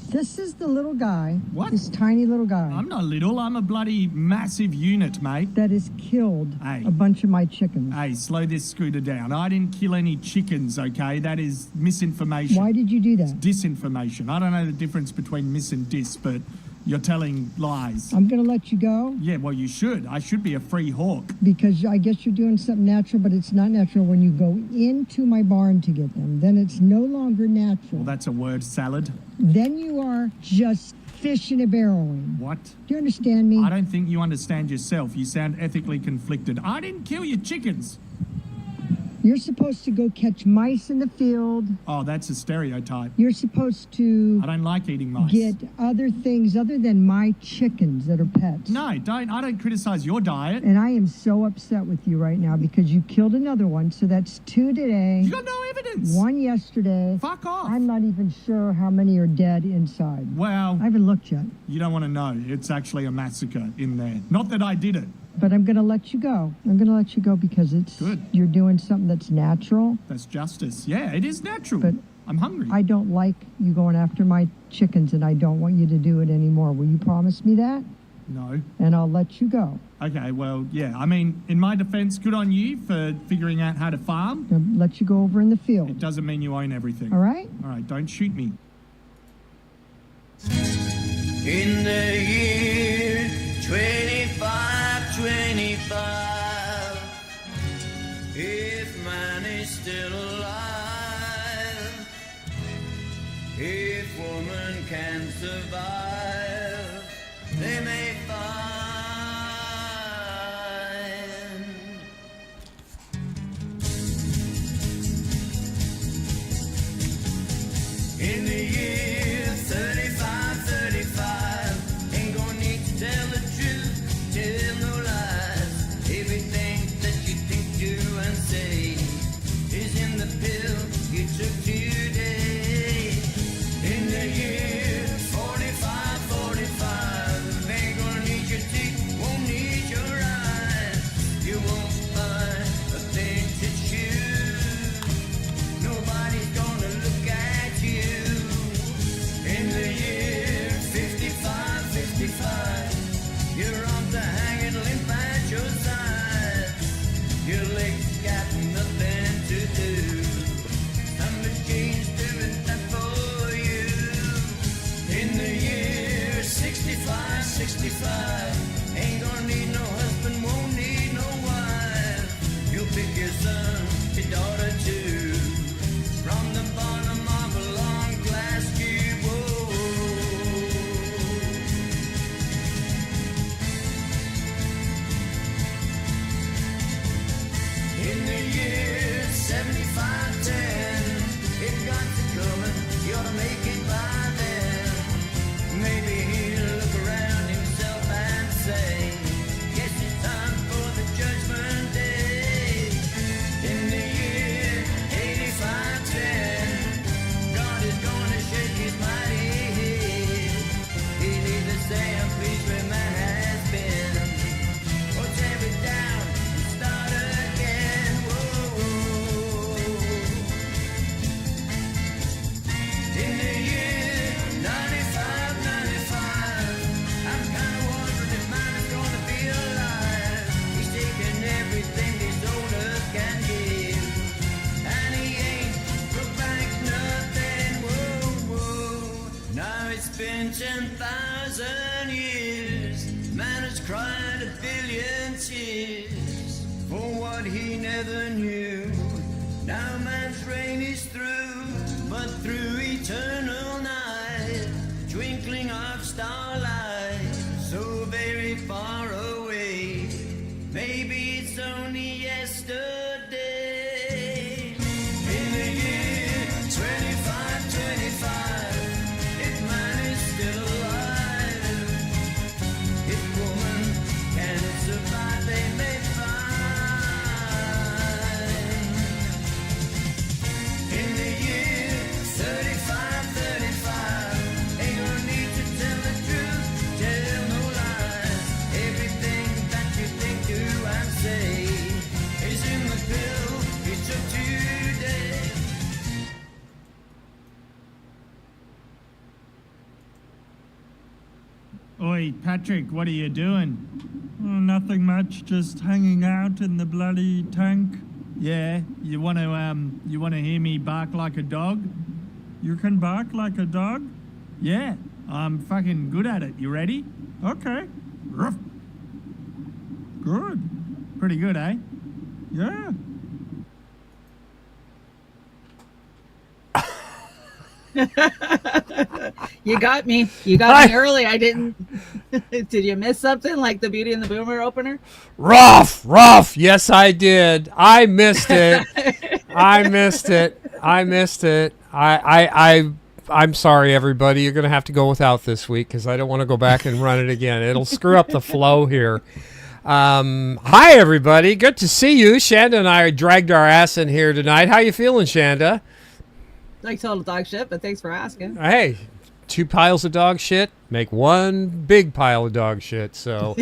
This is the little guy. What? This tiny little guy. I'm not little. I'm a bloody massive unit, mate. That has killed Hey. a bunch of my chickens. Hey, slow this scooter down. I didn't kill any chickens, okay? That is misinformation. Why did you do that? Disinformation. I don't know the difference between mis and dis, but you're telling lies. I'm going to let you go Yeah, well, you should. I should be a free hawk. because I guess you're doing something natural, but it's not natural when you go into my barn to get them. Then it's no longer natural. Well, that's a word salad. Then you are just fishing and barreling. What? Do you understand me? I don't think you understand yourself. You sound ethically conflicted. I didn't kill your chickens. You're supposed to go catch mice in the field. Oh, that's a stereotype. You're supposed to I don't like eating mice. get other things other than my chickens that are pets. No, don't. I don't criticize your diet. And I am so upset with you right now because you killed another one. So that's 2 today. You got no evidence. 1 yesterday. Fuck off. I'm not even sure how many are dead inside. Well, I haven't looked yet. you don't want to know. It's actually a massacre in there. Not that I did it. But I'm going to let you go. I'm going to let you go because it's Good. You're doing something that's natural. That's justice. Yeah, it is natural. But I'm hungry. I don't like you going after my chickens, and I don't want you to do it anymore. Will you promise me that? No. And I'll let you go. Okay, well, yeah. I mean, in my defense, good on you for figuring out how to farm. I'll let you go over in the It field. doesn't mean you own everything. All right? All right, don't shoot me. In the year 25, if man is still alive, if woman can survive, they may find. In the year 35, ain't gonna need to tell the truth, tell no lies. Everything that you think, do, and say is in the pill you took today. In the year 45, ain't gonna need your teeth, won't need your eyes. You won't find a thing to choose. Nobody's gonna look at you. In the year 55, your arms are hanging limp at your sides. Your legs got nothing to do. Some machine's doing that for you. In the year 65, ain't gonna need no husband, won't need no wife. You'll pick your son, your daughter too, from the bottom of a long glass cube. Whoa. In the year 75, it got to coming, you ought to make it by then. Maybe he'll look around himself and say, yes, it's time for the judgment day. In the year 85, God is gonna shake his mighty head. He'll either say, I'm pleased where man has been, or tear it down and start again. Whoa. In the year 95, I'm kinda wondering if man is gonna be alive. He's taking everything this old earth can give, and he ain't looked back nothing. Whoa. Now it's been 10,000 years. Man has cried a billion tears for what he never knew. Now man's reign is through, but through eternal night, twinkling of starlight, so very far away. Maybe it's only yesterday. In the year 25, if man is still alive, if woman can survive, they may find. In the year 35, Oi, Patrick, what are you doing? Nothing much, just hanging out in the bloody tank. Yeah, you want to hear me bark like a dog? You can bark like a dog? Yeah, I'm fucking good at it. You ready? Okay. Ruff. Good. Pretty good, eh? Yeah. You got me. You got me early. I didn't. Did you miss something like the Beauty and the Boomer opener? Rough. Yes, I did. I missed it. I'm sorry, everybody. You're going to have to go without this week because I don't want to go back and run it again. It'll screw up the flow here. Hi, everybody. Good to see you. Chanda and I dragged our ass in here tonight. How you feeling, Chanda? Like total dog shit, but thanks for asking. Hey, 2 piles of dog shit make one big pile of dog shit. So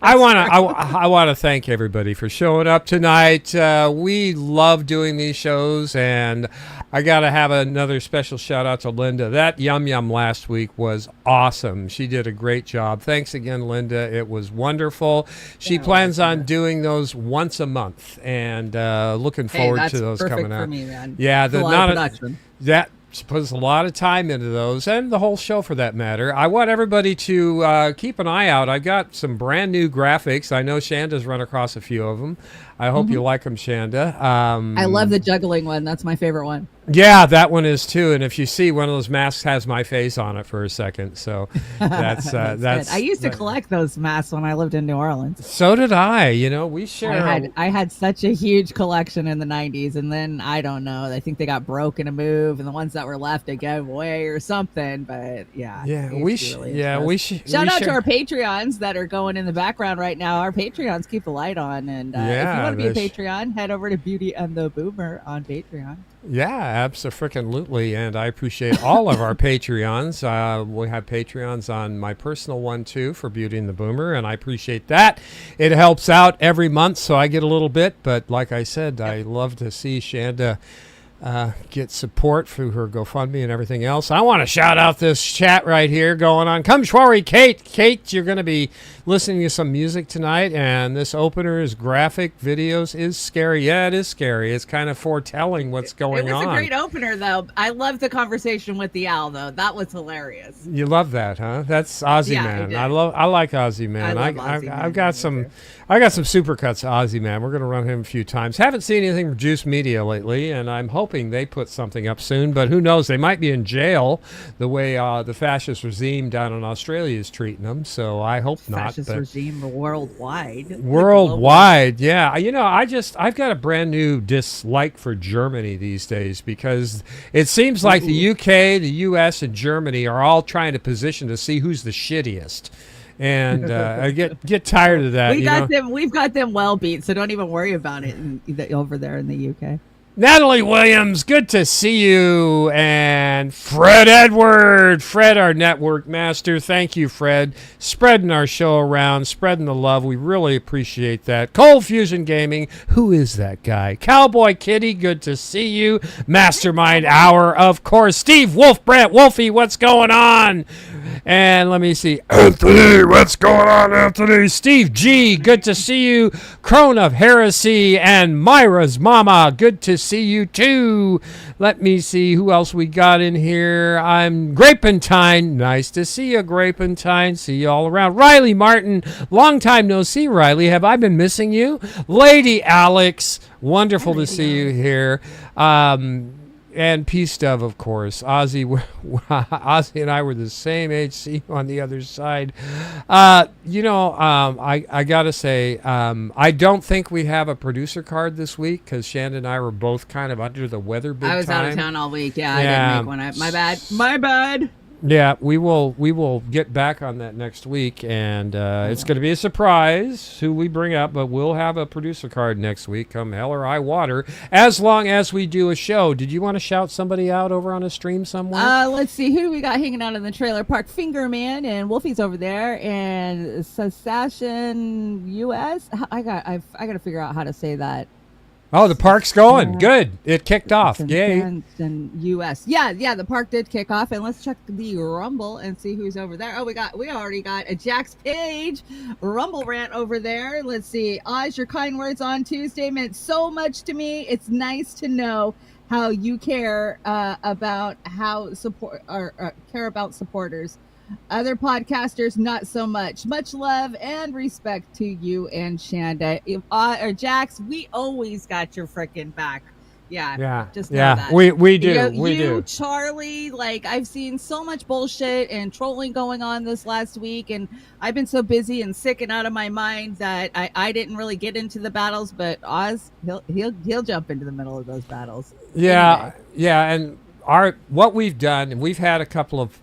I want to thank everybody for showing up tonight. We love doing these shows, and I got to have another special shout out to Linda. That Yum Yum last week was awesome. She did a great job. Thanks again, Linda. It was wonderful. She plans on doing those once a month, and looking forward to those coming out. For me, man. Yeah, a lot of production. She puts a lot of time into those, and the whole show for that matter. I want everybody to keep an eye out. I've got some brand new graphics. I know Shanda's run across a few of them. I hope you like them, Chanda. I love the juggling one. That's my favorite one. Yeah, that one is too. And if you see, one of those masks has my face on it for a second. So that's that's. I used to collect those masks when I lived in New Orleans. So did I. You know, we share. I had such a huge collection in the 90s, and then I don't know. I think they got broke in a move, and the ones that were left they gave away or something. But yeah, we shout out to our Patreons that are going in the background right now. Our Patreons keep the light on, and if you want to be a Patreon, head over to Beauty and the Boomer on Patreon. Yeah, absolutely, and I appreciate all of our Patreons. We have Patreons on my personal one, too, for Beauty and the Boomer, and I appreciate that. It helps out every month, so I get a little bit, but like I said, I love to see Chanda get support through her GoFundMe and everything else. I want to shout out this chat right here going on. Come Shwari, Kate. Kate, you're going to be listening to some music tonight, and this opener is graphic videos is scary. Yeah, it is scary. It's kind of foretelling what's going on. It was a great opener, though. I love the conversation with the owl, though. That was hilarious. You love that, huh? That's Ozzy Man. I like Ozzy Man. I've got some supercuts of Ozzy Man. We're going to run him a few times. Haven't seen anything from Juice Media lately, and I'm hoping they put something up soon, but who knows? They might be in jail the way the fascist regime down in Australia is treating them, so I hope not. Fascist regime worldwide. Worldwide, yeah. You know, I've got a brand new dislike for Germany these days because it seems like the UK, the US, and Germany are all trying to position to see who's the shittiest. And I get tired of that. We've got them well beat, so don't even worry about it over there in the UK. Natalie Williams, good to see you. And Fred Edward, Fred, our network master. Thank you, Fred. Spreading our show around, spreading the love. We really appreciate that. Cold Fusion Gaming, who is that guy? Cowboy Kitty, good to see you. Mastermind Hour, of course. Steve Wolf, Brett Wolfie, what's going on? And let me see. Anthony, what's going on, Anthony? Steve G, good to see you. Crone of Heresy and Myra's Mama, good to see you too. Let me see who else we got in here. I'm Grapentine. Nice to see you, Grapentine. See you all around. Riley Martin, long time no see, Riley. Have I been missing you? Lady Alex, wonderful to see you here. And Peace Dove, of course. Ozzy and I were the same age. See you on the other side. I got to say, I don't think we have a producer card this week because Chanda and I were both kind of under the weather big time. I was out of town all week. Yeah, I didn't make one. My bad. Yeah, we will get back on that next week, and it's going to be a surprise who we bring up, but we'll have a producer card next week, come hell or high water, as long as we do a show. Did you want to shout somebody out over on a stream somewhere? Let's see who we got hanging out in the trailer park. Fingerman and Wolfie's over there, and Secession US. I got to figure out how to say that. Oh, the park's going. Good. It kicked off. Yay. And U.S. Yeah, the park did kick off. And let's check the Rumble and see who's over there. Oh, we already got a Jack's Page Rumble rant over there. Let's see. Oz, your kind words on Tuesday meant so much to me. It's nice to know how you care about care about supporters. Other podcasters, not so much. Much love and respect to you and Chanda. Or Jax, we always got your freaking back. Yeah. Just know that. We do. We do. Charlie, like, I've seen so much bullshit and trolling going on this last week, and I've been so busy and sick and out of my mind that I didn't really get into the battles. But Oz, he'll jump into the middle of those battles. Yeah, and what we've done, and we've had a couple of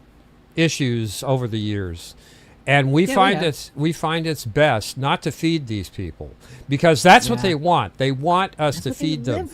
issues over the years, and we find it's best not to feed these people, because that's what they want. They want us to feed them.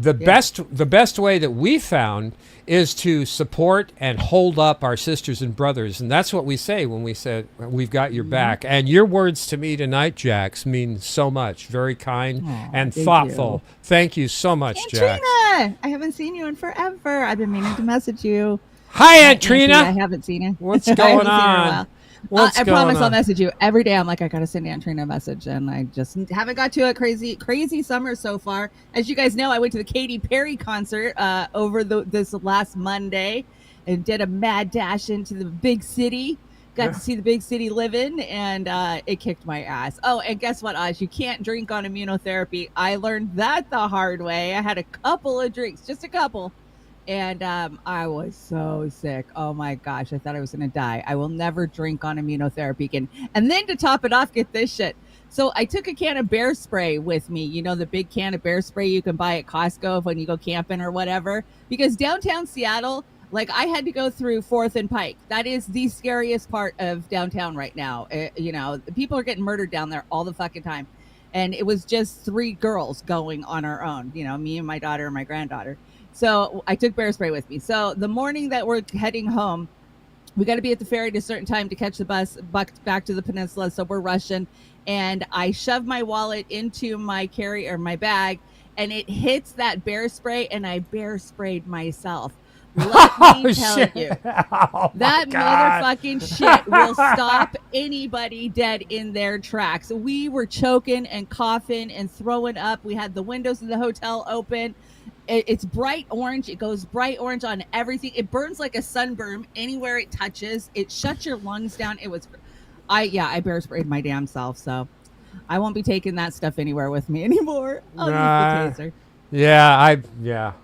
The best way that we found is to support and hold up our sisters and brothers, and that's what we say when we said we've got your back. And your words to me tonight, Jax, mean so much. Very kind and thoughtful. Thank you so much, Jax. Trina, I haven't seen you in forever. I've been meaning to message you. Hi, Aunt Trina. I haven't seen you. What's going on? I promise I'll message you every day. I'm like, I gotta send Aunt Trina a message, and I just haven't got to a crazy summer so far. As you guys know, I went to the Katy Perry concert over this last Monday, and did a mad dash into the big city. Got to see the big city living, and it kicked my ass. Oh, and guess what, Oz? You can't drink on immunotherapy. I learned that the hard way. I had a couple of drinks, just a couple. And I was so sick. Oh, my gosh. I thought I was going to die. I will never drink on immunotherapy again. And then to top it off, get this shit. So I took a can of bear spray with me. You know, the big can of bear spray you can buy at Costco when you go camping or whatever. Because downtown Seattle, like, I had to go through 4th and Pike. That is the scariest part of downtown right now. You know, people are getting murdered down there all the fucking time. And it was just 3 girls going on our own. You know, me and my daughter and my granddaughter. So I took bear spray with me. So the morning that we're heading home, we got to be at the ferry at a certain time to catch the bus back to the peninsula. So we're rushing. And I shoved my wallet into my my bag, and it hits that bear spray, and I bear sprayed myself. Let me tell you, that motherfucking shit will stop anybody dead in their tracks. We were choking and coughing and throwing up. We had the windows of the hotel open. It's bright orange. It goes bright orange on everything. It burns like a sunburn anywhere it touches. It shuts your lungs down. I bear sprayed my damn self, so I won't be taking that stuff anywhere with me anymore. I'll use the taser.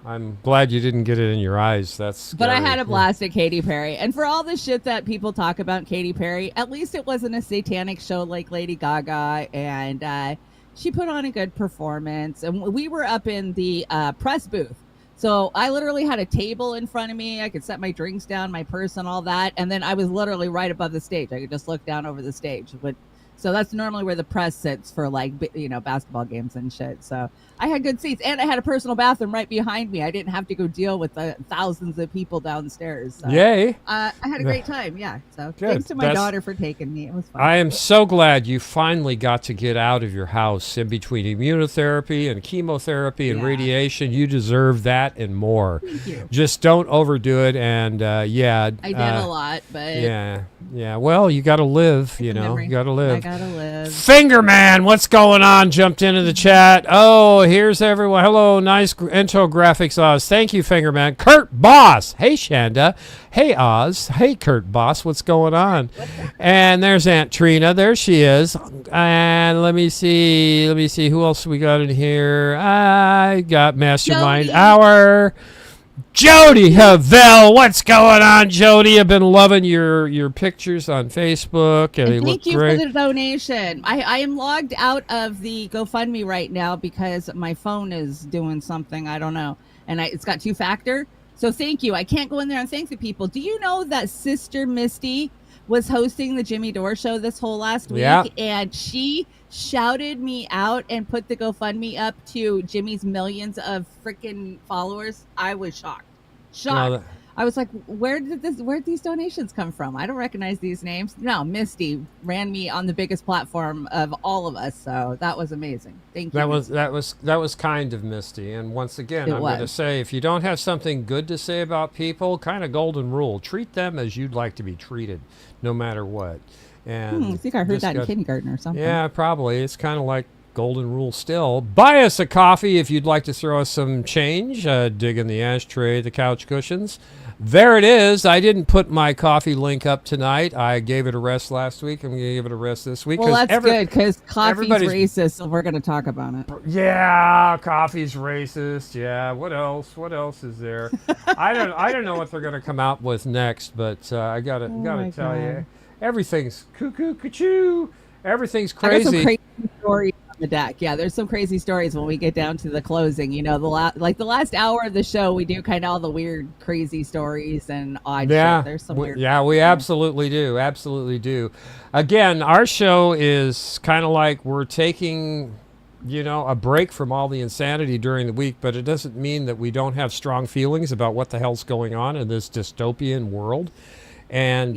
I'm glad you didn't get it in your eyes. That's scary. But I had a blast at Katy Perry. And for all the shit that people talk about Katy Perry, at least it wasn't a satanic show like Lady Gaga, and she put on a good performance. And we were up in the press booth. So I literally had a table in front of me. I could set my drinks down, my purse and all that. And then I was literally right above the stage. I could just look down over the stage. So that's normally where the press sits for, like, you know, basketball games and shit. So I had good seats, and I had a personal bathroom right behind me. I didn't have to go deal with the thousands of people downstairs. So, yay! I had a great time. Yeah. So thanks to my daughter for taking me. It was fun. I am so glad you finally got to get out of your house in between immunotherapy and chemotherapy and radiation. You deserve that and more. Thank you. Just don't overdo it. And I did a lot, but yeah. Well, you got to live. You know, you got to live. I gotta live. Fingerman, what's going on? Jumped into the chat. Oh, here's everyone. Hello, nice intro graphics, Oz. Thank you, Fingerman. Kurt Boss. Hey, Chanda. Hey, Oz. Hey, Kurt Boss. What's going on? And there's Aunt Trina. There she is. And let me see who else we got in here. I got Mastermind Hour. Jody Havel, what's going on, Jody? I've been loving your pictures on Facebook, and they look great. Thank you for the donation. I am logged out of the GoFundMe right now because my phone is doing something, I don't know, and it's got 2-factor. So thank you. I can't go in there and thank the people. Do you know that Sister Misty was hosting the Jimmy Dore show this whole last week, and she shouted me out and put the GoFundMe up to Jimmy's millions of freaking followers? I was shocked. I was like, where'd these donations come from? I don't recognize these names. No, Misty ran me on the biggest platform of all of us, so that was amazing. Thank you. That was kind of Misty. And once again, It I'm going to was. say, if you don't have something good to say about people, kind of golden rule: treat them as you'd like to be treated, no matter what. And I think I heard just that in got- kindergarten or something. Yeah, probably. It's kind of like golden rule still. Buy us a coffee if you'd like to throw us some change. Dig in the ashtray, the couch cushions. There it is. I didn't put my coffee link up tonight. I gave it a rest last week. I'm going to give it a rest this week. Well, that's good because coffee's everybody's- racist, so we're going to talk about it. Yeah, coffee's racist. Yeah, what else? What else is there? I don't know what they're going to come out with next, but I gotta my tell you, God. everything's cuckoo, cuckoo. Everything's I got some crazy. crazy stories on the deck. Yeah, there's some crazy stories when we get down to the closing. You know, the last hour of the show, we do kind of all the weird, crazy stories and odd Yeah, shit. There's some weird. we absolutely do. Absolutely do. Again, our show is kind of like we're taking, a break from all the insanity during the week, but it doesn't mean that we don't have strong feelings about what the hell's going on in this dystopian world. And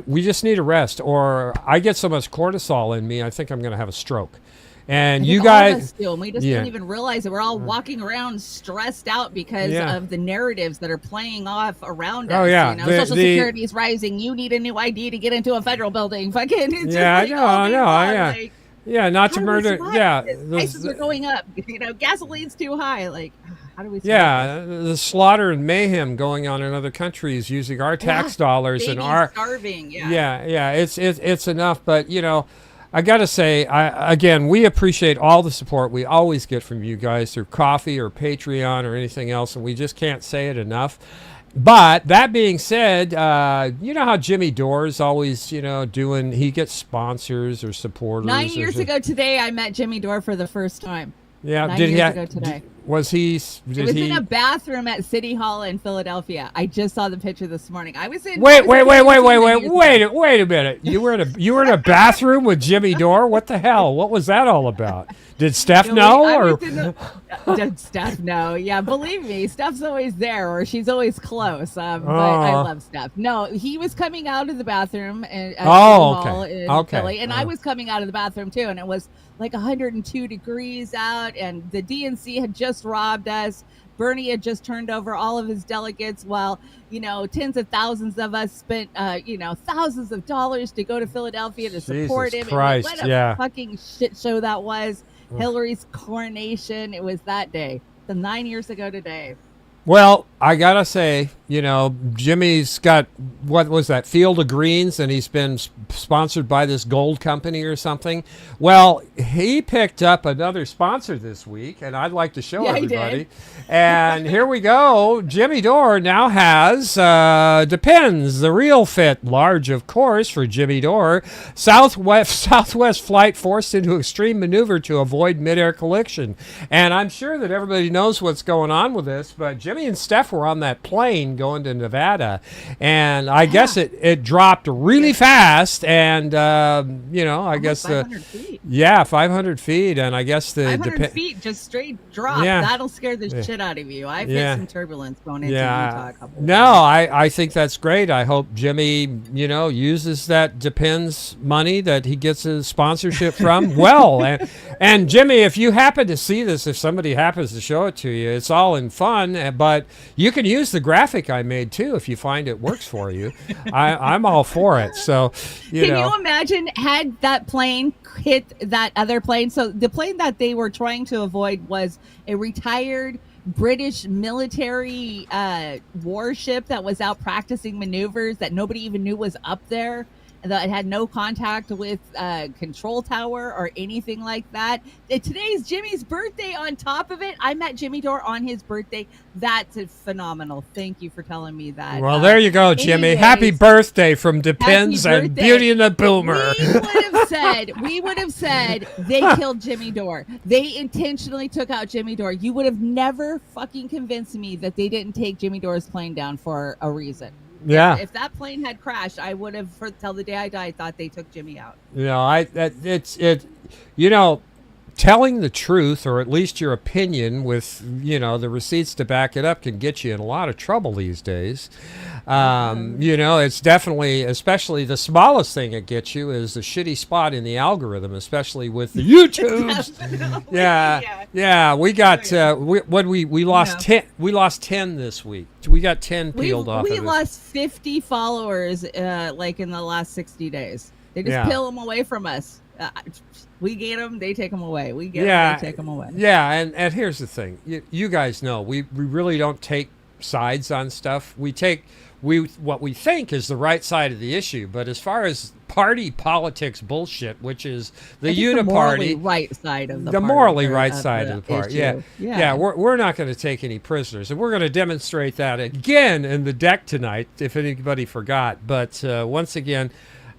we just need a rest, or I get so much cortisol in me, I think I'm going to have a stroke. And I you think all of guys, us do, and we just Yeah. don't even realize it. We're all walking around stressed out because Yeah. of the narratives that are playing off around Oh, us. yeah. Social Security is rising. You need a new ID to get into a federal building. Fucking, it's Yeah, just like, I oh know, my God, yeah. like, yeah, not to how do we murder, survive yeah, this? the- Prices are going up. Gasoline's too high. Like, how do we? Survive yeah, the slaughter and mayhem going on in other countries using our tax dollars this? and Babies our starving. Yeah. yeah, it's enough. But I gotta say, again, we appreciate all the support we always get from you guys through coffee or Patreon or anything else, and we just can't say it enough. But that being said, you know how Jimmy Dore's always, doing, he gets sponsors or supporters. 9 or years so- ago today, I met Jimmy Dore for the first time. Yeah, 9 did years he? ago today. Was he? It Did was he? in a bathroom at City Hall in Philadelphia. I just saw the picture this morning. I was in. Wait I was in a minute. You were in a bathroom with Jimmy Dore? What the hell? What was that all about? Did Steph know? Did Steph know? Yeah, believe me, Steph's always there, or she's always close. But I love Steph. No, he was coming out of the bathroom at City Hall in Philly, and I was coming out of the bathroom too, and it was like 102 degrees out, and the DNC had just robbed us. Bernie had just turned over all of his delegates while, tens of thousands of us spent, thousands of dollars to go to Philadelphia to support Jesus him. Christ, What a yeah. fucking shit show that was. Hillary's coronation. It was that day. 9 years ago today. Well, I gotta say, Jimmy's got, what was that, Field of Greens, and he's been sponsored by this gold company or something. Well, he picked up another sponsor this week, and I'd like to show Yeah, he everybody. did. And here we go. Jimmy Dore now has Depends, the real fit, large, of course, for Jimmy Dore. Southwest flight forced into extreme maneuver to avoid midair collision. And I'm sure that everybody knows what's going on with this, but Jimmy and Steph were on that plane going to Nevada, and I guess it dropped really fast, and I guess 500 feet. 500 feet, and I guess the 500 feet just straight drop. Yeah. That'll scare the shit out of you. I've Yeah. hit some turbulence going into Utah a couple No, I think that's great. I hope Jimmy, uses that Depends money that he gets his sponsorship from well. And Jimmy, if you happen to see this, if somebody happens to show it to you, it's all in fun, but you can use the graphic I made too if you find it works for you. I'm all for it. So, Can you imagine had that plane hit that other plane? So the plane that they were trying to avoid was a retired British military warship that was out practicing maneuvers that nobody even knew was up there, that had no contact with control tower or anything like that. Today's Jimmy's birthday on top of it. I met Jimmy Dore on his birthday. That's phenomenal. Thank you for telling me that. Well, there you go, Jimmy. anyways, Happy birthday from Depends happy and birthday. Beauty and the Boomer. We would have said they killed Jimmy Dore. They intentionally took out Jimmy Dore. You would have never fucking convinced me that they didn't take Jimmy Dore's plane down for a reason. Yeah. If that plane had crashed, I would have, till the day I died, thought they took Jimmy out. telling the truth, or at least your opinion with, the receipts to back it up, can get you in a lot of trouble these days. It's definitely, especially the smallest thing it gets you is the shitty spot in the algorithm, especially with the YouTubes. Yeah. We got, we lost 10, we lost 10 this week. We got 10 peeled off of it. We lost 50 followers, like in the last 60 days. They just peel them away from us. We get them, they take them away. We get them, they take them away. Yeah, and here's the thing. You guys know, we really don't take sides on stuff. What we think is the right side of the issue, but as far as party politics bullshit, which is the uniparty, the morally right side of the party, morally right side of the party. Yeah. We're not going to take any prisoners, and we're going to demonstrate that again in the deck tonight, if anybody forgot. But once again,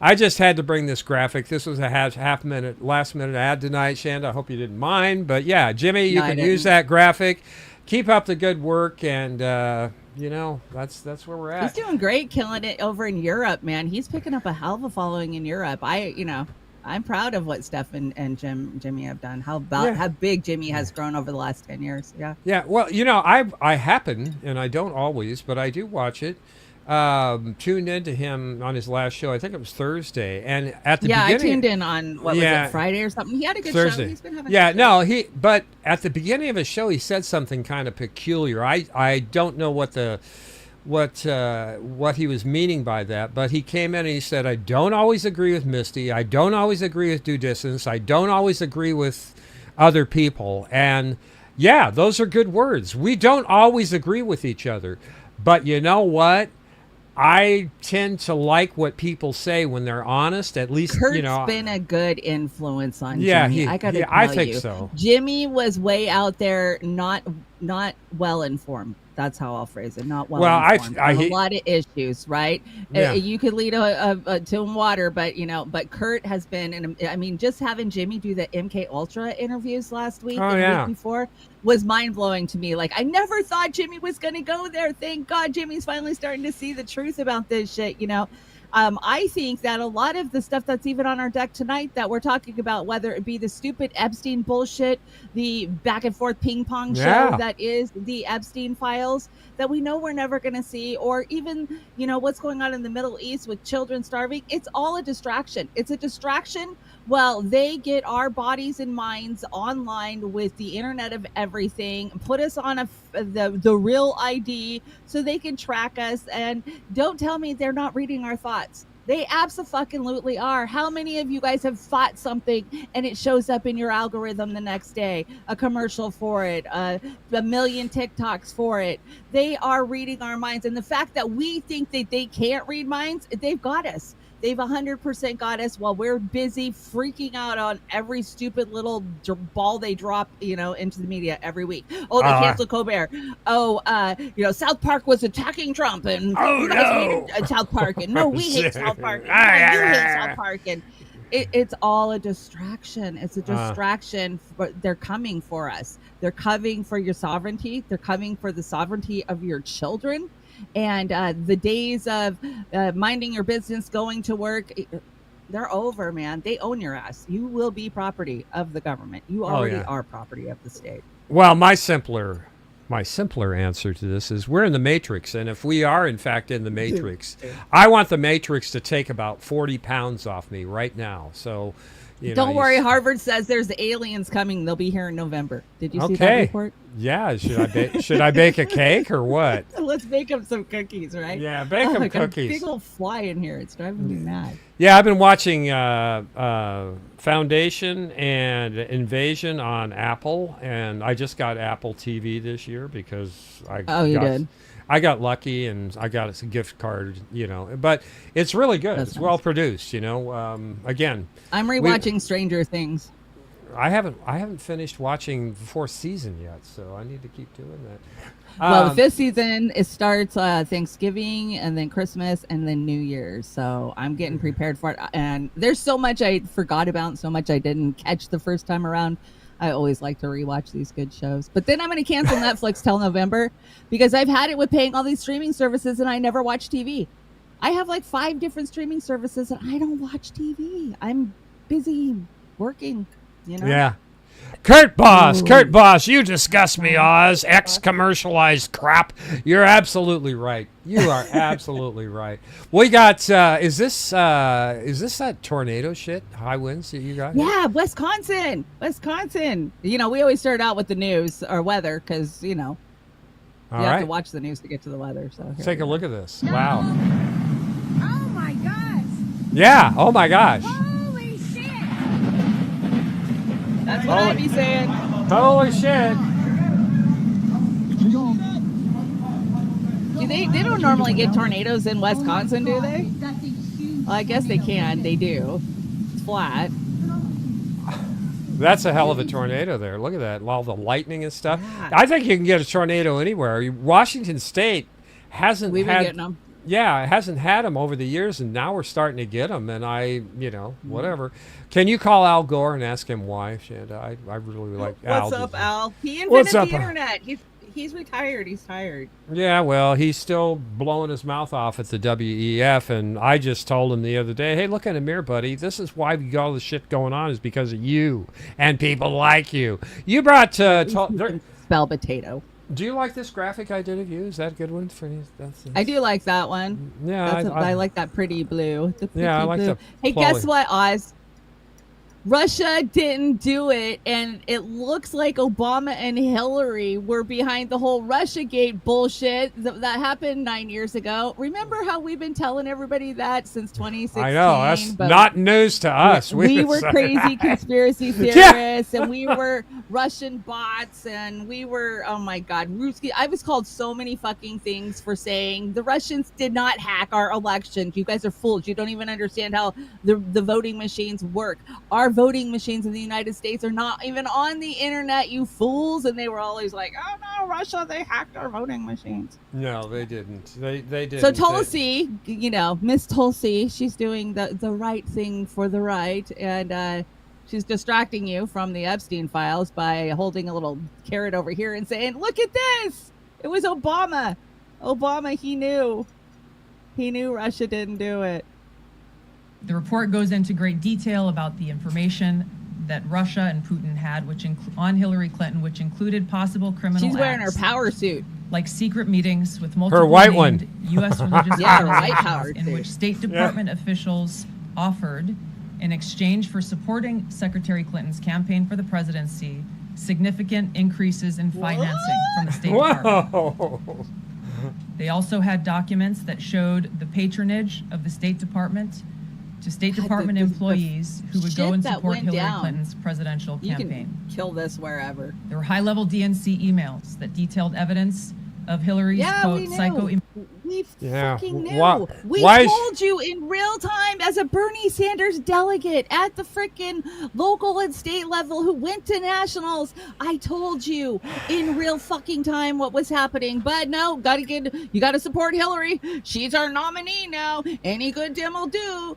I just had to bring this graphic. This was a last minute ad tonight, Chanda. I hope you didn't mind. But yeah, Jimmy, you can use that graphic. Keep up the good work, and that's where we're at. He's doing great, killing it over in Europe, man. He's picking up a hell of a following in Europe. I'm proud of what Steph and Jimmy have done. How big Jimmy has grown over the last 10 years. Yeah. Yeah. Well, I happen, and I don't always, but I do watch it. Tuned into him on his last show. I think it was Thursday, and at the beginning, I tuned in on was it, Friday or something. He had a good Thursday. show. He's been having but at the beginning of his show, he said something kind of peculiar. I don't know what he was meaning by that, but he came in and he said, "I don't always agree with Misty. I don't always agree with Due Distance. I don't always agree with other people." And yeah, those are good words. We don't always agree with each other, but you know what? I tend to like what people say when they're honest. At least, Kurt's been a good influence on Jimmy. I think so. Jimmy was way out there, not well informed. That's how I'll phrase it. Not well informed. A lot of issues, right? Yeah. You could lead to water, but Kurt has been, and just having Jimmy do the MK Ultra interviews last week and the week before was mind blowing to me. Like, I never thought Jimmy was going to go there. Thank God Jimmy's finally starting to see the truth about this shit. I think that a lot of the stuff that's even on our deck tonight that we're talking about, whether it be the stupid Epstein bullshit, the back and forth ping pong show that is the Epstein files that we know we're never going to see, or even, what's going on in the Middle East with children starving, it's all a distraction. It's a distraction. Well, they get our bodies and minds online with the internet of everything, put us on the real ID so they can track us. And don't tell me they're not reading our thoughts. They abso-fucking-lutely are. How many of you guys have thought something and it shows up in your algorithm the next day? A commercial for it, a million TikToks for it. They are reading our minds. And the fact that we think that they can't read minds, they've got us. They've 100% got us while we're busy freaking out on every stupid little ball they drop, into the media every week. Oh, they canceled Colbert. Oh, South Park was attacking Trump, and you guys hated South Park, and no, we hate South Park, and you hate South Park, and it's all a distraction. It's a distraction. They're coming for us. They're coming for your sovereignty. They're coming for the sovereignty of your children. And the days of minding your business, going to work, they're over, man. They own your ass. You will be property of the government. You already are property of the state. Well, my simpler answer to this is we're in the Matrix. And if we are, in fact, in the Matrix, I want the Matrix to take about 40 pounds off me right now. So, don't worry. Harvard says there's aliens coming. They'll be here in November. Did you see that report? Yeah. Should I bake a cake or what? Let's bake them some cookies, right? Yeah, bake them cookies. A big old fly in here. It's driving me mad. Yeah, I've been watching Foundation and Invasion on Apple, and I just got Apple TV this year because I got lucky and I got a gift card, but it's really good. It's well produced, again. I'm rewatching Stranger Things. I haven't finished watching the 4th season yet, so I need to keep doing that. Well, the 5th season, it starts Thanksgiving and then Christmas and then New Year's. So I'm getting prepared for it. And there's so much I forgot about, so much I didn't catch the first time around. I always like to rewatch these good shows. But then I'm going to cancel Netflix till November because I've had it with paying all these streaming services and I never watch TV. I have like 5 different streaming services and I don't watch TV. I'm busy working, Yeah. Kurt Boss, you disgust me, Oz. Ex-commercialized crap. You're absolutely right. You are absolutely right. We got. Is this that tornado shit? High winds that you got? Yeah, Wisconsin. You know, we always start out with the news or weather because you know you have to watch the news to get to the weather. So let's take a look at this. Wow. Oh my gosh. Yeah. Oh my gosh. Holy shit. That's what I'd be saying. Holy shit. They don't normally get tornadoes in Wisconsin, do they? Well, I guess they can. They do. It's flat. That's a hell of a tornado there. Look at that. All the lightning and stuff. Yeah. I think you can get a tornado anywhere. Washington State hasn't We've been had getting them. Yeah, it hasn't had them over the years, and now we're starting to get them. And whatever. Can you call Al Gore and ask him why, Shanda? I really like Al. What's up, Al? He invented the internet. He's retired. He's tired. Yeah, well, he's still blowing his mouth off at the WEF, and I just told him the other day, hey, look in the mirror, buddy. This is why we got all this shit going on is because of you and people like you. You brought... spell potato. Do you like this graphic I did of you? Is that a good one for you? I do like that one. Yeah. I like that pretty blue. I like the Hey, quality. guess what, Oz? Russia didn't do it, and it looks like Obama and Hillary were behind the whole Russiagate bullshit that happened 9 years ago. Remember how we've been telling everybody that since 2016? I know, that's not news to us. We were crazy conspiracy theorists, and we were Russian bots, and we were, oh my God, Ruski. I was called so many fucking things for saying the Russians did not hack our elections. You guys are fools. You don't even understand how the voting machines work. Our voting machines in the United States are not even on the internet, you fools. And they were always like, oh no, Russia, they hacked our voting machines. No, they didn't. They didn't. So Tulsi, Miss Tulsi, she's doing the right thing for the right, and she's distracting you from the Epstein files by holding a little carrot over here and saying, look at this, it was Obama, he knew Russia didn't do it. The report goes into great detail about the information that Russia and Putin had, on Hillary Clinton, which included possible criminal She's wearing her acts, power suit, like secret meetings with multiple her white named one. U.S. religious Yeah, her white power organizations in suit. which State Department officials offered, in exchange for supporting Secretary Clinton's campaign for the presidency, significant increases in financing from the State Department. Whoa. They also had documents that showed the patronage of the State Department to State Department employees who would go and shit that support went Hillary down. Clinton's presidential You campaign. can kill this wherever. There were high-level DNC emails that detailed evidence of Hillary's, quote, we knew. psycho... We Yeah, fucking knew. why- We why is- told you in real time as a Bernie Sanders delegate at the frickin' local and state level who went to nationals. I told you in real fucking time what was happening. But no, you gotta support Hillary. She's our nominee now. Any good dim will do.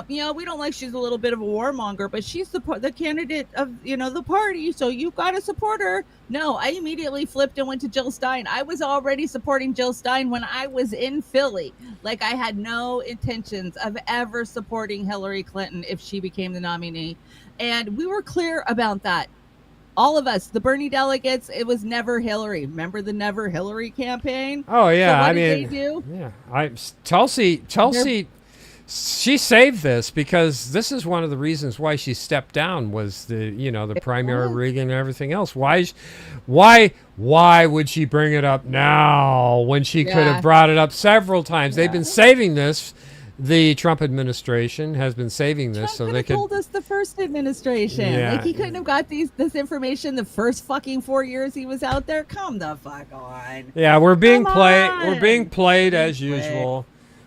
We don't like she's a little bit of a warmonger, but she's the candidate of the party, so you gotta support her. No, I immediately flipped and went to Jill Stein. I was already supporting Jill Stein when I was in Philly. Like, I had no intentions of ever supporting Hillary Clinton if she became the nominee. And we were clear about that. All of us, the Bernie delegates, it was never Hillary. Remember the Never Hillary campaign? Oh yeah, So what I did mean, they do? yeah. Tulsi, she saved this because this is one of the reasons why she stepped down was the primary rigging and everything else. Why would she bring it up now when she could have brought it up several times? They've been saving this. The Trump administration has been saving this Trump so they could. told us the first administration. Yeah. Like, he couldn't have got this information the first fucking 4 years he was out there. Come the fuck on. Yeah, we're being Come played. on. We're being played as usual.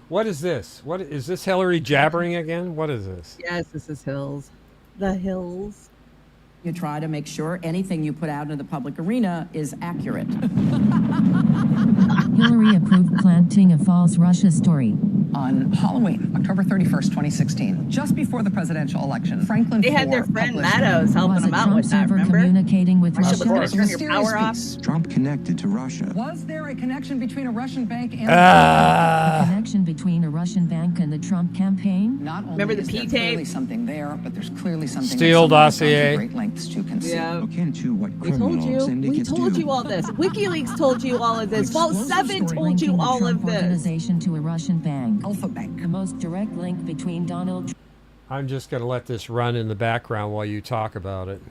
What is this? What is this? Hillary jabbering again? What is this? Yes, this is Hills. The Hills. You try to make sure anything you put out in the public arena is accurate. Hillary approved planting a false Russia story. on Halloween, October 31st, 2016, just before the presidential election. Franklin They had their Ford friend published- Meadows helping them out with that, remember? Communicating with Russia was Russia. going to turn your Mysterious power off. piece. Trump connected to Russia. Was there a connection between a Russian bank and A connection between a Russian bank and the Trump campaign? Not only Remember the is there P-tape? clearly something there, but there's clearly something Steele that someone has gone dossier. to great lengths to conceal. Yeah. Akin to what We told criminal you. We syndicates told do. you all this. WikiLeaks told you all of this. Vault 7 told Linking you the all Trump of this. organization to a Russian bank. Alpha Bank. The most direct link between Donald I'm just going to let this run in the background while you talk about it.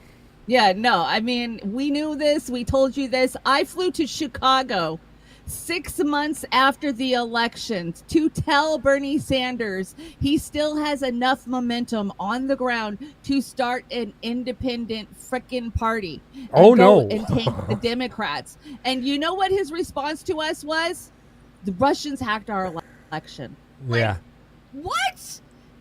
Yeah, no, I mean, we knew this. We told you this. I flew to Chicago 6 months after the elections to tell Bernie Sanders he still has enough momentum on the ground to start an independent frickin' party. And Oh, go no. And take the Democrats. And you know what his response to us was? The Russians hacked our election. Yeah. What?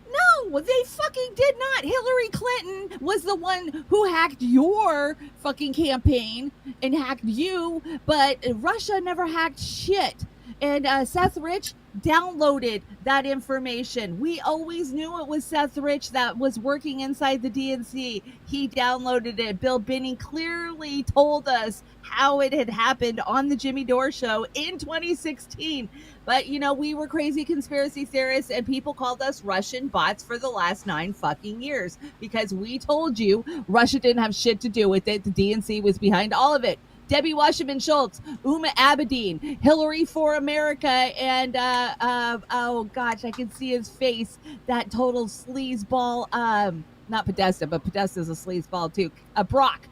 No, they fucking did not. Hillary Clinton was the one who hacked your fucking campaign and hacked you, but Russia never hacked shit. And Seth Rich downloaded that information. We always knew it was Seth Rich that was working inside the DNC. He downloaded it. Bill Binney clearly told us how it had happened on the Jimmy Dore show in 2016. But, you know, we were crazy conspiracy theorists and people called us Russian bots for the last 9 fucking years because we told you Russia didn't have shit to do with it. The DNC was behind all of it. Debbie Wasserman Schultz, Uma Abedin, Hillary for America, and oh gosh, I can see his face. That total sleazeball. Not Podesta, but Podesta's a sleazeball too. Brock,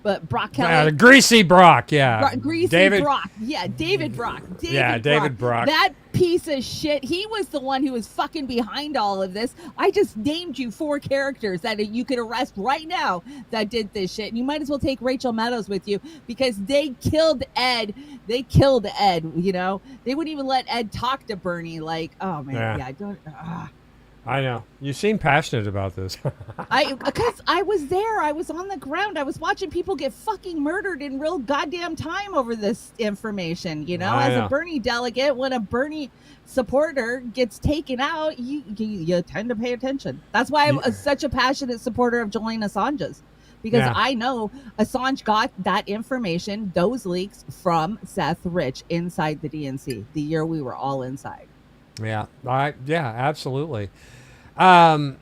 but Brock Kelly. The greasy Brock, yeah. Greasy David Brock. Yeah, David Brock. David Brock. That piece of shit. He was the one who was fucking behind all of this. I just named you 4 characters that you could arrest right now that did this shit. And you might as well take Rachel Meadows with you because they killed Ed. They killed Ed, you know. They wouldn't even let Ed talk to Bernie. Like, oh man, yeah, I don't. I know. You seem passionate about this. Because I was there. I was on the ground. I was watching people get fucking murdered in real goddamn time over this information. You know, as a Bernie delegate, when a Bernie supporter gets taken out, you tend to pay attention. That's why I'm such a passionate supporter of Julian Assange's. Because I know Assange got that information, those leaks, from Seth Rich inside the DNC the year we were all inside. Yeah, absolutely. I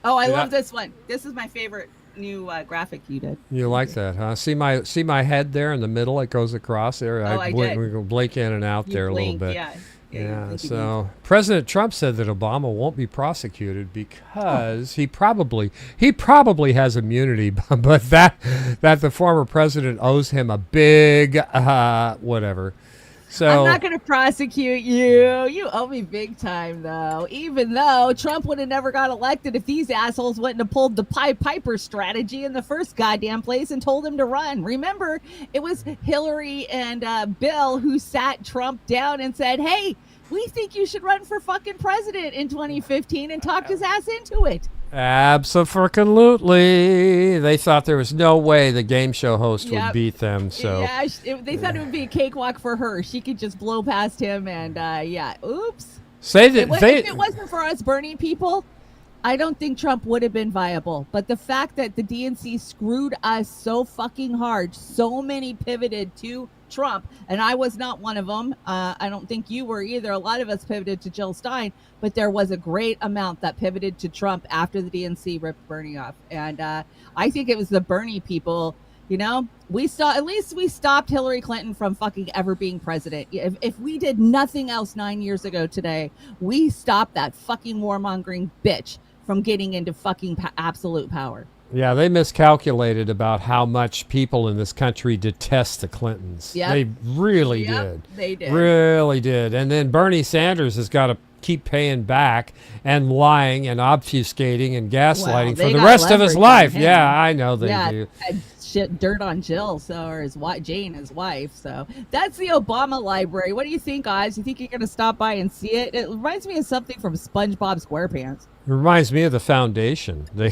love this one. This is my favorite new graphic you did. You like that, huh? See my head there in the middle? It goes across there. I did. We go blink in and out there blinked, a little bit. Yeah. So President Trump said that Obama won't be prosecuted because he probably has immunity, but that the former president owes him a big whatever. So I'm not going to prosecute you. You owe me big time, though. Even though Trump would have never got elected if these assholes wouldn't have pulled the Pied Piper strategy in the first goddamn place and told him to run. Remember, it was Hillary and Bill who sat Trump down and said, hey, we think you should run for fucking president in 2015 and talked his ass into it. Absolutely. They thought there was no way the game show host would beat them. So yeah, they thought it would be a cakewalk for her. She could just blow past him, and oops. Say that if it wasn't for us Bernie people, I don't think Trump would have been viable. But the fact that the DNC screwed us so fucking hard, so many pivoted to Trump, and I was not one of them. I don't think you were either. A lot of us pivoted to Jill Stein, but there was a great amount that pivoted to Trump after the DNC ripped Bernie off. And I think it was the Bernie people, you know, at least we stopped Hillary Clinton from fucking ever being president. If we did nothing else 9 years ago today, we stopped that fucking warmongering bitch from getting into fucking absolute power. Yeah, they miscalculated about how much people in this country detest the Clintons. Yep. They really did. They did. Really did. And then Bernie Sanders has got to keep paying back and lying and obfuscating and gaslighting for the rest of his life. Yeah, I know they do. shit dirt on Jill, or Jane, his wife. So that's the Obama library. What do you think, guys? You think you're gonna stop by and see it? It reminds me of something from SpongeBob SquarePants. It reminds me of the Foundation. The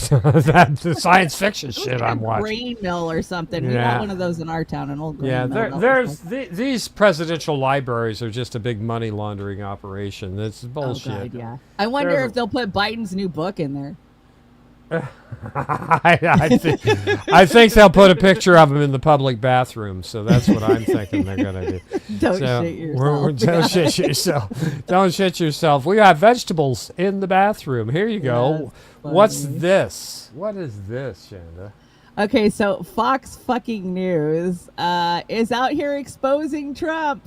science fiction shit I'm watching. Grain mill or something. We got one of those in our town, an old grain mill. These presidential libraries are just a big money laundering operation. That's bullshit. Oh, God, yeah. I wonder if they'll put Biden's new book in there. I think they'll put a picture of him in the public bathroom. So that's what I'm thinking they're going to do. Don't shit yourself. Don't shit yourself. Don't shit yourself. We got vegetables in the bathroom. Here you go. What's this? What is this, Chanda? Okay, so Fox fucking News is out here exposing Trump.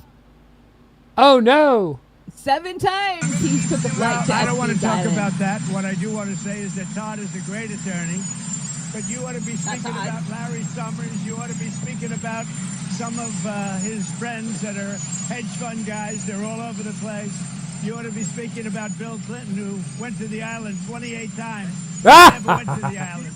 Oh, no. 7 times he's put the flight to I don't want to Epstein's talk Island. about that. What I do want to say is that Todd is a great attorney, but you ought to be speaking about Larry Summers. You ought to be speaking about some of his friends that are hedge fund guys. They're all over the place. You ought to be speaking about Bill Clinton, who went to the island 28 times. Never went to the island.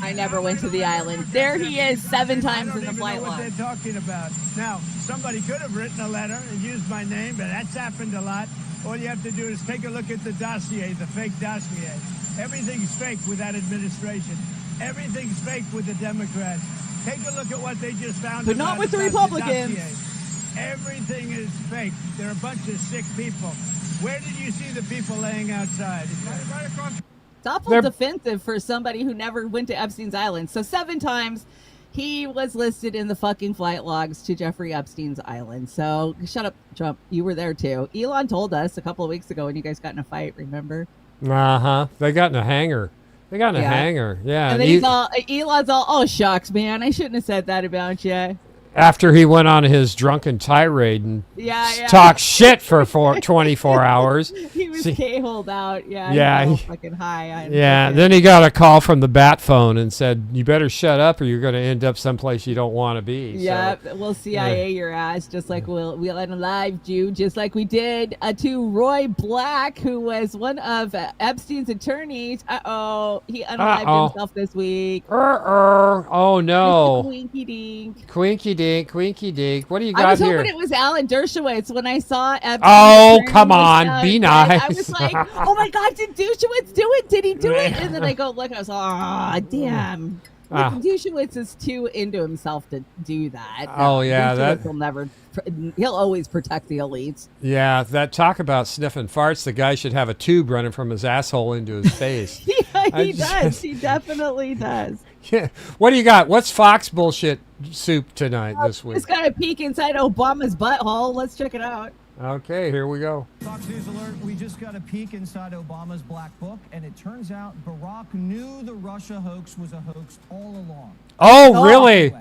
I never went to the island. There he is 7 times in the flight log. What they're talking about. Now, somebody could have written a letter and used my name, but that's happened a lot. All you have to do is take a look at the dossier, the fake dossier. Everything's fake with that administration. Everything's fake with the Democrats. Take a look at what they just found. But not with the Republicans. Everything is fake. They're a bunch of sick people. Where did you see the people laying outside? Right across. It's awful defensive for somebody who never went to Epstein's Island. So 7 times he was listed in the fucking flight logs to Jeffrey Epstein's Island. So shut up, Trump. You were there too. Elon told us a couple of weeks ago when you guys got in a fight, remember? Uh-huh. They got in a hangar. Yeah. And then Elon's all, oh, shucks, man. I shouldn't have said that about you. After he went on his drunken tirade and talked shit for 24 hours. He was K-holed out. Yeah. Yeah. He was all fucking high. Then he got a call from the bat phone and said, you better shut up or you're going to end up someplace you don't want to be. Yeah, we'll CIA your ass just like we'll unalive you, just like we did to Roy Black, who was one of Epstein's attorneys. He unalived himself this week. Oh, no. Quinky dink. Quinky dink. What do you got here? I was hoping it was Alan Dershowitz when I saw Epstein. Oh, come on. Be nice. I was like, oh my God, did Dershowitz do it? Did he do it? And then I go look, I was like, oh, damn. Dershowitz is too into himself to do that. Oh, yeah. He'll always protect the elites. Yeah, that talk about sniffing farts, the guy should have a tube running from his asshole into his face. He does. He definitely does. Yeah. What do you got? What's Fox bullshit soup tonight this week? Just got a peek inside Obama's butthole. Let's check it out. Okay, here we go. Fox News alert. We just got a peek inside Obama's black book, and it turns out Barack knew the Russia hoax was a hoax all along. Oh, really?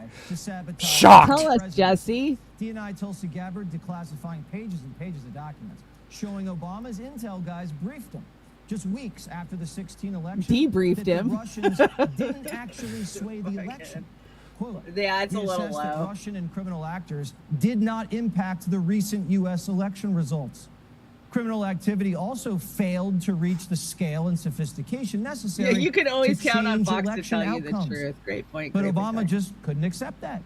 Shocked. Tell us, Jesse. DNI Tulsi Gabbard declassifying pages and pages of documents showing Obama's intel guys briefed him just weeks after the 2016 election. Debriefed him. The Russians didn't actually sway the election. Quote, yeah, it's a little low. low. That Russian and criminal actors did not impact the recent U.S. election results. Criminal activity also failed to reach the scale and sophistication necessary. Yeah, you can always to count on change Fox to election tell you the outcomes. truth. Great point. But great Obama point. just couldn't accept that.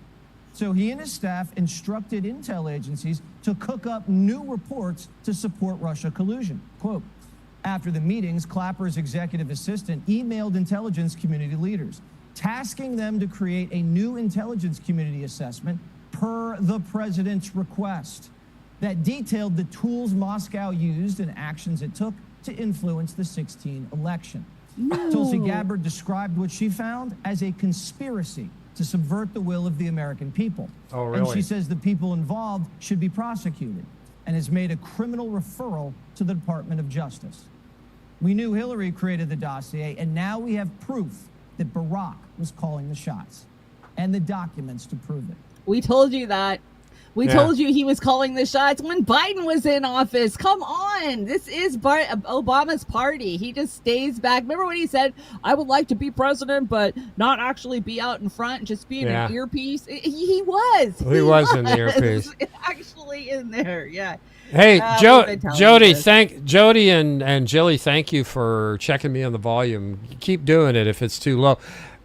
So he and his staff instructed intel agencies to cook up new reports to support Russia collusion. Quote, after the meetings, Clapper's executive assistant emailed intelligence community leaders, tasking them to create a new intelligence community assessment per the president's request that detailed the tools Moscow used and actions it took to influence the 2016 election. Tulsi Gabbard described what she found as a conspiracy to subvert the will of the American people. Oh, really? And she says the people involved should be prosecuted and has made a criminal referral to the Department of Justice. We knew Hillary created the dossier, and now we have proof that Barack was calling the shots and the documents to prove it. We told you that. We told you he was calling the shots when Biden was in office. Come on. This is Obama's party. He just stays back. Remember when he said, I would like to be president, but not actually be out in front, just be in an earpiece? He was. He was in the earpiece. Actually in there, yeah. Hey, Jody, Jody and Jilly, thank you for checking me on the volume. Keep doing it if it's too low.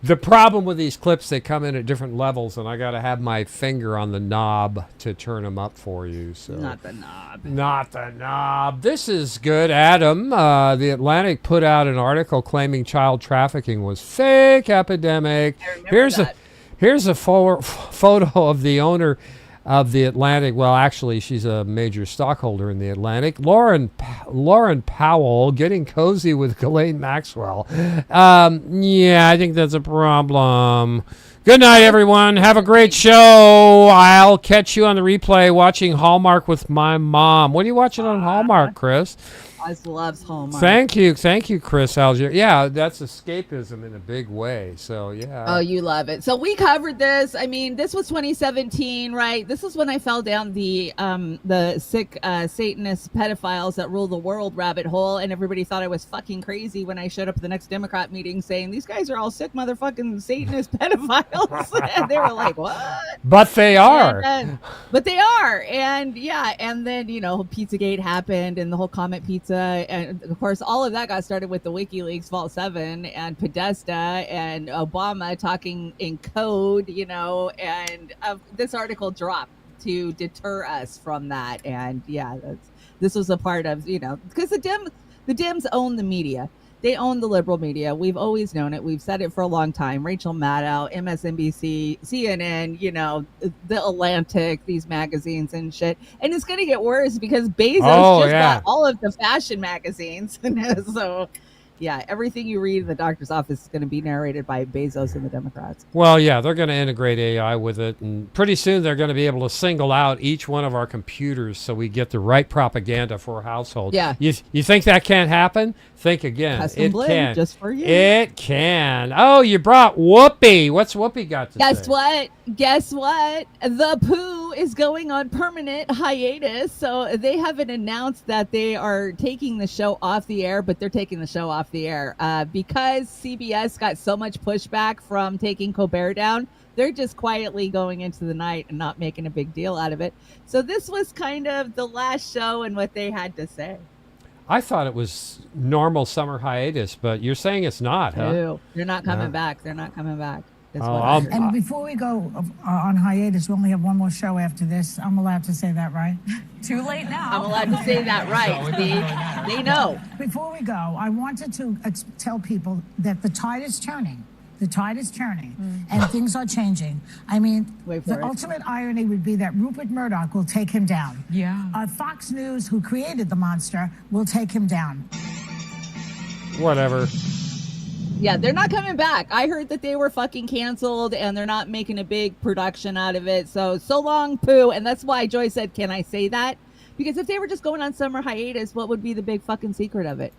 The problem with these clips, they come in at different levels, and I got to have my finger on the knob to turn them up for you. So Not the knob. Not the knob. This is good, Adam. The Atlantic put out an article claiming child trafficking was fake epidemic. Here's a photo of the owner of the Atlantic. Well, actually, she's a major stockholder in the Atlantic. Lauren Powell getting cozy with Ghislaine Maxwell. Yeah, I think that's a problem. Good night, everyone. Have a great show. I'll catch you on the replay watching Hallmark with my mom. What are you watching on Hallmark, Chris? I loves Hallmark. Thank you, Chris Algier. Yeah, that's escapism in a big way. So yeah. Oh, you love it. So we covered this. I mean, this was 2017, right? This is when I fell down the sick Satanist pedophiles that rule the world rabbit hole, and everybody thought I was fucking crazy when I showed up at the next Democrat meeting saying these guys are all sick motherfucking Satanist pedophiles, and they were like, "What?" But they are. But they are, and yeah, and then Pizzagate happened, and the whole Comet Pizza. And of course, all of that got started with the WikiLeaks Vault 7 and Podesta and Obama talking in code, and this article dropped to deter us from that. And yeah, this was a part of, because the Dems own the media. They own the liberal media. We've always known it. We've said it for a long time. Rachel Maddow, MSNBC, CNN, The Atlantic, these magazines and shit. And it's going to get worse because Bezos got all of the fashion magazines. So, yeah, everything you read in the doctor's office is going to be narrated by Bezos and the Democrats. Well, yeah, they're going to integrate AI with it. And pretty soon they're going to be able to single out each one of our computers so we get the right propaganda for a household. Yeah. You think that can't happen? Think again. Custom it blend can. just for you. It can. Oh, you brought Whoopi. What's Whoopi got to say? Guess what? The Pooh is going on permanent hiatus. So they haven't announced that they are taking the show off the air, but they're taking the show off the air because CBS got so much pushback from taking Colbert down. They're just quietly going into the night and not making a big deal out of it. So this was kind of the last show and what they had to say. I thought it was normal summer hiatus, but you're saying it's not, huh? No, they're not coming back. They're not coming back. And before we go on hiatus, we only have one more show after this. I'm allowed to say that, right? Too late now. I'm allowed to say that, right? They know. Before we go, I wanted to tell people that the tide is turning. The tide is turning, and things are changing. I mean, the ultimate irony would be that Rupert Murdoch will take him down. Yeah. Fox News, who created the monster, will take him down. Whatever. Yeah, they're not coming back. I heard that they were fucking canceled, and they're not making a big production out of it. So long, Pooh. And that's why Joy said, can I say that? Because if they were just going on summer hiatus, what would be the big fucking secret of it?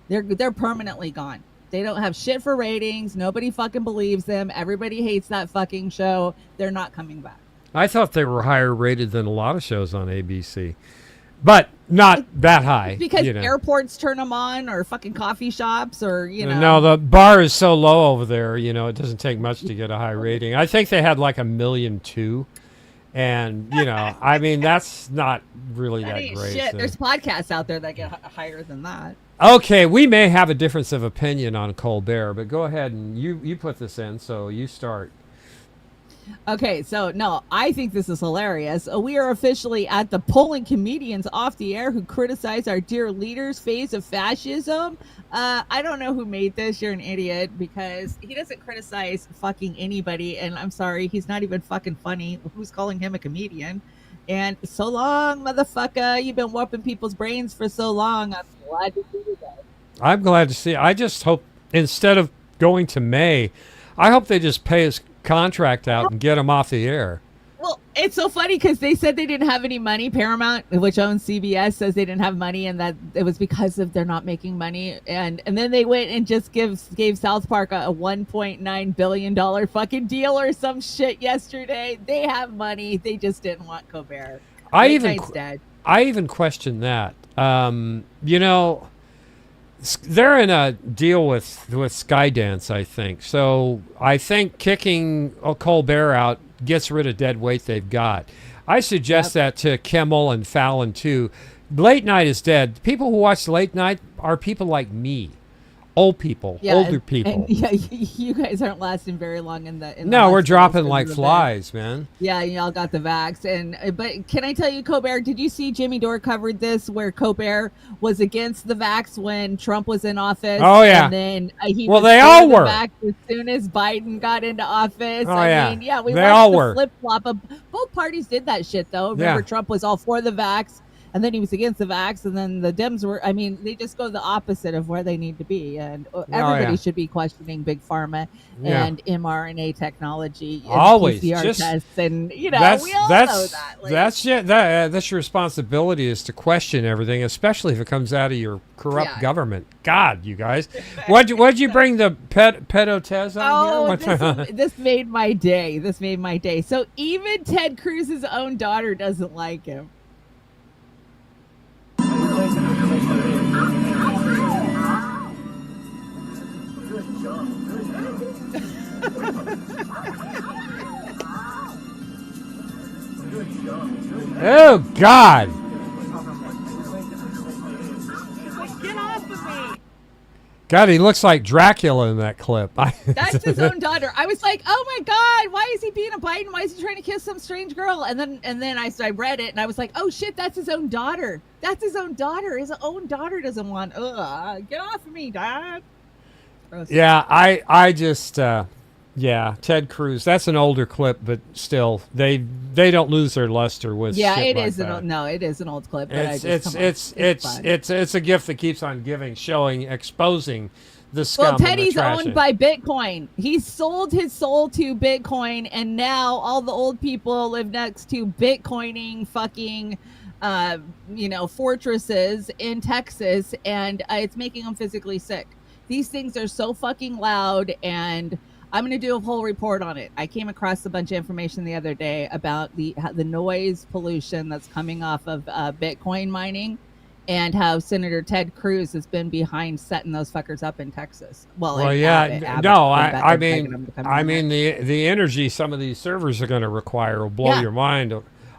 They're permanently gone. They don't have shit for ratings. Nobody fucking believes them. Everybody hates that fucking show. They're not coming back. I thought they were higher rated than a lot of shows on ABC. But not that high. Because airports turn them on, or fucking coffee shops, or, No, the bar is so low over there, it doesn't take much to get a high rating. I think they had like 1.2 million. And, I mean, that's not really that great. Shit. So. There's podcasts out there that get higher than that. Okay, we may have a difference of opinion on Colbert, but go ahead and you put this in, so you start. Okay, so no, I think this is hilarious. We are officially at the pulling comedians off the air who criticize our dear leader's phase of fascism. I don't know who made this. You're an idiot, because he doesn't criticize fucking anybody. And I'm sorry, he's not even fucking funny. Who's calling him a comedian? And so long, motherfucker. You've been warping people's brains for so long. I'm glad to see you guys. I'm glad to see. I just hope instead of going to May, I hope they just pay his contract out and get him off the air. Well, it's so funny because they said they didn't have any money. Paramount, which owns CBS, says they didn't have money, and that it was because of they're not making money. And then they went and just gave South Park a $1.9 billion fucking deal or some shit yesterday. They have money. They just didn't want Colbert. I even question that. They're in a deal with Skydance, I think. So I think kicking Colbert out gets rid of dead weight they've got. I suggest that to Kimmel and Fallon too. Late night is dead. People who watch late night are people like me. Old people, older and, people. And yeah, you guys aren't lasting very long in the. No, we're dropping like flies, man. Yeah, y'all got the vax, but can I tell you, Colbert? Did you see Jimmy Dore covered this where Colbert was against the vax when Trump was in office? Oh yeah, and then he well was they all the were. vax as soon as Biden got into office. Oh I mean, yeah, we they all watched the were. flip flop. Both parties did that shit though. Remember, Trump was all for the vax. And then he was against the vax, and then the Dems were. I mean, they just go the opposite of where they need to be, and everybody should be questioning big pharma and mRNA technology, and always PCR tests, and we all know that. Like, that's your responsibility is to question everything, especially if it comes out of your corrupt government. God, you guys, what'd you bring the pedo test on here? This made my day. This made my day. So even Ted Cruz's own daughter doesn't like him. Oh God! Get off of me! God, he looks like Dracula in that clip. That's his own daughter. I was like, oh my God, why is he being a Biden? Why is he trying to kiss some strange girl? And then I read it and I was like, oh shit, that's his own daughter. That's his own daughter. His own daughter doesn't want. Get off of me, Dad. Gross. Yeah, I just Ted Cruz. That's an older clip, but still, they don't lose their luster with. Yeah, shit it like is that. it is an old clip. But It's a gift that keeps on giving, exposing the scum. Well, Teddy's and the owned by Bitcoin. He sold his soul to Bitcoin, and now all the old people live next to Bitcoining fucking, fortresses in Texas, and it's making them physically sick. These things are so fucking loud, and I'm going to do a whole report on it. I came across a bunch of information the other day about the noise pollution that's coming off of Bitcoin mining, and how Senator Ted Cruz has been behind setting those fuckers up in Texas. I mean the energy some of these servers are going to require will blow your mind.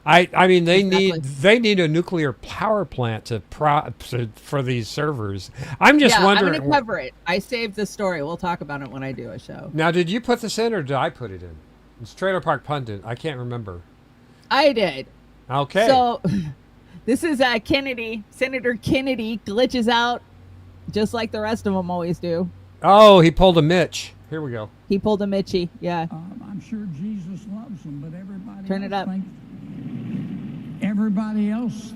I mean they need a nuclear power plant for these servers. I'm just wondering. I'm going to cover it. I saved the story. We'll talk about it when I do a show. Now, did you put this in or did I put it in? It's Trailer Park Pundit. I can't remember. I did. Okay. So this is Kennedy. Senator Kennedy glitches out just like the rest of them always do. Oh, he pulled a Mitch. Here we go. He pulled a Mitchie. Yeah. I'm sure Jesus loves him, but everybody Turn it up. Everybody else.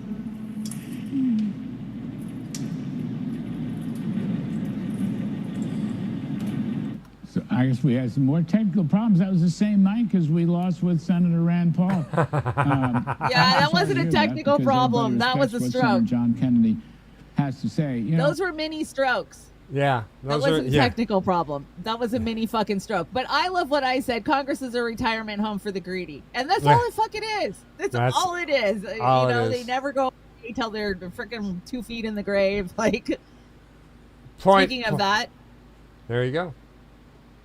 So I guess we had some more technical problems. That was the same night because we lost with Senator Rand Paul. That wasn't a technical problem. That was a stroke. Senator John Kennedy has to say. Those were mini strokes. Yeah. That wasn't a technical problem. That was a mini fucking stroke. But I love what I said. Congress is a retirement home for the greedy. And that's all it fucking is. That's all it is. They never go until they're freaking 2 feet in the grave. Like, speaking of that. There you go.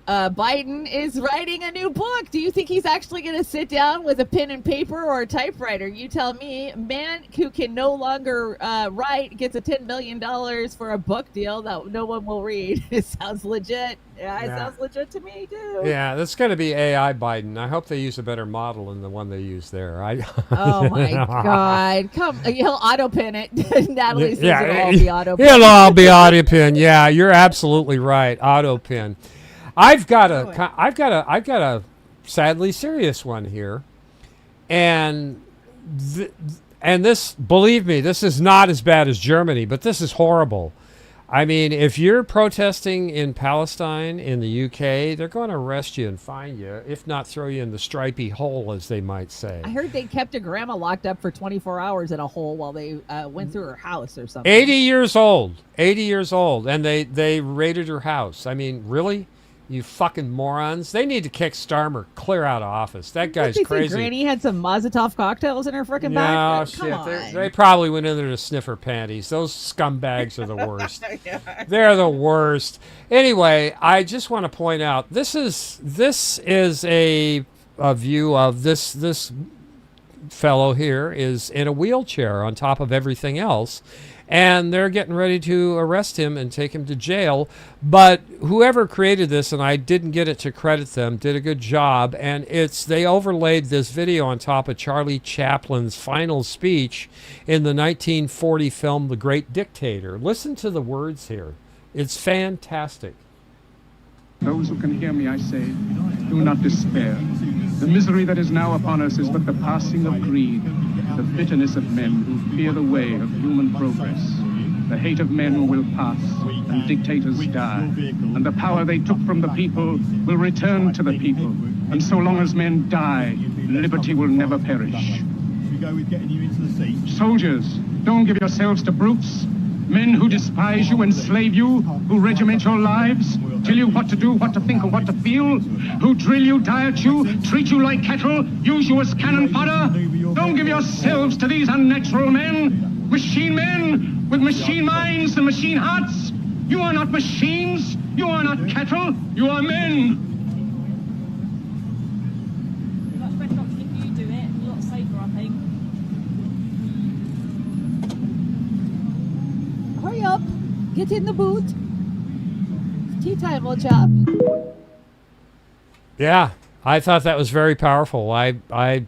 Biden is writing a new book. Do you think he's actually going to sit down with a pen and paper or a typewriter? You tell me. Man who can no longer write gets a $10 million for a book deal that no one will read. It sounds legit. Yeah, it sounds legit to me, too. Yeah, that's going to be AI Biden. I hope they use a better model than the one they use there. Oh, my God. He'll auto-pin it. Natalie says it'll all be auto-pin. It'll all be auto-pin. Yeah, you're absolutely right. Auto-pin. I've got a sadly serious one here, and this, believe me, this is not as bad as Germany, but this is horrible. I mean, if you're protesting in Palestine, in the UK, they're going to arrest you and fine you, if not throw you in the stripy hole, as they might say. I heard they kept a grandma locked up for 24 hours in a hole while they went through her house or something. 80 years old, and they raided her house. I mean, really? You fucking morons. They need to kick Starmer clear out of office. That guy's crazy. Granny had some Mazatov cocktails in her freaking bag? No, shit. They probably went in there to sniff her panties. Those scumbags are the worst. They're the worst. Anyway, I just want to point out, this is a view of this fellow here is in a wheelchair on top of everything else, and they're getting ready to arrest him and take him to jail. But whoever created this, and I didn't get it to credit them, did a good job. And they overlaid this video on top of Charlie Chaplin's final speech in the 1940 film The Great Dictator. Listen to the words here. It's fantastic. Those who can hear me, I say, do not despair. The misery that is now upon us is but the passing of greed, the bitterness of men who fear the way of human progress. The hate of men will pass, and dictators die, and the power they took from the people will return to the people. And so long as men die, liberty will never perish. Soldiers, don't give yourselves to brutes. Men who despise you, enslave you, who regiment your lives, tell you what to do, what to think, and what to feel, who drill you, diet you, treat you like cattle, use you as cannon fodder. Don't give yourselves to these unnatural men with machine minds and machine hearts. You are not machines, you are not cattle, you are men. Much better off if you do it, a lot safer, I think. Hurry up. Get in the boot. It's tea time, old chap. Yeah, I thought that was very powerful. I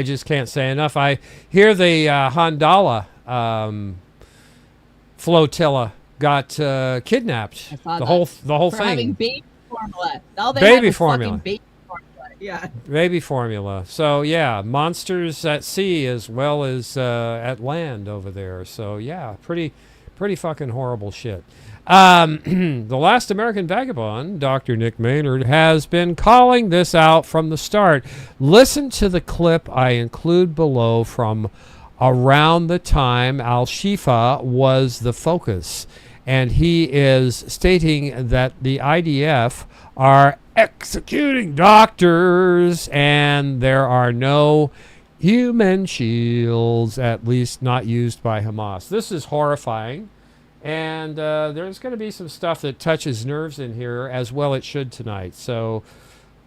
just can't say enough. I hear the Handala flotilla got kidnapped. The whole For thing. having baby formula. All they Baby had was formula. fucking baby formula. Yeah. Baby formula. So yeah, monsters at sea as well as at land over there. So yeah, pretty fucking horrible shit. The Last American Vagabond, Dr. Nick Maynard, has been calling this out from the start. Listen to the clip I include below from around the time Al-Shifa was the focus. And he is stating that the IDF are executing doctors and there are no human shields, at least not used by Hamas. This is horrifying. And there's going to be some stuff that touches nerves in here, as well it should tonight. So,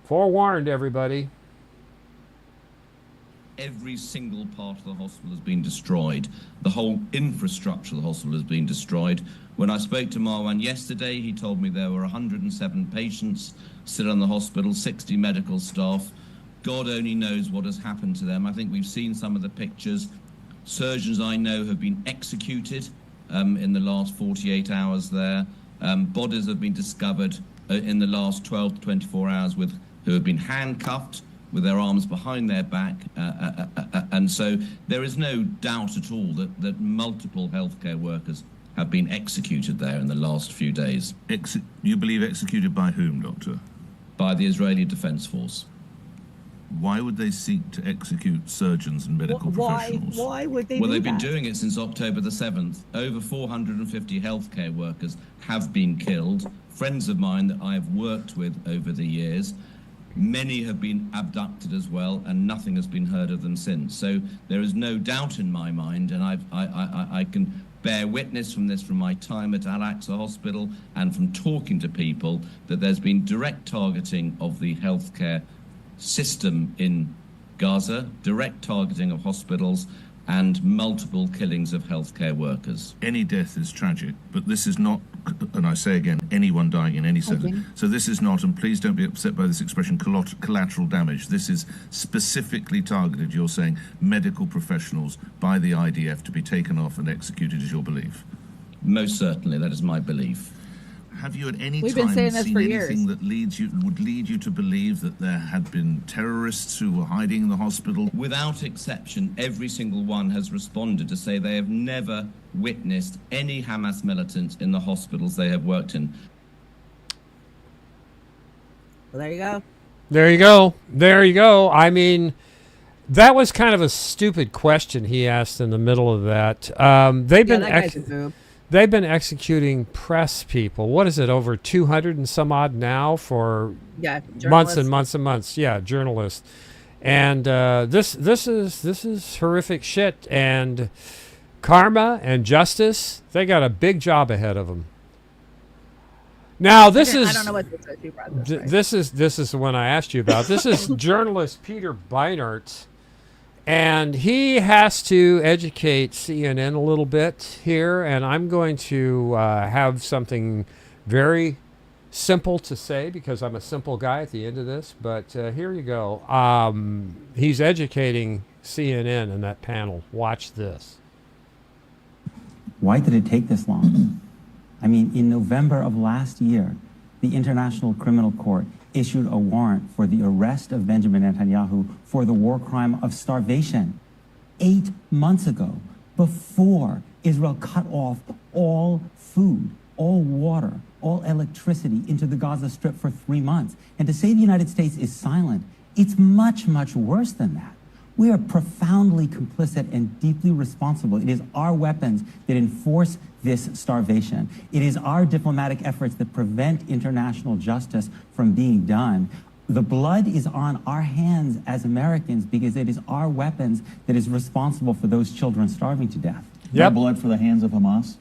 forewarned, everybody. Every single part of the hospital has been destroyed. The whole infrastructure of the hospital has been destroyed. When I spoke to Marwan yesterday, he told me there were 107 patients still in the hospital, 60 medical staff. God only knows what has happened to them. I think we've seen some of the pictures. Surgeons I know have been executed in the last 48 hours there. Bodies have been discovered in the last 12 to 24 hours who have been handcuffed with their arms behind their back. And so there is no doubt at all that multiple healthcare workers have been executed there in the last few days. You believe executed by whom, Doctor? By the Israeli Defense Force. Why would they seek to execute surgeons and medical professionals? Why would they Well, do they've been that? doing it since October the 7th. Over 450 healthcare workers have been killed. Friends of mine that I have worked with over the years, many have been abducted as well, and nothing has been heard of them since. So there is no doubt in my mind, and I can bear witness from this from my time at Al-Aqsa Hospital and from talking to people, that there's been direct targeting of the healthcare system in Gaza, direct targeting of hospitals, and multiple killings of healthcare workers. Any death is tragic, but this is not, and I say again, anyone dying in any setting. Okay. So this is not, and please don't be upset by this expression, collateral damage. This is specifically targeted, you're saying, medical professionals by the IDF to be taken off and executed, is your belief? Most certainly, that is my belief. Have you at any We've been time saying this seen for anything years. that would lead you to believe that there had been terrorists who were hiding in the hospital? Without exception, every single one has responded to say they have never witnessed any Hamas militants in the hospitals they have worked in. Well, there you go. There you go. There you go. I mean, that was kind of a stupid question he asked in the middle of that. They've been executing press people. What is it, over 200 and some odd now for months and months and months? Yeah, journalists. And this is horrific shit. And karma and justice, they got a big job ahead of them. Now I don't know what this is the one I asked you about. This is journalist Peter Beinart. And he has to educate CNN a little bit here, and I'm going to have something very simple to say because I'm a simple guy at the end of this, but here you go. He's educating CNN in that panel. Watch this. Why did it take this long? I mean, in November of last year, the International Criminal Court issued a warrant for the arrest of Benjamin Netanyahu for the war crime of starvation 8 months ago, before Israel cut off all food, all water, all electricity into the Gaza Strip for 3 months. And to say the United States is silent, it's much, much worse than that. We are profoundly complicit and deeply responsible. It is our weapons that enforce this starvation. It is our diplomatic efforts that prevent international justice from being done. The blood is on our hands as Americans because it is our weapons that is responsible for those children starving to death. Yep. Blood for the hands of Hamas?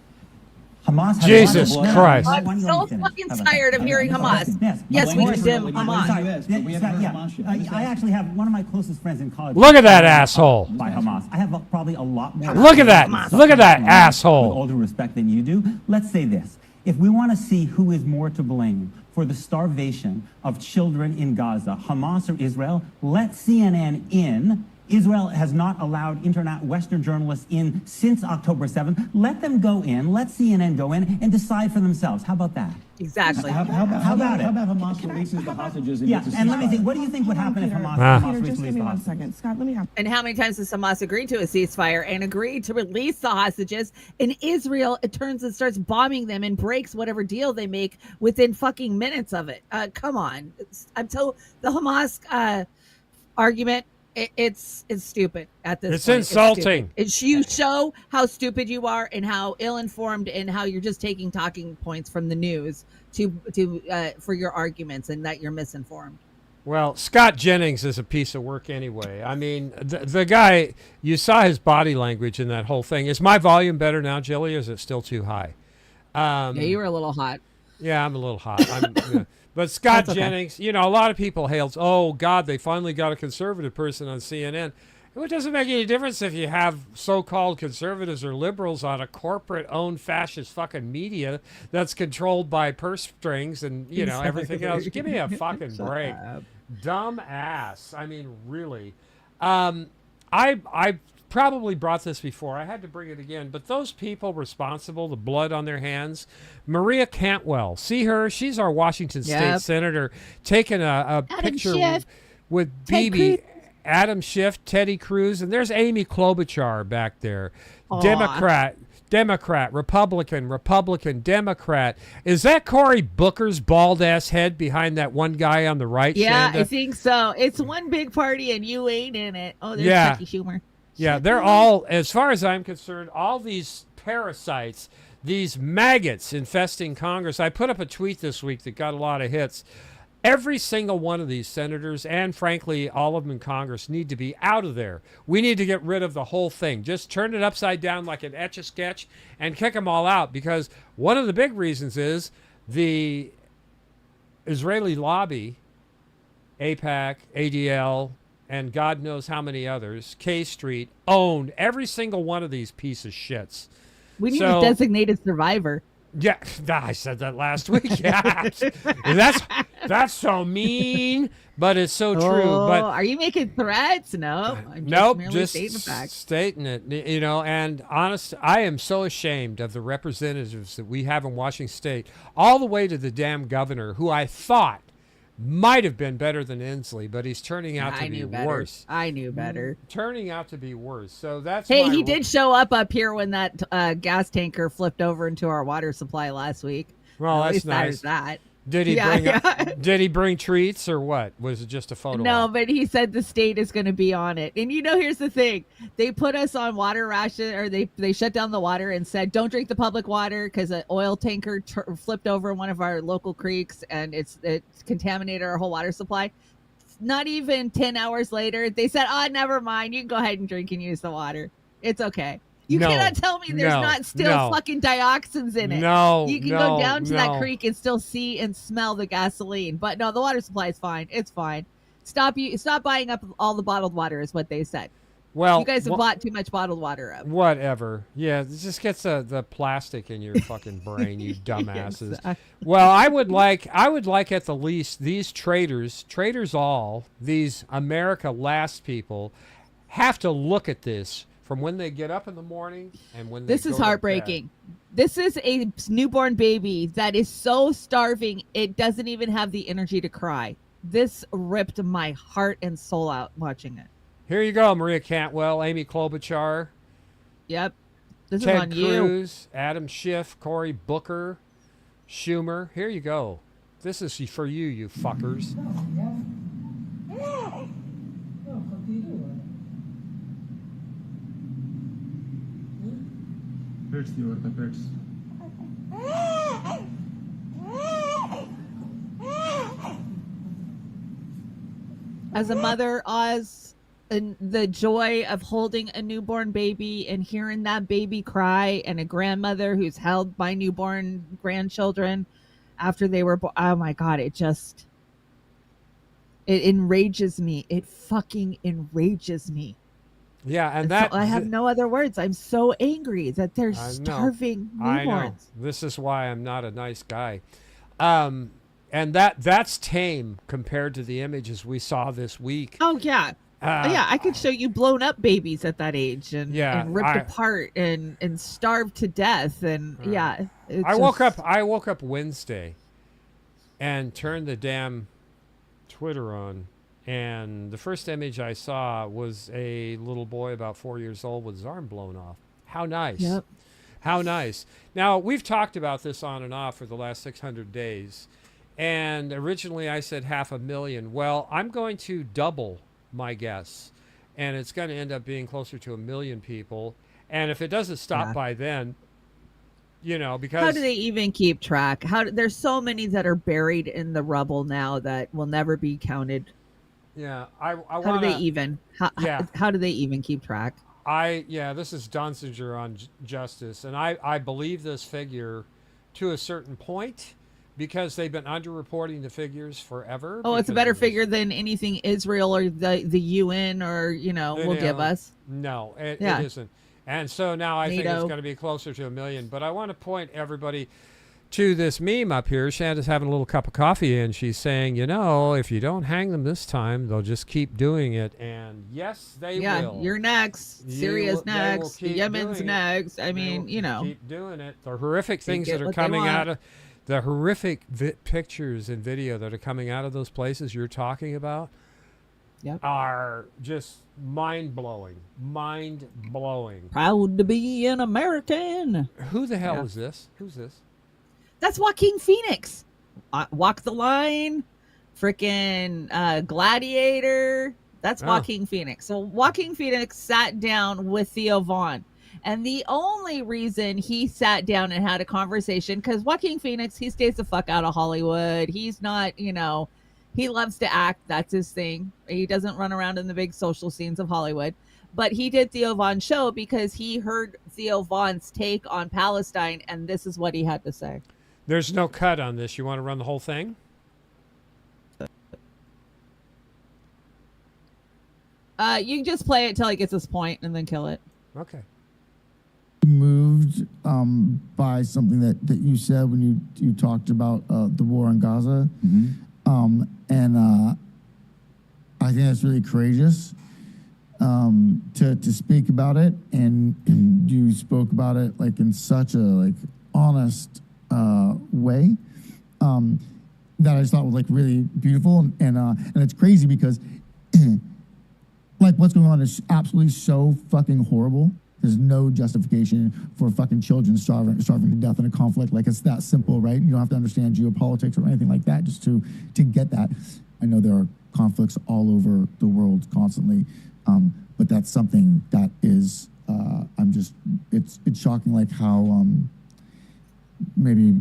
Hamas has Jesus Christ. I'm so fucking tired of hearing Hamas. Yes, we condemn Hamas. I actually have one of my closest friends in college. Look at that asshole. By Hamas. I have probably a lot more. Look at that. Look at that asshole. With all due respect than you do. Let's say this. If we want to see who is more to blame for the starvation of children in Gaza, Hamas or Israel, let CNN in. Israel has not allowed Western journalists in since October 7th. Let them go in, let CNN go in, and decide for themselves. How about that? Exactly. How about it? How about Hamas releases the hostages? Yeah, and let me think, what do you think would happen if Hamas releases the hostages? Second. Scott, let me have. And how many times has Hamas agreed to a ceasefire and agreed to release the hostages? And Israel, it turns and starts bombing them and breaks whatever deal they make within fucking minutes of it. Come on. I'm told the Hamas argument. It's stupid at this it's point. Insulting. You show how stupid you are and how ill-informed and how you're just taking talking points from the news to for your arguments and that you're misinformed. Well, Scott Jennings is a piece of work anyway. I mean, the guy, you saw his body language in that whole thing. Is my volume better now, Jilly, or is it still too high? Yeah, you were a little hot. Yeah, I'm a little hot. But Scott Jennings, a lot of people hailed, oh, God, they finally got a conservative person on CNN. It doesn't make any difference if you have so-called conservatives or liberals on a corporate-owned fascist fucking media that's controlled by purse strings and, everything else. Give me a fucking break. Dumb ass. I mean, really. I probably brought this before. I had to bring it again. But those people responsible, the blood on their hands, Maria Cantwell, see her? She's our Washington State Senator, taking a picture with Bibi, Adam Schiff, Teddy Cruz, and there's Amy Klobuchar back there. Aww. Democrat, Republican, Democrat. Is that Cory Booker's bald-ass head behind that one guy on the right? Yeah, Shanda? I think so. It's one big party and you ain't in it. Oh, there's Chucky Schumer. Yeah, they're all, as far as I'm concerned, all these parasites, these maggots infesting Congress. I put up a tweet this week that got a lot of hits. Every single one of these senators, and frankly, all of them in Congress, need to be out of there. We need to get rid of the whole thing. Just turn it upside down like an Etch-a-Sketch and kick them all out, because one of the big reasons is the Israeli lobby, AIPAC, ADL, and God knows how many others, K Street, owned every single one of these piece of shits. We need a designated survivor. Yeah, I said that last week. Yeah, that's so mean, but it's so true. But are you making threats? No, I'm just stating the facts. Stating it. And honest, I am so ashamed of the representatives that we have in Washington State, all the way to the damn governor, who I thought might have been better than Inslee, but he's turning out to be worse. I knew better. Turning out to be worse. So that's he did show up here when that gas tanker flipped over into our water supply last week. Well, that's nice. Did he bring treats or what? Was it just a photo? No, but he said the state is going to be on it. And here's the thing. They put us on water ration, or they shut down the water and said, don't drink the public water because an oil tanker flipped over one of our local creeks and it's contaminated our whole water supply. Not even 10 hours later, they said, never mind. You can go ahead and drink and use the water. It's okay. You cannot tell me there's not still fucking dioxins in it. You can go down to that creek and still see and smell the gasoline. But no, the water supply is fine. It's fine. Stop buying up all the bottled water is what they said. Well, you guys have bought too much bottled water up. Whatever. Yeah, it just gets the plastic in your fucking brain, you dumbasses. Exactly. Well, I would like at the least these traders all, these America last people, have to look at this from when they get up in the morning and when they This is go to heartbreaking. bed. This is a newborn baby that is so starving it doesn't even have the energy to cry. This ripped my heart and soul out watching it. Here you go, Maria Cantwell, Amy Klobuchar. Yep. This Ted is on Cruz, Adam Schiff, Cory Booker, Schumer. Here you go. This is for you, you fuckers. As a mother, Oz, and the joy of holding a newborn baby and hearing that baby cry, and a grandmother who's held my newborn grandchildren after they were born. Oh my God, it enrages me. It fucking enrages me. Yeah, and that I have no other words. I'm so angry that they're starving newborns. I know. This is why I'm not a nice guy. And that's tame compared to the images we saw this week. Oh yeah. Yeah, I could show you blown up babies at that age and ripped apart and starved to death and I woke up Wednesday and turned the damn Twitter on, and the first image I saw was a little boy about 4 years old with his arm blown off. How nice. Yep. How nice. Now, we've talked about this on and off for the last 600 days, and originally I said 500,000. Well, I'm going to double my guess, and it's going to end up being closer to 1 million people. And if it doesn't stop by then, because how do they even keep track? There's so many that are buried in the rubble now that will never be counted. Yeah, how do they even keep track? This is Dunsinger on justice, and I believe this figure to a certain point, because they've been underreporting the figures forever. Oh, it's a better figure than anything Israel or the UN or will give us. No, it isn't. And so now I think it's going to be closer to 1 million. But I want to point everybody to this meme up here. Shanda's having a little cup of coffee, and she's saying, if you don't hang them this time, they'll just keep doing it. And yes, they will. Yeah, you're next. Syria's next. Yemen's next. I mean, keep doing it. The horrific things that are coming out of the horrific pictures and video that are coming out of those places you're talking about are just mind-blowing. Mind-blowing. Proud to be an American. Who the hell is this? Who's this? That's Joaquin Phoenix. Walk the Line. Freaking Gladiator. That's Joaquin Phoenix. So Joaquin Phoenix sat down with Theo Vaughn. And the only reason he sat down and had a conversation, because Joaquin Phoenix, he stays the fuck out of Hollywood. He's not, he loves to act. That's his thing. He doesn't run around in the big social scenes of Hollywood. But he did Theo Vaughn's show because he heard Theo Vaughn's take on Palestine, and this is what he had to say. There's no cut on this. You want to run the whole thing? You can just play it till he gets his point and then kill it. Okay. Moved by something that you said when you talked about the war in Gaza. And I think that's really courageous to speak about it, and you spoke about it like in such a honest way that I just thought was like really beautiful, and it's crazy because like what's going on is absolutely so fucking horrible. There's no justification for fucking children starving to death in a conflict. Like, it's that simple, right? You don't have to understand geopolitics or anything like that just to get that. I know there are conflicts all over the world constantly, but that's something that is, it's shocking, like how maybe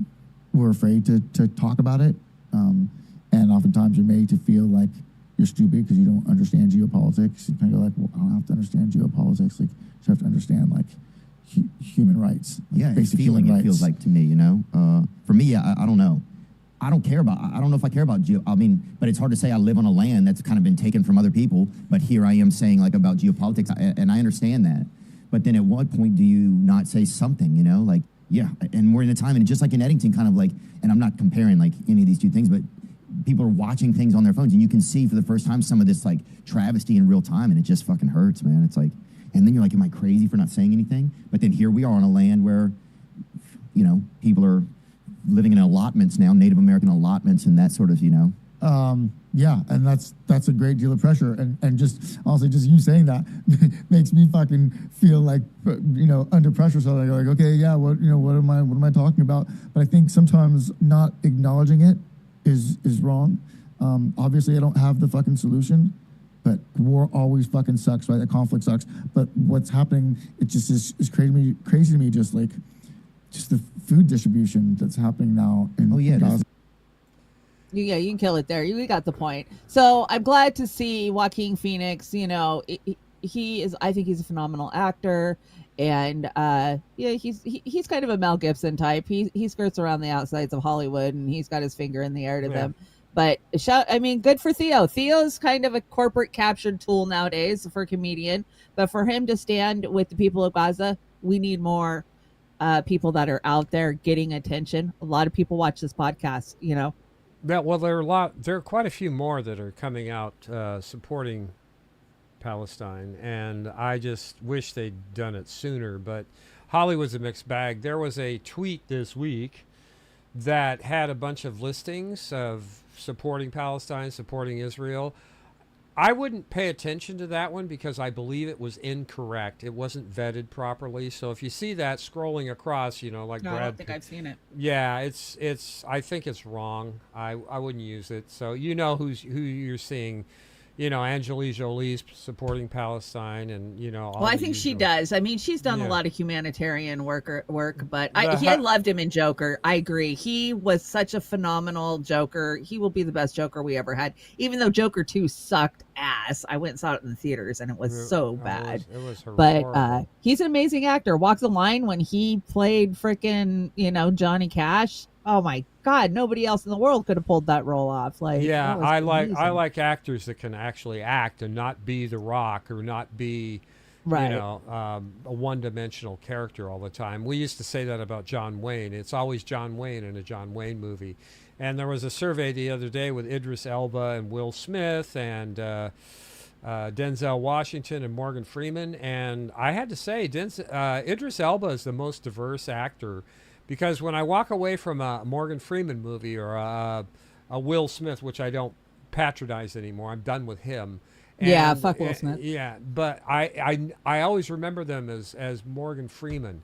we're afraid to talk about it, and oftentimes you're made to feel like you're stupid because you don't understand geopolitics. You kind of go like, well, I don't have to understand geopolitics. Like, you have to understand like human rights. Yeah, basic feeling human it rights. feels like to me, For me, I don't know. I don't care about, I don't know if I care about I mean, but it's hard to say I live on a land that's kind of been taken from other people, but here I am saying like about geopolitics, and I understand that. But then at what point do you not say something, you know? Like, yeah, and we're in a time, and just like in Eddington, kind of like, and I'm not comparing like any of these two things, but people are watching things on their phones, and you can see for the first time some of this like travesty in real time, and it just fucking hurts, man. It's like, and then you're like, am I crazy for not saying anything? But then here we are on a land where, you know, people are living in allotments now, Native American allotments, and that sort of, you know. Yeah, and that's a great deal of pressure, and just also just you saying that makes me fucking feel like, you know, under pressure. So like okay, yeah, what am I talking about? But I think sometimes not acknowledging it is wrong. Obviously, I don't have the fucking solution, but war always fucking sucks, right? That conflict sucks. But what's happening, it just is crazy to me, just the food distribution that's happening now in Gaza. Yeah, you can kill it there. You got the point. So I'm glad to see Joaquin Phoenix. You know, he is. I think he's a phenomenal actor, and yeah, he's kind of a Mel Gibson type. He skirts around the outsides of Hollywood, and he's got his finger in the air to them. But I mean, good for Theo. Theo's kind of a corporate captured tool nowadays for a comedian, but for him to stand with the people of Gaza, we need more people that are out there getting attention. A lot of people watch this podcast, you know. Yeah, well, there are quite a few more that are coming out supporting Palestine, and I just wish they'd done it sooner. But Hollywood's a mixed bag. There was a tweet this week that had a bunch of listings of supporting Palestine, supporting Israel. I wouldn't pay attention to that one because I believe it was incorrect. It wasn't vetted properly. So if you see that scrolling across, you know, like No, Brad, I don't think I've seen it. yeah, it's. I think it's wrong. I wouldn't use it. So you know who you're seeing. You know, Angelina Jolie's supporting Palestine, and you know. Well, I think she does. I mean, she's done a lot of humanitarian work, but I loved him in Joker. I agree. He was such a phenomenal Joker. He will be the best Joker we ever had. Even though Joker 2 sucked ass, I went and saw it in the theaters, and it was so bad. It was but he's an amazing actor. Walk the Line when he played freaking, you know, Johnny Cash. Oh my God! Nobody else in the world could have pulled that role off. Like, yeah, I like actors that can actually act and not be The Rock or not be, right, you know, a one-dimensional character all the time. We used to say that about John Wayne. It's always John Wayne in a John Wayne movie. And there was a survey the other day with Idris Elba and Will Smith and Denzel Washington and Morgan Freeman, and I had to say, Idris Elba is the most diverse actor. Because when I walk away from a Morgan Freeman movie or a Will Smith, which I don't patronize anymore, I'm done with him. Yeah, fuck Will Smith. Yeah, but I always remember them as Morgan Freeman,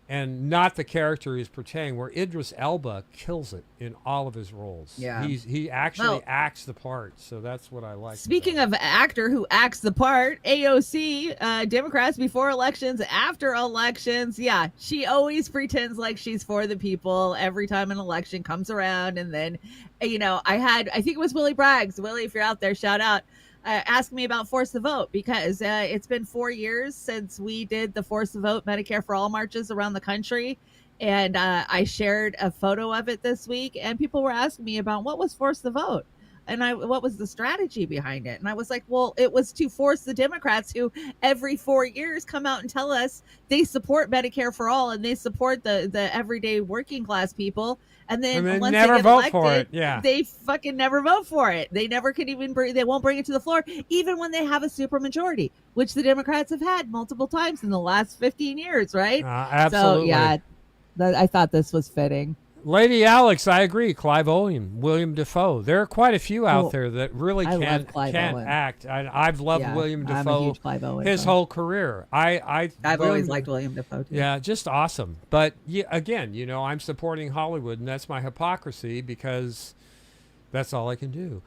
and not the character he's portraying. Where Idris Elba kills it in all of his roles. Yeah, he actually acts the part. So that's what I like. Speaking of actor who acts the part, AOC, Democrats before elections, after elections. Yeah, she always pretends like she's for the people every time an election comes around. And then, you know, I think it was Willie Braggs. Willie, if you're out there, shout out. Ask me about Force the Vote, because it's been 4 years since we did the Force the Vote Medicare for All marches around the country. And I shared a photo of it this week, and people were asking me about what was Force the Vote and what was the strategy behind it. And I was like, well, it was to force the Democrats, who every 4 years come out and tell us they support Medicare for All and they support the everyday working class people. And then once never they get vote elected, for it. Yeah, they fucking never vote for it. They never could even they won't bring it to the floor, even when they have a supermajority, which the Democrats have had multiple times in the last 15 years, right? Absolutely. So, yeah, I thought this was fitting. Lady Alex, I agree. Clive Owen, William Dafoe. There are quite a few out there that really can't act. I've loved William Dafoe I'm a huge Clive Owen his fan. whole career. I've always liked William Dafoe too. Yeah, just awesome. But again, you know, I'm supporting Hollywood, and that's my hypocrisy because that's all I can do.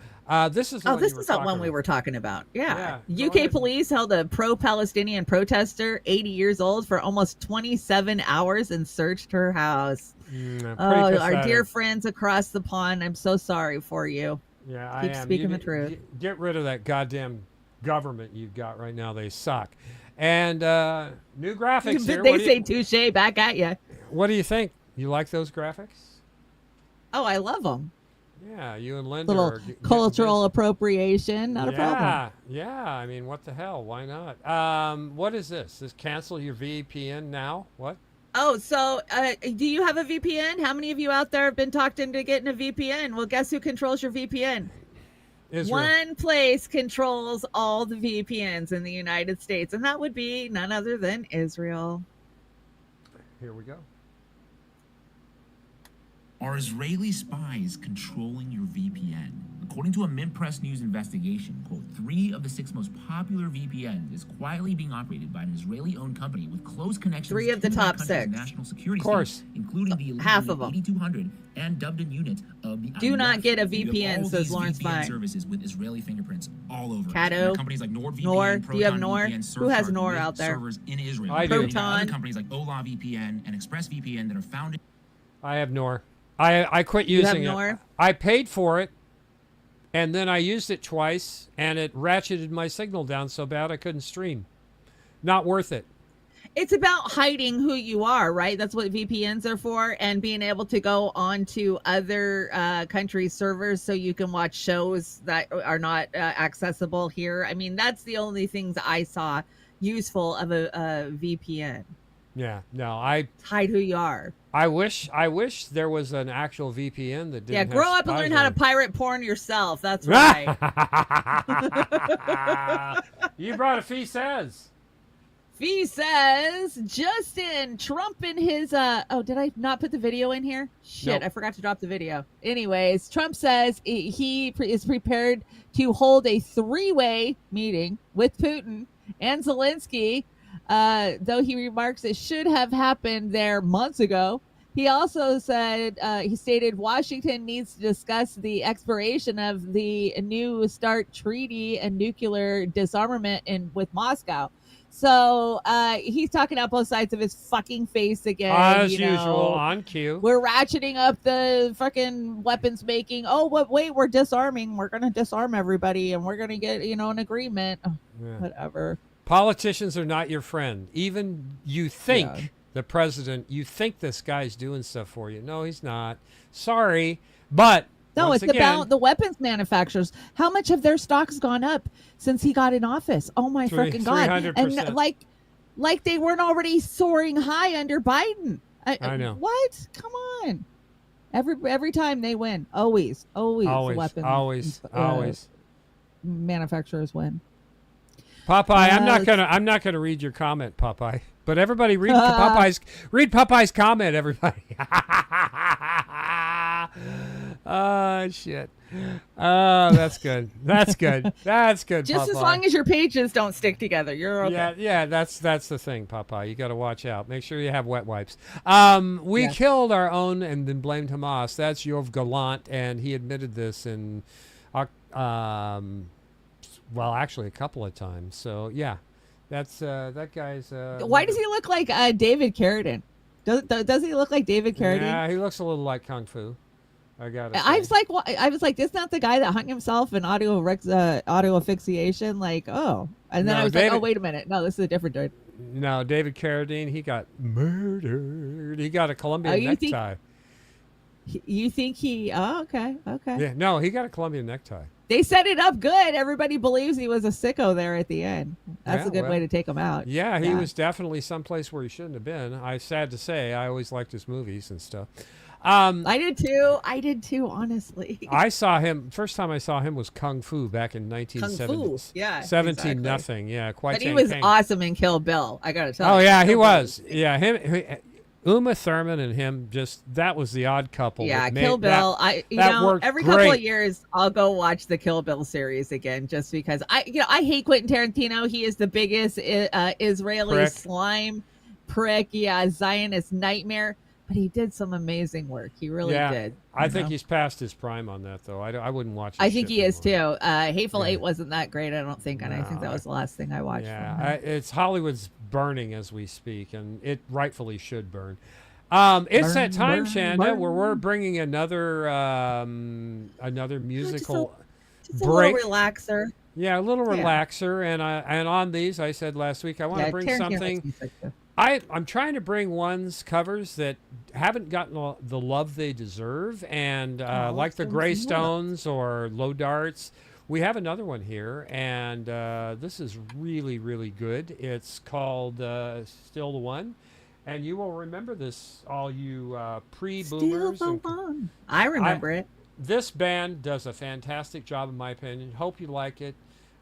This is this is the one we were talking about. Yeah. UK police held a pro-Palestinian protester, 80 years old, for almost 27 hours and searched her house. Our dear friends across the pond, I'm so sorry for you. Yeah, Keep I am. speaking the truth. Get rid of that goddamn government you've got right now. They suck. And new graphics here. They say touche back at you. What do you think? You like those graphics? Oh, I love them. Yeah, you and Linda Little are cultural appropriation, not a problem. Yeah, I mean, what the hell? Why not? What is this? Is cancel your VPN now? What? Oh, so do you have a VPN? How many of you out there have been talked into getting a VPN? Well, guess who controls your VPN? Israel. One place controls all the VPNs in the United States, and that would be none other than Israel. Here we go. Are Israeli spies controlling your VPN? According to a Mint Press News investigation, quote, 3 of the 6 most popular VPNs is quietly being operated by an Israeli-owned company with close connections 3 of the to top that 6. country's national security Of course. state, including the half of them. 8200 and Dubden unit of the Do not IDF. get a You have VPN, all says these Lawrence VPN Vine. services with Israeli fingerprints all over. Cato, There are companies like NordVPN, Nor. Do you have Proton Nor? VPN, Who has Surfshark Nor with out there? servers in Israel. I do. And you have Proton. other companies like Ola VPN and ExpressVPN that are founded. I have Nor. I quit You have using it. Nor? I paid for it, and then I used it twice, and it ratcheted my signal down so bad I couldn't stream. Not worth it. It's about hiding who you are, right? That's what VPNs are for, and being able to go on to other countries' servers so you can watch shows that are not accessible here. I mean, that's the only things I saw useful of a VPN. Yeah, no, Hide who you are. I wish there was an actual VPN that didn't. Yeah, grow have up and learn spies how on to pirate porn yourself. That's right. You brought a Fee Says. Fee says, Justin, Trump and his, oh, did I not put the video in here? Shit, Nope. I forgot to drop the video. Anyways, Trump says he is prepared to hold a 3-way meeting with Putin and Zelensky, though he remarks it should have happened there months ago. He also said, he stated Washington needs to discuss the expiration of the New START treaty and nuclear disarmament with Moscow. So he's talking out both sides of his fucking face again. As usual, on cue. We're ratcheting up the fucking weapons making. Oh, wait, we're disarming. We're going to disarm everybody, and we're going to get, an agreement. Oh, Yeah. Whatever. Politicians are not your friend. Even you think the president, you think this guy's doing stuff for you. No, he's not. Sorry, but No, once it's again, about the weapons manufacturers. How much have their stocks gone up since he got in office? Oh my freaking God. 300%. And like they weren't already soaring high under Biden. I know. What? Come on. Every time they win. Always weapons. Always. Manufacturers win. Popeye, I'm not gonna read your comment, Popeye. But everybody read Popeye's comment, everybody. Oh shit. Oh, that's good. That's good. That's good. Just Popeye. as long as your pages don't stick together, you're okay. Yeah, that's the thing, Popeye. You got to watch out. Make sure you have wet wipes. We killed our own and then blamed Hamas. That's Yoav Gallant, and he admitted this in, well, actually a couple of times. So yeah, that's that guy's. Why does he look like David Carradine? Does he look like David Carradine? Yeah, he looks a little like Kung Fu. I was like, this not the guy that hung himself in audio asphyxiation. Like, oh, and then I was like, oh, wait a minute, no, this is a different dude. No, David Carradine, he got murdered. He got a Colombian necktie. You think he? Oh, okay. Yeah, no, he got a Colombian necktie. They set it up good. Everybody believes he was a sicko there at the end. That's a good way to take him out. Yeah, he was definitely someplace where he shouldn't have been. Sad to say, I always liked his movies and stuff. I did too, honestly. I saw him, first time I saw him was Kung Fu back in 1970. Kung Fu, yeah. 17 nothing, yeah. But he was awesome in Kill Bill, I gotta tell you. Oh yeah, he was. Yeah, Uma Thurman and him, that was the odd couple. Yeah, Kill Bill. Every couple of years I'll go watch the Kill Bill series again, just because I hate Quentin Tarantino. He is the biggest Israeli slime prick. Yeah, Zionist nightmare. But he did some amazing work. He really did. I think he's past his prime on that, though. I wouldn't watch it. I think he is, too. Hateful Eight wasn't that great, I don't think. And I think that was the last thing I watched. Yeah, it's Hollywood's burning as we speak, and it rightfully should burn. It's that time, Chanda, where we're bringing another musical just a break. Little relaxer. Yeah, a little relaxer. And on these, I said last week, I want to bring something. I'm trying to bring covers that haven't gotten the love they deserve, and like the so Greystones or Low Darts, we have another one here, and this is really, really good. It's called Still the One, and you will remember this, all you pre-boomers. Still the one. I remember it. This band does a fantastic job, in my opinion. Hope you like it.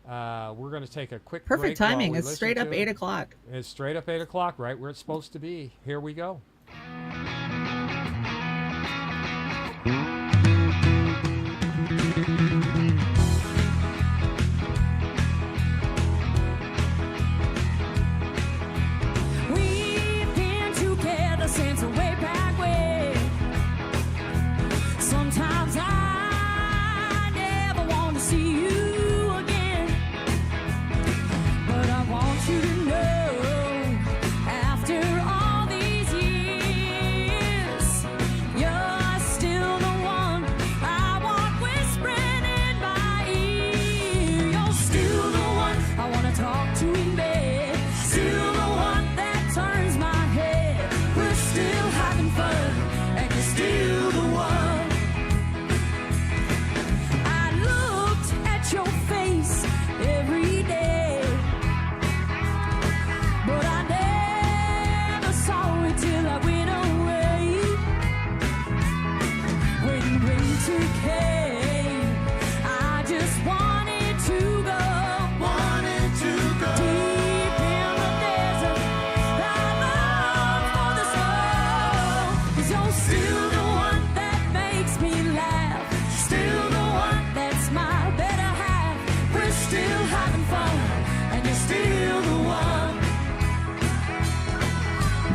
We're going to take a quick break. Perfect timing. It's straight up 8 o'clock. It's straight up 8 o'clock, right where it's supposed to be. Here we go. We've been together since way back when. Sometimes I never want to see you again, but I want you to know, after all these years, you're still the one I want whispering in my ear. You're still the one I want to talk to in bed. Still the one that turns my head. We're still having fun, and you're still the one. I looked at your face every day, but I never saw it till I went away. When winter came, I just wanted to go. Deep in the desert, I long for the snow. 'Cause you're still the one that makes me laugh. Still the one that's my better half. We're still having fun, and you're still the one.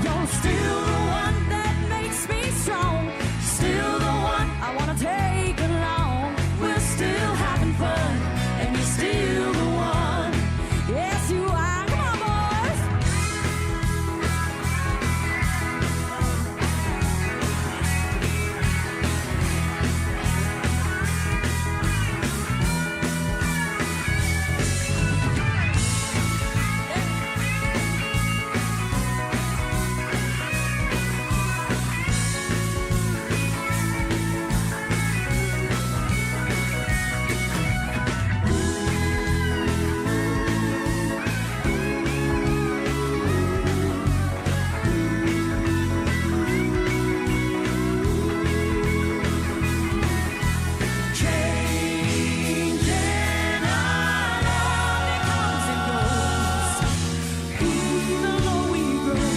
You're still the one that makes me strong. Still the one I wanna take along. We're still having fun, and you're still the one. Yes, you are. Come on, boys. Change and our love, it comes and goes. Even though we grow,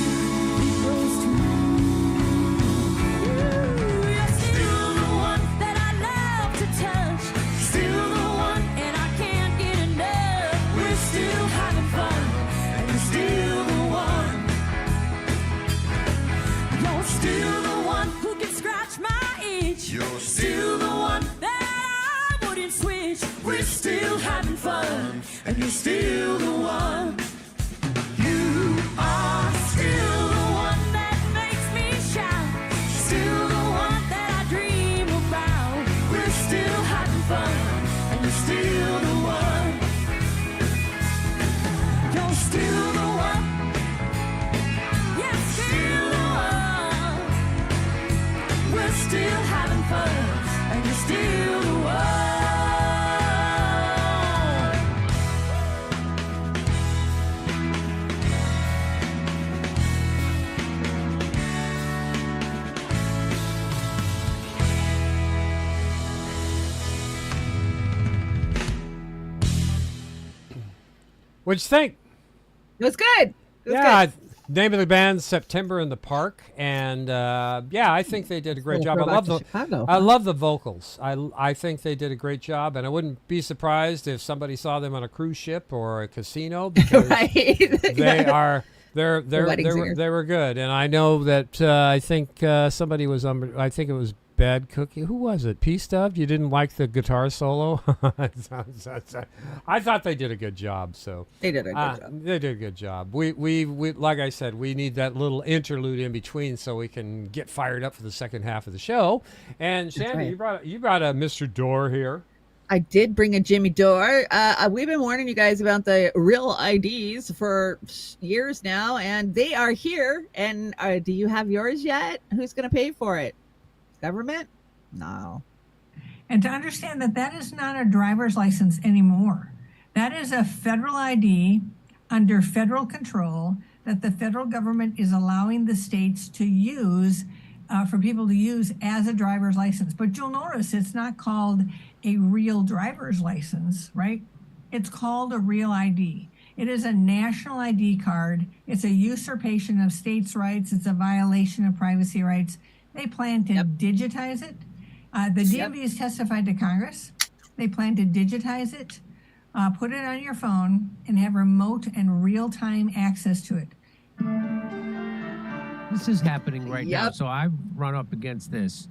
it grows too. You're still the one that I love to touch. Still the one, and I can't get enough. We're still having fun, and you're still the one. You're still the one who can scratch my itch. You're still the one that I wouldn't switch. We're still having fun, and you're still the one. You are still the one that makes me shout. Still the one that I dream about. We're still having fun, and you're still the one. You're still the one. Yes, still the one. We're still having fun, and you're still the one. What'd you think? It was good. It was Yeah, good. name of the band September in the Park, and yeah, I think they did a great job. I love the I love the vocals. I think they did a great job, and I wouldn't be surprised if somebody saw them on a cruise ship or a casino because they were good. And I know that I think somebody was on. I think it was Bad Cookie. Who was it? P Stuff. You didn't like the guitar solo? I thought they did a good job. So They did a good job. They did a good job. We like I said, we need that little interlude in between so we can get fired up for the second half of the show. And Sandy, right. you brought a Mr. Door here. I did bring a Jimmy Dore. We've been warning you guys about the real IDs for years now, and they are here. And do you have yours yet? Who's going to pay for it? Government? No. And to understand that that is not a driver's license anymore. That is a federal ID under federal control that the federal government is allowing the states to use for people to use as a driver's license. But you'll notice it's not called a real driver's license, right? It's called a real ID. It is a national ID card. It's a usurpation of states' rights. It's a violation of privacy rights. They plan to digitize it. The DMV has testified to Congress. They plan to digitize it, put it on your phone, and have remote and real-time access to it. This is happening right now, so I've run up against this.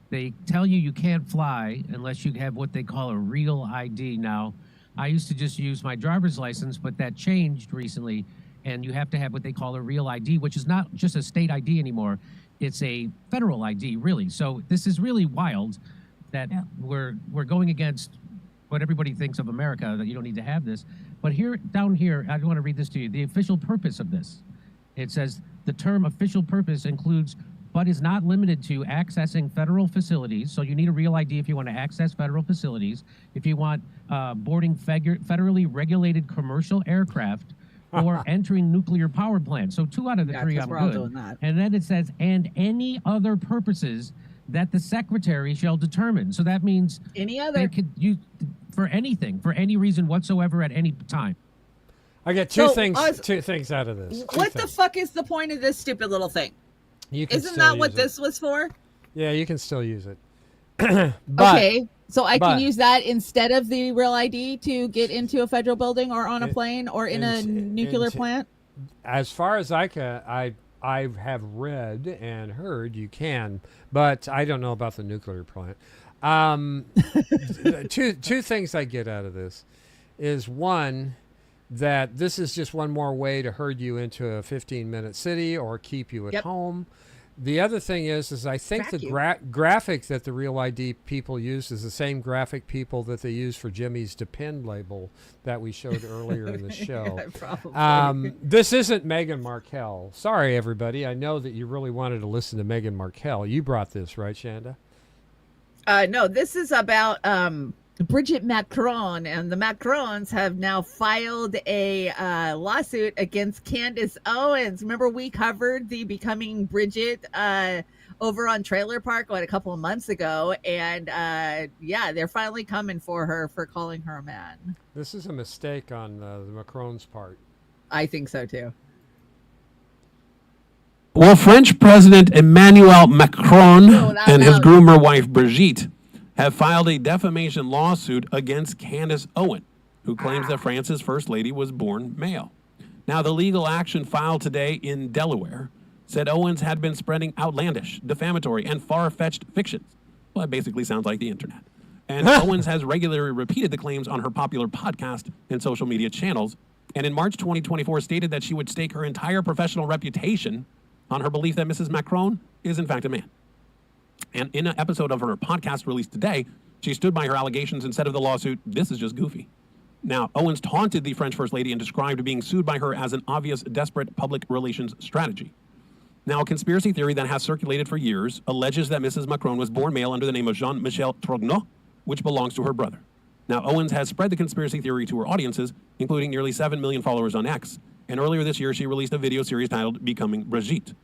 They tell you can't fly unless you have what they call a real ID. Now, I used to just use my driver's license, but that changed recently, and you have to have what they call a real ID, which is not just a state ID anymore. It's a federal ID, really. So this is really wild that we're going against what everybody thinks of America, that you don't need to have this. But down here, I want to read this to you. The official purpose of this. It says, the term official purpose includes, but is not limited to, accessing federal facilities. So you need a real ID if you want to access federal facilities. If you want boarding federally regulated commercial aircraft, or entering nuclear power plants. So 2 out of the 3, I'm good. And then it says, and any other purposes that the secretary shall determine. So that means any other they could use for anything, for any reason whatsoever at any time. I get two things out of this. What the fuck is the point of this stupid little thing? Isn't that what this was for? Yeah, you can still use it. Okay. So I can use that instead of the real ID to get into a federal building or on a plane or in a nuclear plant? As far as I have read and heard, you can, but I don't know about the nuclear plant. Two things I get out of this is, one, that this is just one more way to herd you into a 15-minute city or keep you at home. The other thing is I think the graphic that the Real ID people use is the same graphic people that they use for Jimmy's Depend label that we showed earlier in the show. This isn't Meghan Markle. Sorry, everybody. I know that you really wanted to listen to Meghan Markle. You brought this, right, Chanda? No, this is about Bridget Macron, and the Macrons have now filed a lawsuit against Candace Owens. Remember, we covered the Becoming Bridget over on Trailer Park a couple of months ago, and they're finally coming for her for calling her a man. This is a mistake on the Macron's part. I think so too. Well, French President Emmanuel Macron and his groomer wife Brigitte have filed a defamation lawsuit against Candace Owens, who claims that France's first lady was born male. Now, the legal action filed today in Delaware said Owens had been spreading outlandish, defamatory, and far-fetched fictions. Well, it basically sounds like the internet. And Owens has regularly repeated the claims on her popular podcast and social media channels, and in March 2024 stated that she would stake her entire professional reputation on her belief that Mrs. Macron is in fact a man. And in an episode of her podcast released today, she stood by her allegations and said of the lawsuit, "This is just goofy." Now, Owens taunted the French First Lady and described being sued by her as an obvious, desperate public relations strategy. Now, a conspiracy theory that has circulated for years alleges that Mrs. Macron was born male under the name of Jean-Michel Trogneux, which belongs to her brother. Now, Owens has spread the conspiracy theory to her audiences, including nearly 7 million followers on X, and earlier this year, she released a video series titled Becoming Brigitte.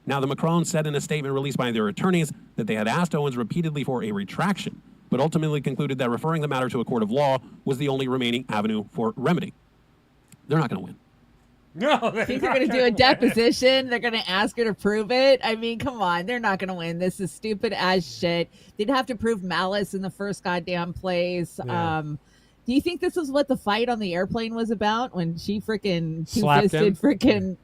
Now, the Macrons said in a statement released by their attorneys that they had asked Owens repeatedly for a retraction, but ultimately concluded that referring the matter to a court of law was the only remaining avenue for remedy. They're not going to win. No, I think they're going to do a deposition. They're going to ask her to prove it. I mean, come on. They're not going to win. This is stupid as shit. They'd have to prove malice in the first goddamn place. Yeah. Do you think this is what the fight on the airplane was about when she freaking Slapped him?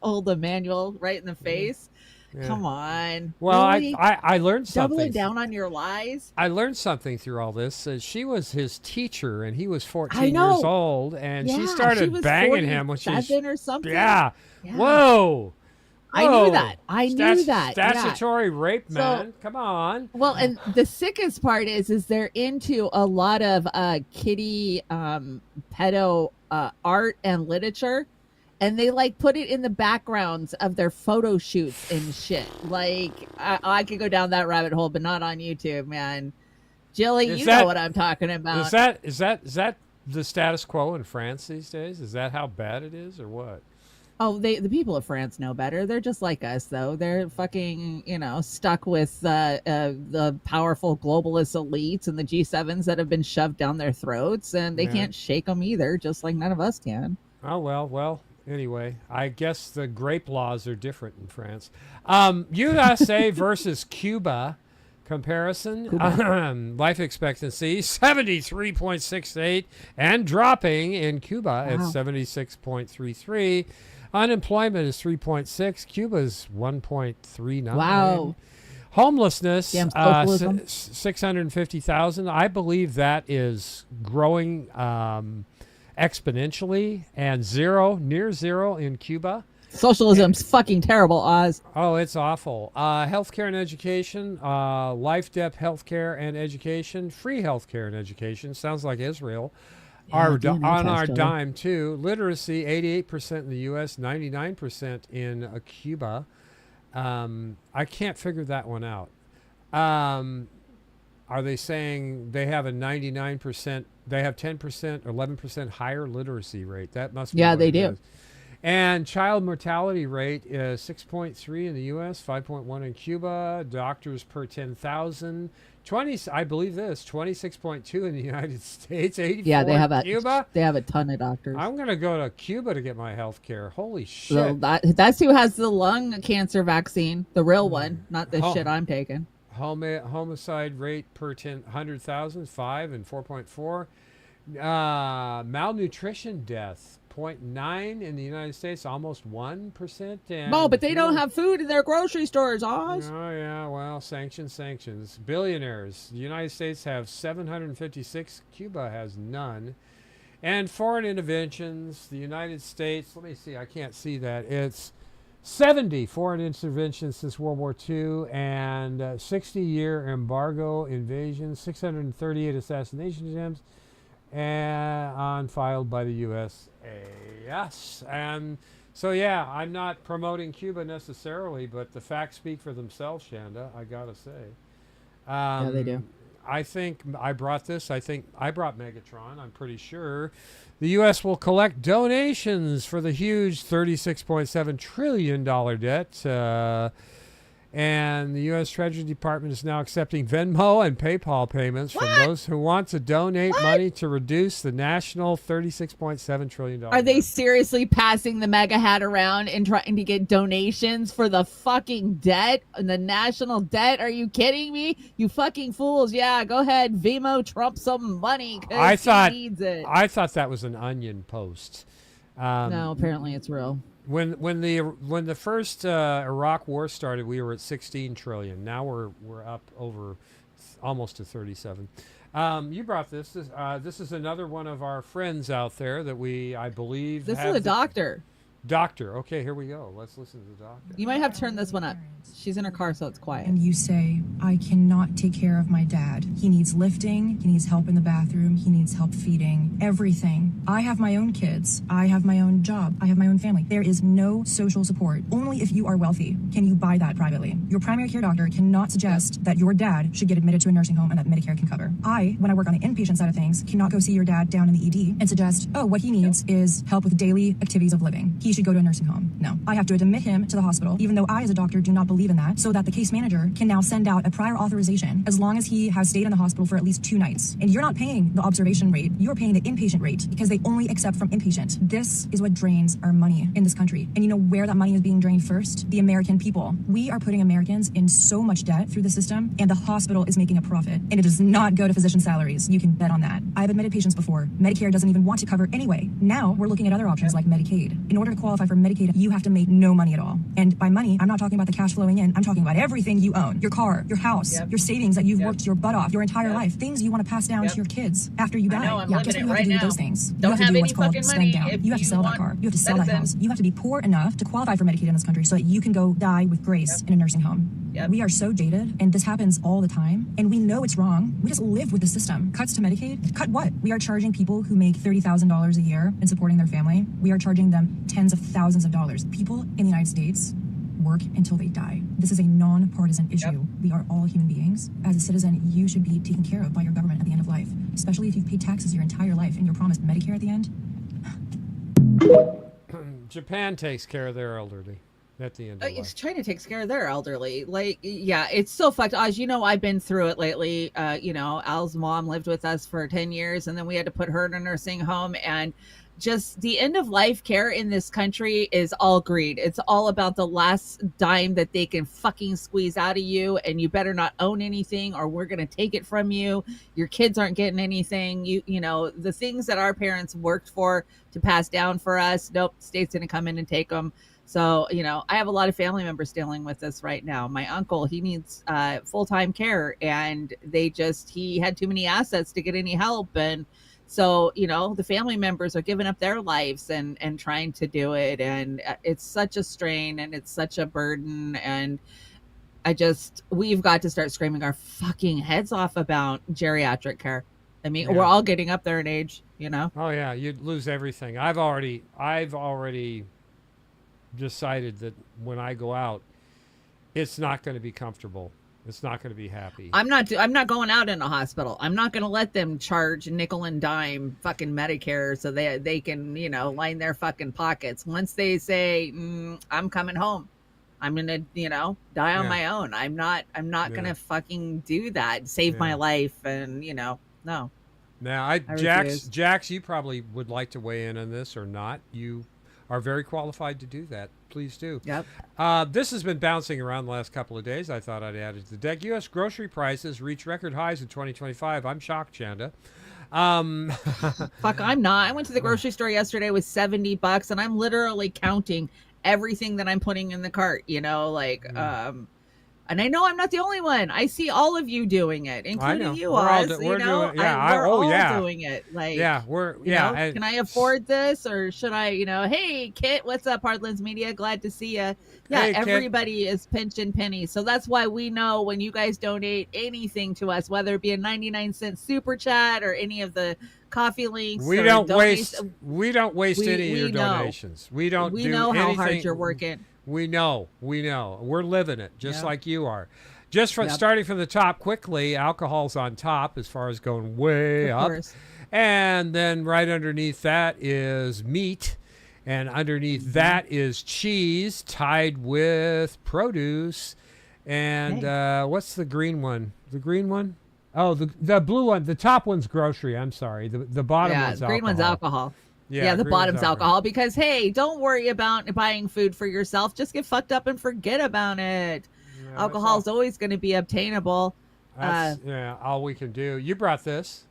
old Emmanuel right in the face? Yeah. Come on. Well, Really? I learned something. Doubling down on your lies? I learned something through all this. She was his teacher, and he was 14 I know. years old, and Yeah, she she started was banging him when she was 47 or something. Yeah. Yeah. Whoa. I knew that. I knew that. Statutory rape, So- man. Come on. Well, and the sickest part is they're into a lot of kiddie pedo art and literature, and they like put it in the backgrounds of their photo shoots and shit. Like I could go down that rabbit hole, but not on YouTube, man. Jilly, you know what I'm talking about. Is that the status quo in France these days? Is that how bad it is, or what? Oh, the people of France know better. They're just like us, though. They're fucking, stuck with the powerful globalist elites and the G7s that have been shoved down their throats, and they can't shake them either, just like none of us can. Oh, well. Anyway, I guess the grape laws are different in France. USA versus Cuba comparison. Life expectancy 73.68 and dropping in Cuba at 76.33. Unemployment is 3.6. Cuba's 1.39. Wow. Homelessness, Damn socialism. 650,000. I believe that is growing exponentially, and near zero in Cuba. Socialism's fucking terrible, Oz. Oh, it's awful. Healthcare and education, life, death, healthcare and education, free healthcare and education. Sounds like Israel. On our dime, too. Literacy, 88% in the U.S., 99% in Cuba. I can't figure that one out. Are they saying they have a 99%, they have 10% or 11% higher literacy rate? That must be what they it do. is. And child mortality rate is 6.3 in the U.S., 5.1 in Cuba. Doctors per 10,000. 26.2 in the United States, 84 Yeah, they have in Cuba. They have a ton of doctors. I'm going to go to Cuba to get my health care. Holy shit. So that's who has the lung cancer vaccine, the real one, not the shit I'm taking. Homicide rate per 100,000, 5 and 4.4. Malnutrition death, 0.9 in the United States, almost 1%. Oh, but they don't have food in their grocery stores, Oz. Oh, yeah, well, sanctions. Billionaires. The United States have 756. Cuba has none. And foreign interventions, the United States, let me see, I can't see that. It's 70 foreign interventions since World War II, and 60-year embargo invasion, 638 assassination attempts, and filed by the USA. Yes. And so, yeah, I'm not promoting Cuba necessarily, but the facts speak for themselves, Chanda, I got to say. Yeah, they do. I think I brought Megatron, I'm pretty sure. The U.S. will collect donations for the huge $36.7 trillion debt. And the U.S. Treasury Department is now accepting Venmo and PayPal payments from those who want to donate money to reduce the national $36.7 trillion. Are they seriously passing the mega hat around and trying to get donations for the fucking debt and the national debt? Are you kidding me? You fucking fools. Yeah, go ahead. Venmo Trump some money because he needs it. I thought that was an Onion post. No, apparently it's real. When the first Iraq War started, we were at 16 trillion. Now we're up over almost to 37. You brought this. This is another one of our friends out there that I believe. This is a doctor. Doctor. Okay, here we go. Let's listen to the doctor. You might have to turn this one up. She's in her car, so it's quiet. And you say, I cannot take care of my dad. He needs lifting. He needs help in the bathroom. He needs help feeding. Everything. I have my own kids. I have my own job. I have my own family. There is no social support. Only if you are wealthy can you buy that privately. Your primary care doctor cannot suggest that your dad should get admitted to a nursing home and that Medicare can cover. When I work on the inpatient side of things, cannot go see your dad down in the ED and suggest, what he needs is help with daily activities of living. He should go to a nursing home. No. I have to admit him to the hospital, even though I, as a doctor, do not believe in that, so that the case manager can now send out a prior authorization as long as he has stayed in the hospital for at least 2 nights. And you're not paying the observation rate, you're paying the inpatient rate because they only accept from inpatient. This is what drains our money in this country. And you know where that money is being drained first? The American people. We are putting Americans in so much debt through the system, and the hospital is making a profit. And it does not go to physician salaries. You can bet on that. I've admitted patients before. Medicare doesn't even want to cover anyway. Now we're looking at other options like Medicaid. In order to qualify for Medicaid, you have to make no money at all. And by money, I'm not talking about the cash flowing in. I'm talking about everything you own. Your car, your house, your savings that you've worked your butt off your entire life. Things you want to pass down to your kids after you die. know, I'm Guess living what it you have right to do with now. those things? Don't you have to have do any what's called fucking spend money down. if You have to you sell that want car. You have to sell that medicine. house. You have to be poor enough to qualify for Medicaid in this country so that you can go die with grace in a nursing home. We are so jaded, and this happens all the time, and we know it's wrong. We just live with the system. Cuts to Medicaid? Cut what? We are charging people who make $30,000 a year and supporting their family. We are charging them tens of thousands of dollars. People in the United States work until they die. This is a non-partisan issue. We are all human beings. As a citizen, you should be taken care of by your government at the end of life, especially if you've paid taxes your entire life and you're promised Medicare at the end. Japan takes care of their elderly at the end of life. China takes care of their elderly. Like, yeah, it's so fucked. As you know, I've been through it lately. Al's mom lived with us for 10 years, and then we had to put her in a nursing home. And just the end of life care in this country is all greed. It's all about the last dime that they can fucking squeeze out of you, and you better not own anything or we're going to take it from you. Your kids aren't getting anything. You know, the things that our parents worked for to pass down for us, nope, the state's going to come in and take them. So, I have a lot of family members dealing with this right now. My uncle, he needs full-time care, and he had too many assets to get any help. And so, the family members are giving up their lives and trying to do it. And it's such a strain and it's such a burden. And we've got to start screaming our fucking heads off about geriatric care. I mean, we're all getting up there in age, Oh yeah. You'd lose everything. I've already decided that when I go out, it's not going to be comfortable. It's not going to be happy. I'm not going out in a hospital. I'm not going to let them charge nickel and dime fucking Medicare so they can, line their fucking pockets. Once they say, I'm coming home, I'm going to, die on my own. I'm not going to fucking do that. Save my life. And, no. Now, Jax, you probably would like to weigh in on this or not. You are very qualified to do that. Please do. Yep. This has been bouncing around the last couple of days. I thought I'd add it to the deck. U.S. grocery prices reach record highs in 2025. I'm shocked, Chanda. Fuck, I'm not. I went to the grocery store yesterday with $70, and I'm literally counting everything that I'm putting in the cart. And I know I'm not the only one. I see all of you doing it, including you, Oz. We're all doing it. Can I afford this, or should I? Hey, Kit, what's up, Heartlands Media? Glad to see you. Yeah, hey, everybody is pinching pennies, so that's why we know when you guys donate anything to us, whether it be a 99-cent super chat or any of the coffee links. We don't waste any of your donations. We don't. We know how hard you're working. We know. We're living it, just like you are. Starting from the top quickly, alcohol's on top as far as going way up. And then right underneath that is meat. And underneath that is cheese, tied with produce. And what's the green one? The green one? Oh, the blue one. The top one's grocery. I'm sorry. The bottom one's alcohol. The green one's alcohol. Yeah, the bottom's alcohol because, hey, don't worry about buying food for yourself. Just get fucked up and forget about it. Alcohol's always going to be obtainable. That's all we can do. You brought this.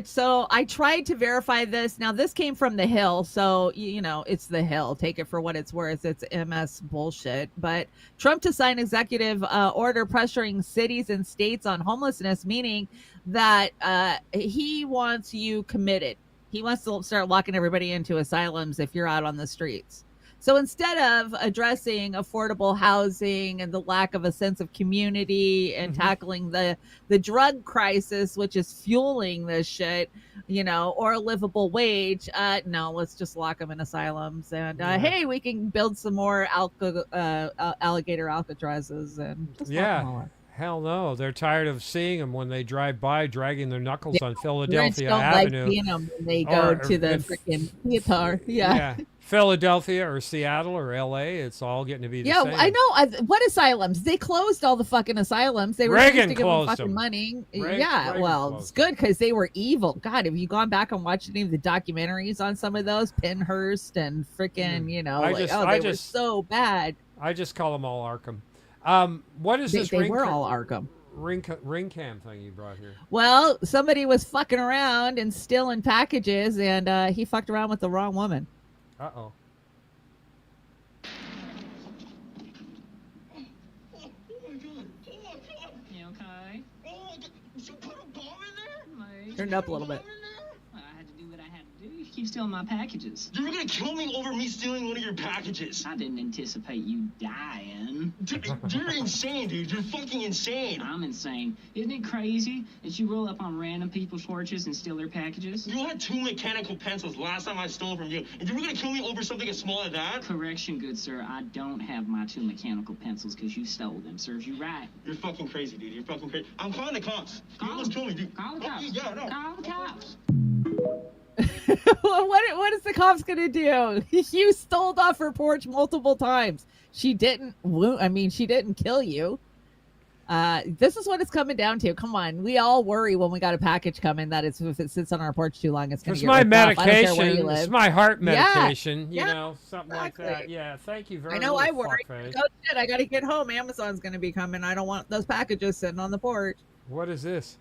So I tried to verify this. Now, this came from The Hill, so, it's The Hill. Take it for what it's worth. It's MS bullshit. But Trump to sign executive order pressuring cities and states on homelessness, meaning that he wants you committed. He wants to start locking everybody into asylums if you're out on the streets. So instead of addressing affordable housing and the lack of a sense of community and tackling the drug crisis, which is fueling this shit, or a livable wage, no, let's just lock them in asylums. And hey, we can build some more alligator Alcatrazes and just lock them all up. Hell no. They're tired of seeing them when they drive by, dragging their knuckles on Philadelphia don't Avenue. Like seeing them when they go to the freaking theater. Yeah. Philadelphia or Seattle or L.A., it's all getting to be the same. Yeah, I know. What asylums? They closed all the fucking asylums. They were Reagan supposed to give them fucking money. Reagan it's good because they were evil. God, have you gone back and watched any of the documentaries on some of those? Pinhurst and freaking, they were so bad. I just call them all Arkham. What is this? They were all Arkham. Ring cam thing you brought here. Well, somebody was fucking around and stealing packages, and he fucked around with the wrong woman. Uh-oh. You okay? Turned up a little bit. I had to do what I had to do. You keep stealing my packages. You were gonna kill me over me stealing one of your packages. I didn't anticipate you dying. You're insane, dude. You're fucking insane. I'm insane. Isn't it crazy that you roll up on random people's porches and steal their packages? You had 2 mechanical pencils last time I stole from you, and you were gonna kill me over something as small as that? Correction, good sir. I don't have my 2 mechanical pencils because you stole them. Serves you right. You're fucking crazy, dude. You're fucking crazy. I'm calling the cops. You almost killed me, dude. Call the cops. Yeah, no. Call the cops. What is the cops gonna do? You stole off her porch multiple times. She didn't she didn't kill you. This is what it's coming down to. Come on, we all worry when we got a package coming that if it sits on our porch too long, it's gonna get my ripped off. I don't care where you medication. live. It's my heart medication. Yeah, You know, something exactly. like that. Yeah. Thank you very I much. know I worry. fuckface. Oh shit, I gotta get home. Amazon's gonna be coming. I don't want those packages sitting on the porch. What is this?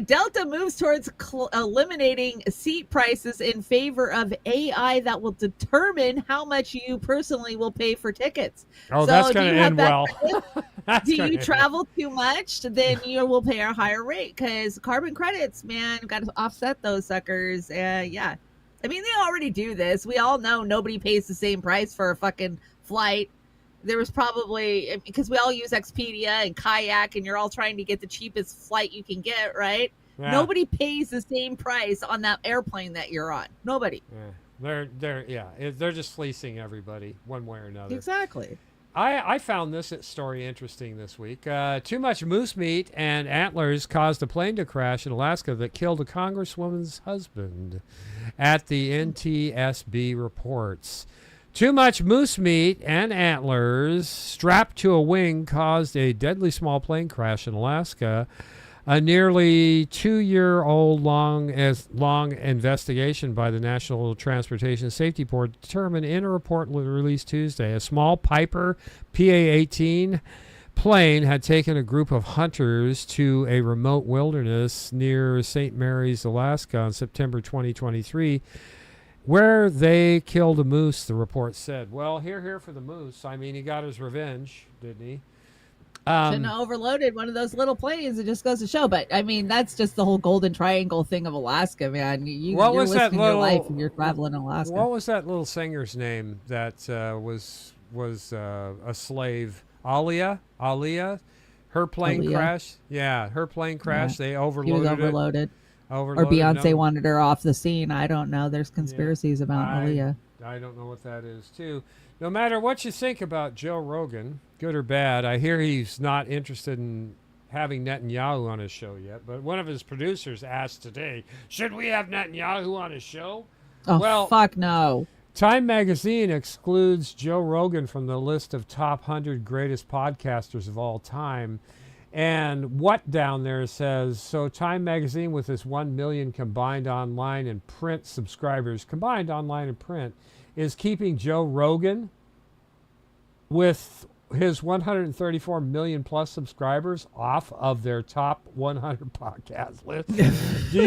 Delta moves towards eliminating seat prices in favor of AI that will determine how much you personally will pay for tickets. Oh, that's going to end well. Do you travel too much? Then you will pay a higher rate because carbon credits, man, got to offset those suckers. Yeah. I mean, they already do this. We all know nobody pays the same price for a fucking flight. There was probably, because we all use Expedia and Kayak, and you're all trying to get the cheapest flight you can get, right? Yeah. Nobody pays the same price on that airplane that you're on. Nobody. Yeah. They're just fleecing everybody one way or another. Exactly. I found this story interesting this week. Too much moose meat and antlers caused a plane to crash in Alaska that killed a congresswoman's husband, at the NTSB reports. Too much moose meat and antlers strapped to a wing caused a deadly small plane crash in Alaska. A nearly 2-year-old long investigation by the National Transportation Safety Board determined in a report released Tuesday a small Piper PA-18 plane had taken a group of hunters to a remote wilderness near St. Mary's, Alaska on September 2023. Where they killed a moose, the report said. Well, here for the moose. I mean, he got his revenge, didn't he? Shouldn't have overloaded one of those little planes. It just goes to show. But I mean, that's just the whole Golden Triangle thing of Alaska, man. You're risking your life when you're traveling in Alaska. What was that little singer's name that was a slave? Aliyah? Her plane crashed. Yeah, her plane crashed. Yeah. They overloaded. She was overloaded. Or Beyonce wanted her off the scene. I don't know. There's conspiracies about Aaliyah. I don't know what that is, too. No matter what you think about Joe Rogan, good or bad, I hear he's not interested in having Netanyahu on his show yet. But one of his producers asked today, should we have Netanyahu on his show? Oh, well, fuck no. Time magazine excludes Joe Rogan from the list of top 100 greatest podcasters of all time. And what down there says, so Time magazine with its 1 million combined online and print subscribers, combined online and print, is keeping Joe Rogan with his 134 million plus subscribers off of their top 100 podcast list. Do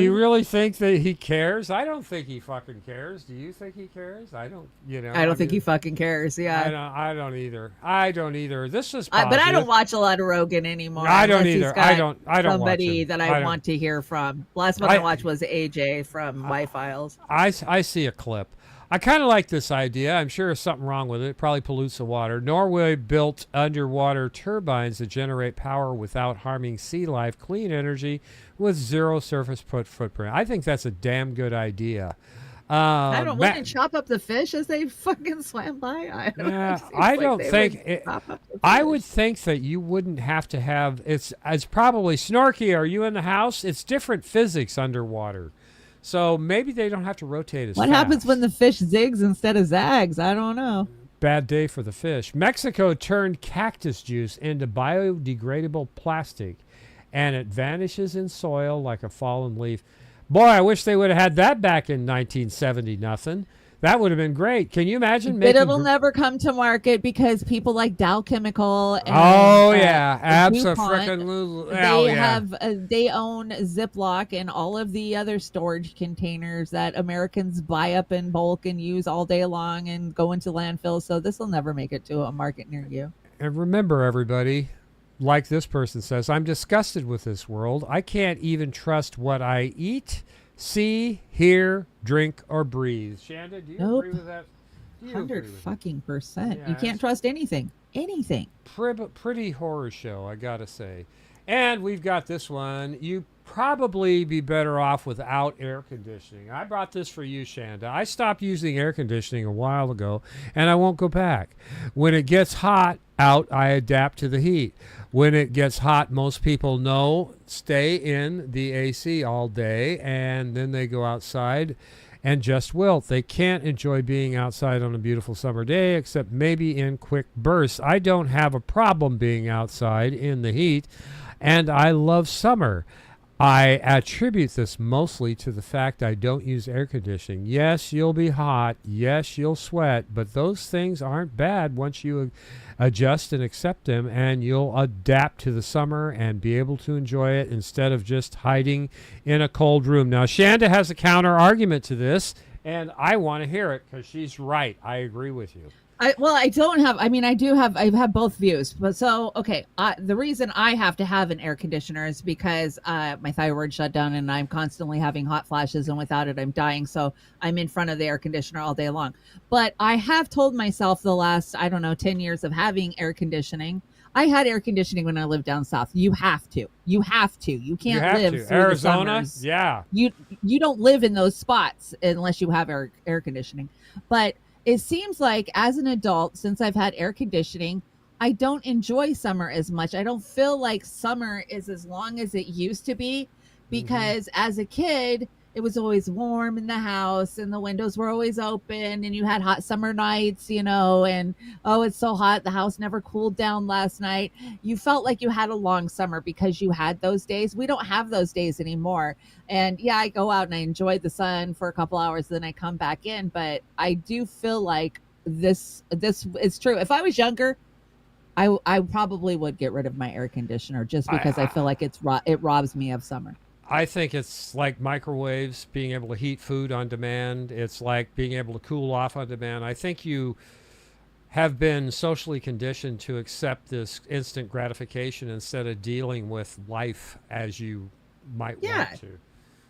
you really think that he cares? I don't think he fucking cares. Do you think he cares? I don't. I don't think he fucking cares. Yeah. I don't either. This is. But I don't watch a lot of Rogan anymore. I don't either. I don't. Somebody watch that I want to hear from. Last one I watched was AJ from Y Files. I see a clip. I kind of like this idea. I'm sure there's something wrong with it. It probably pollutes the water. Norway built underwater turbines that generate power without harming sea life, clean energy with zero surface footprint. I think that's a damn good idea. I don't want to chop up the fish as they fucking swam by. I would think that you wouldn't have to have it's probably snarky. Are you in the house? It's different physics underwater. So maybe they don't have to rotate as fast. What happens when the fish zigs instead of zags? I don't know. Bad day for the fish. Mexico turned cactus juice into biodegradable plastic, and it vanishes in soil like a fallen leaf. Boy, I wish they would have had that back in 1970 nothing. That would have been great. Can you imagine But making? it'll never come to market because people like Dow Chemical and Oh yeah, DuPont, they own Ziploc and all of the other storage containers that Americans buy up in bulk and use all day long and go into landfills. So this will never make it to a market near you. And remember, everybody, like this person says, I'm disgusted with this world. I can't even trust what I eat, see, hear, drink, or breathe. Shanda, do you agree with that? 100%. Yeah, You can't trust anything. Anything. Pretty horror show, I gotta say. And we've got this one. You probably be better off without air conditioning. I brought this for you, Shanda. I stopped using air conditioning a while ago, and I won't go back. When it gets hot out, I adapt to the heat. When it gets hot, most people know, stay in the AC all day, and then they go outside and just wilt. They can't enjoy being outside on a beautiful summer day, except maybe in quick bursts. I don't have a problem being outside in the heat, and I love summer. I attribute this mostly to the fact I don't use air conditioning. Yes, you'll be hot. Yes, you'll sweat. But those things aren't bad once you adjust and accept them, and you'll adapt to the summer and be able to enjoy it instead of just hiding in a cold room. Now, Shanda has a counter argument to this, and I want to hear it because she's right. I agree with you. I have both views, but the reason I have to have an air conditioner is because my thyroid shut down and I'm constantly having hot flashes, and without it I'm dying, so I'm in front of the air conditioner all day long. But I have told myself the last 10 years of having air conditioning. I had air conditioning when I lived down south. You have to. You can't live through Arizona. The summers. Yeah. You don't live in those spots unless you have air conditioning. But it seems like as an adult, since I've had air conditioning, I don't enjoy summer as much. I don't feel like summer is as long as it used to be, because as a kid, it was always warm in the house and the windows were always open and you had hot summer nights, and it's so hot, the house never cooled down last night. You felt like you had a long summer because you had those days. We don't have those days anymore. And yeah, I go out and I enjoy the sun for a couple hours, then I come back in. But I do feel like this is true. If I was younger, I probably would get rid of my air conditioner just because I feel like it robs me of summer. I think it's like microwaves, being able to heat food on demand. It's like being able to cool off on demand. I think you have been socially conditioned to accept this instant gratification instead of dealing with life as you might want to.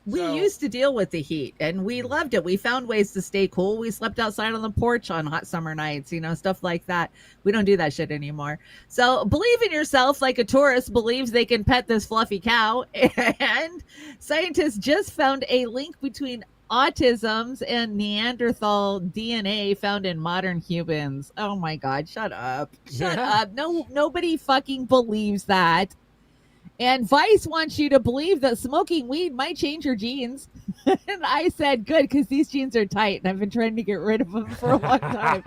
We used to deal with the heat and we loved it. We found ways to stay cool. We slept outside on the porch on hot summer nights, stuff like that. We don't do that shit anymore. So believe in yourself like a tourist believes they can pet this fluffy cow. And scientists just found a link between autisms and Neanderthal DNA found in modern humans. Oh my God, shut up. Shut up. No, nobody fucking believes that. And Vice wants you to believe that smoking weed might change your genes. And I said, good, because these genes are tight, and I've been trying to get rid of them for a long time.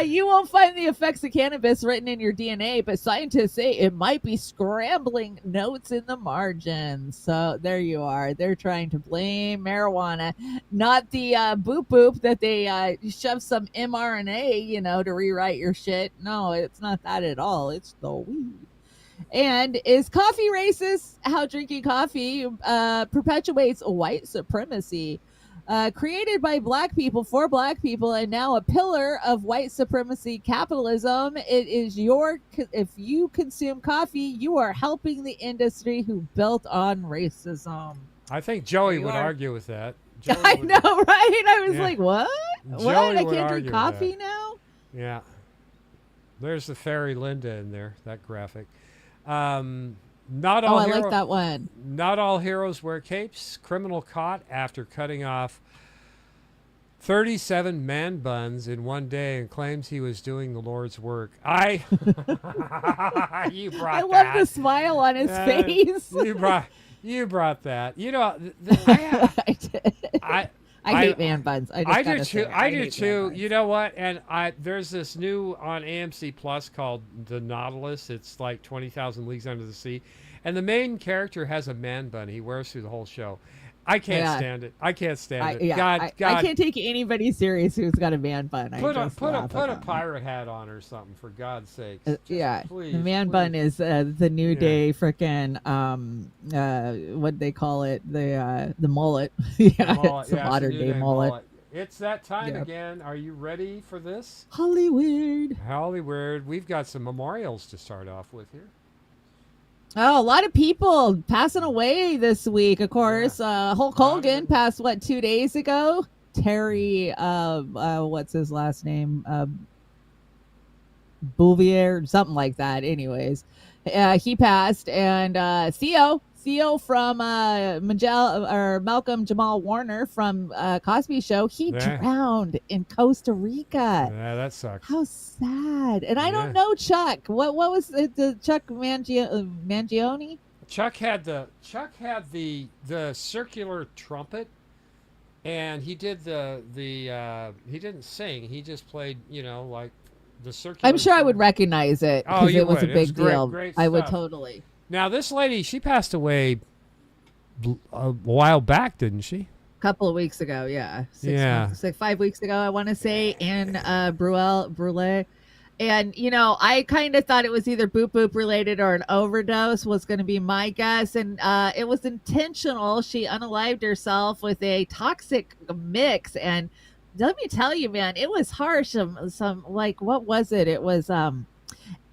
You won't find the effects of cannabis written in your DNA, but scientists say it might be scrambling notes in the margins. So there you are. They're trying to blame marijuana, not the boop boop that they shove some mRNA, to rewrite your shit. No, it's not that at all. It's the weed. And is coffee racist? How drinking coffee perpetuates white supremacy. Created by black people for black people and now a pillar of white supremacy capitalism. It is if you consume coffee, you are helping the industry who built on racism. I think Joey would argue with that. I know, right? I was like, what? What? I can't drink coffee now? Yeah. There's the fairy Linda in there, that graphic. Not all I like that one. Not all heroes wear capes. Criminal caught after cutting off 37 man buns in one day and claims he was doing the Lord's work. I love the smile on his face. You brought that. I hate man buns. I do too. I do too. You know what? And there's this new on AMC Plus called The Nautilus. It's like 20,000 Leagues Under the Sea, and the main character has a man bun he wears through the whole show. I can't stand it. I can't stand it. Yeah, God, I God. can't take anybody serious who's got a man bun. Put a pirate hat on or something, for God's sake. Yeah, please, the man bun is the new day frickin' what they call it, the mullet. Yeah, mullet, it's a modern new day mullet. It's that time Yep. again. Are you ready for this? Hollywood. We've got some memorials to start off with here. Oh, a lot of people passing away this week. Of course, Hulk Hogan passed 2 days ago. Terry, what's his last name? Bouvier, something like that. Anyways, he passed, and Theo from Malcolm Jamal Warner from Cosby Show, he drowned in Costa Rica. Yeah, that sucks. How sad. And I don't know Chuck. What was the Chuck Mangione? Chuck had the circular trumpet, and he did he didn't sing. He just played, like the circular. I'm sure I would recognize it because it was a big deal. Great I would stuff. totally. Now, this lady, she passed away a while back, didn't she? A couple of weeks ago, yeah. 5 weeks ago, I want to say, Anne Brule. And, I kind of thought it was either boop boop related or an overdose was going to be my guess. And it was intentional. She unalived herself with a toxic mix. And let me tell you, man, it was harsh. Some what was it? It was an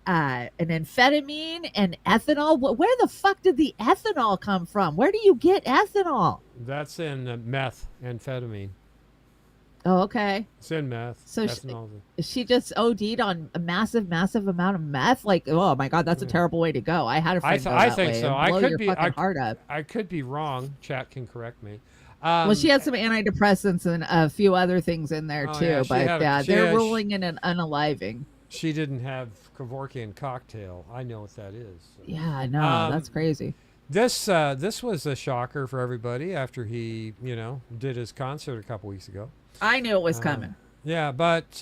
amphetamine and ethanol. Where the fuck did the ethanol come from? Where do you get ethanol? That's in meth, amphetamine. Oh, okay. It's in meth. So she just OD'd on a massive amount of meth. Oh my God, that's a terrible way to go. I had a friend go that I think way so. and blow your fucking heart up. I could be wrong. Chat can correct me. Well, she had some antidepressants and a few other things in there too. They're ruling in an unaliving. She didn't have Kevorkian cocktail. I know what that is. So. Yeah, no, that's crazy. This was a shocker for everybody after he, did his concert a couple weeks ago. I knew it was coming. Yeah, but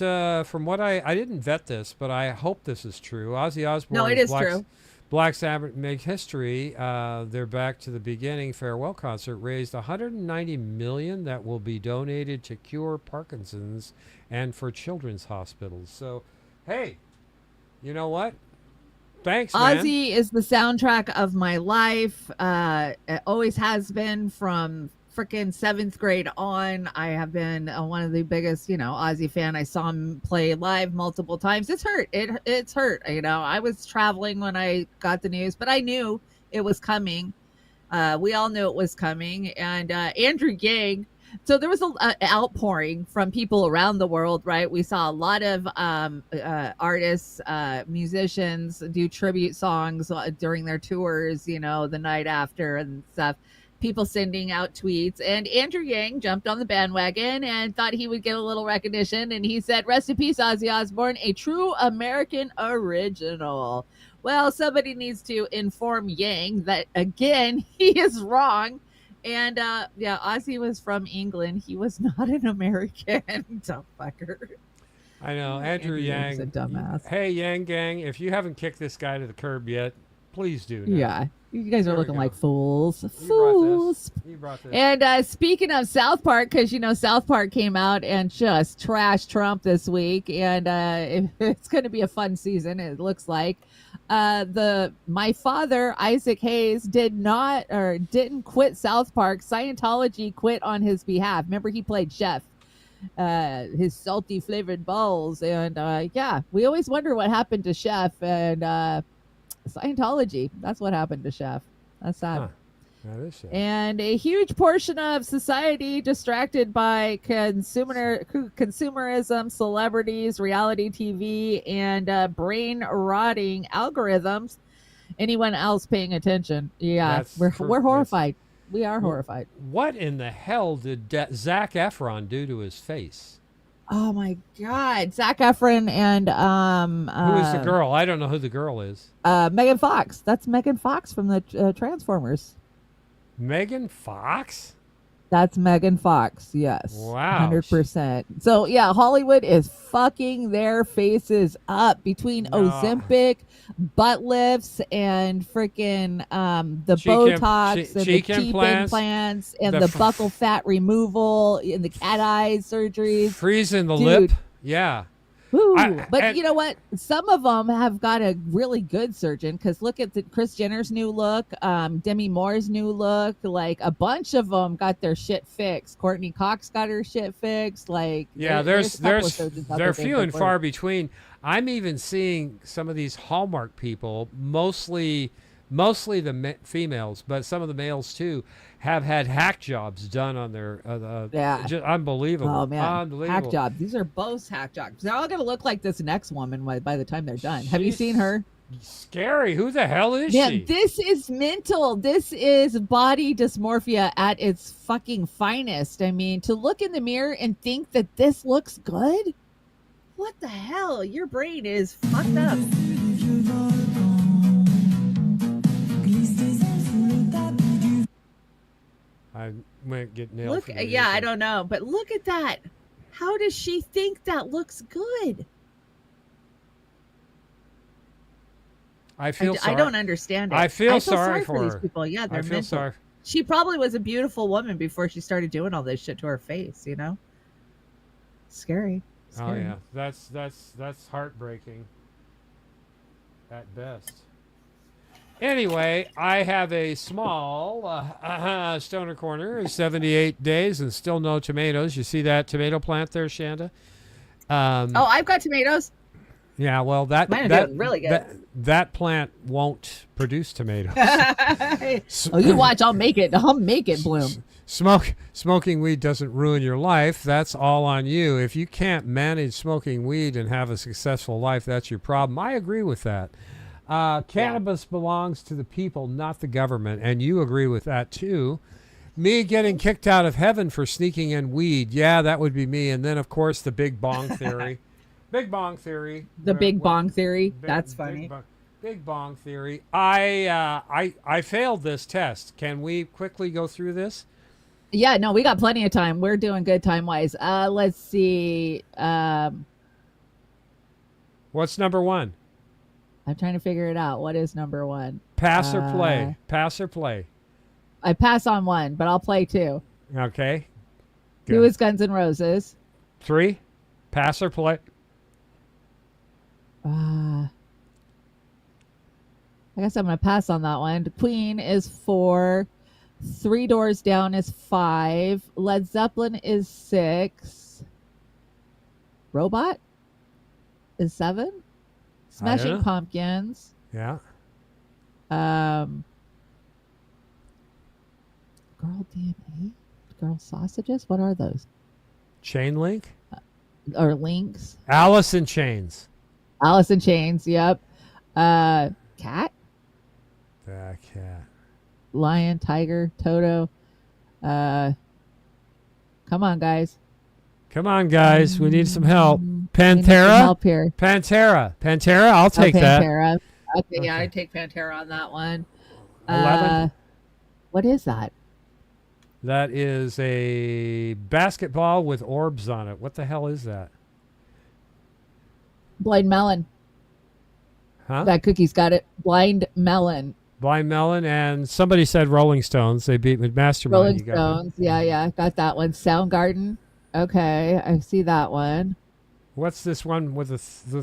from what I didn't vet this, but I hope this is true. Ozzy Osbourne. No, it is true. Black Sabbath make history. Their Back to the Beginning farewell concert raised $190 million that will be donated to cure Parkinson's and for children's hospitals. So, hey, you know what? Thanks, man. Ozzy is the soundtrack of my life. It always has been from freaking 7th grade on. I have been one of the biggest, Ozzy fan. I saw him play live multiple times. It's hurt. It's hurt. I was traveling when I got the news, but I knew it was coming. We all knew it was coming. And Andrew Yang. So there was an outpouring from people around the world, right? We saw a lot of artists, musicians do tribute songs during their tours, the night after and stuff. People sending out tweets, and Andrew Yang jumped on the bandwagon and thought he would get a little recognition, and he said, "Rest in peace, Ozzy Osbourne, a true American original." Well, somebody needs to inform Yang that, again, he is wrong. And Ozzy was from England. He was not an American. Dumb fucker. I know. Andrew Yang. A dumbass. Hey, Yang Gang, if you haven't kicked this guy to the curb yet, please do now. Yeah. You guys are looking like fools. You brought this. And speaking of South Park, because, South Park came out and just trashed Trump this week. And it's going to be a fun season, it looks like. My father, Isaac Hayes, didn't quit South Park. Scientology quit on his behalf. Remember, he played Chef. His salty flavored balls. And we always wonder what happened to Chef. And Scientology. That's what happened to Chef. That's sad. Huh. That is sad. And a huge portion of society distracted by consumerism, celebrities, reality TV, and brain rotting algorithms. Anyone else paying attention? Yeah, we're horrified. We are horrified. What in the hell did Zac Efron do to his face? Oh my God, Zac Efron and who is the girl? I don't know who the girl is. Megan Fox. That's Megan Fox from the Transformers. Megan Fox? That's Megan Fox. Yes. Wow. 100%. So yeah, Hollywood is fucking their faces up between Ozempic, butt lifts, and freaking the Cheek Botox and cheek the cheek implants, implants and the the buccal fat removal and the cat eye surgeries. Freezing the Dude. lip. Yeah. Woo. I- But and- you know what? Some of them have got a really good surgeon because look at the Kris Jenner's new look, Demi Moore's new look. Like a bunch of them got their shit fixed. Courtney Cox got her shit fixed. Like Yeah, there's a couple of surgeons out they're there doing few and good far work. between. I'm even seeing some of these Hallmark people, mostly the females, but some of the males too, have had hack jobs done on their Yeah. just unbelievable. Oh man, Unbelievable. hack jobs. These are both hack jobs. They're all gonna look like this next woman by the time they're done. Have you seen her? Scary. Who the hell is Yeah, she? this is mental. This is body dysmorphia at its fucking finest. I mean, to look in the mirror and think that this looks good? What the hell? Your brain is fucked up. I might get nailed. Look, for the yeah, I music. don't know, but look at that. How does she think that looks good? I feel I sorry. don't understand it. I feel sorry for these her. people. Yeah, they're I feel mental. sorry. She probably was a beautiful woman before she started doing all this shit to her face, you know? Scary. Oh Scary. yeah, that's heartbreaking at best. Anyway, I have a small stoner corner, 78 days and still no tomatoes. You see that tomato plant there, Shanda? Oh, I've got tomatoes. Yeah, well, Mine are doing really good. That plant won't produce tomatoes. Oh, you watch, I'll make it bloom. Smoking weed doesn't ruin your life. That's all on you. If you can't manage smoking weed and have a successful life, that's your problem. I agree with that. Cannabis belongs to the people, not the government, and you agree with that too. Me getting kicked out of heaven for sneaking in weed, yeah, that would be me. And then, of course, the big bong theory. Big bong theory. The big bong theory. That's funny. Big bong theory. I failed this test. Can we quickly go through this? Yeah, no, we got plenty of time. We're doing good time-wise. Let's see. What's number one? I'm trying to figure it out. What is number one? Pass or play? Pass or play? I pass on one, but I'll play two. Okay. Two is Guns N' Roses. 3? Pass or play? I guess I'm going to pass on that one. Queen is 4. 3 Doors Down is 5. Led Zeppelin is 6. Robot is 7. Smashing know. Pumpkins. Yeah. Girl DNA? Girl Sausages? What are those? Chain Link? Or Links? Alice in Chains. Alice in Chains, yep. Cat? That cat. Lion, Tiger, Toto. Come on, guys. Come on, guys. We need some help. We need Pantera? some help here. Pantera, I'll take that. Pantera. Okay, yeah, I take Pantera on that one. 11? What is that? That is a basketball with orbs on it. What the hell is that? Blind Melon. Huh? That cookie's got it. Blind Melon. Blind Melon, and somebody said Rolling Stones. They beat with Mastermind. Rolling You got that. Stones. Yeah, got that one. Soundgarden. Okay, I see that one. What's this one with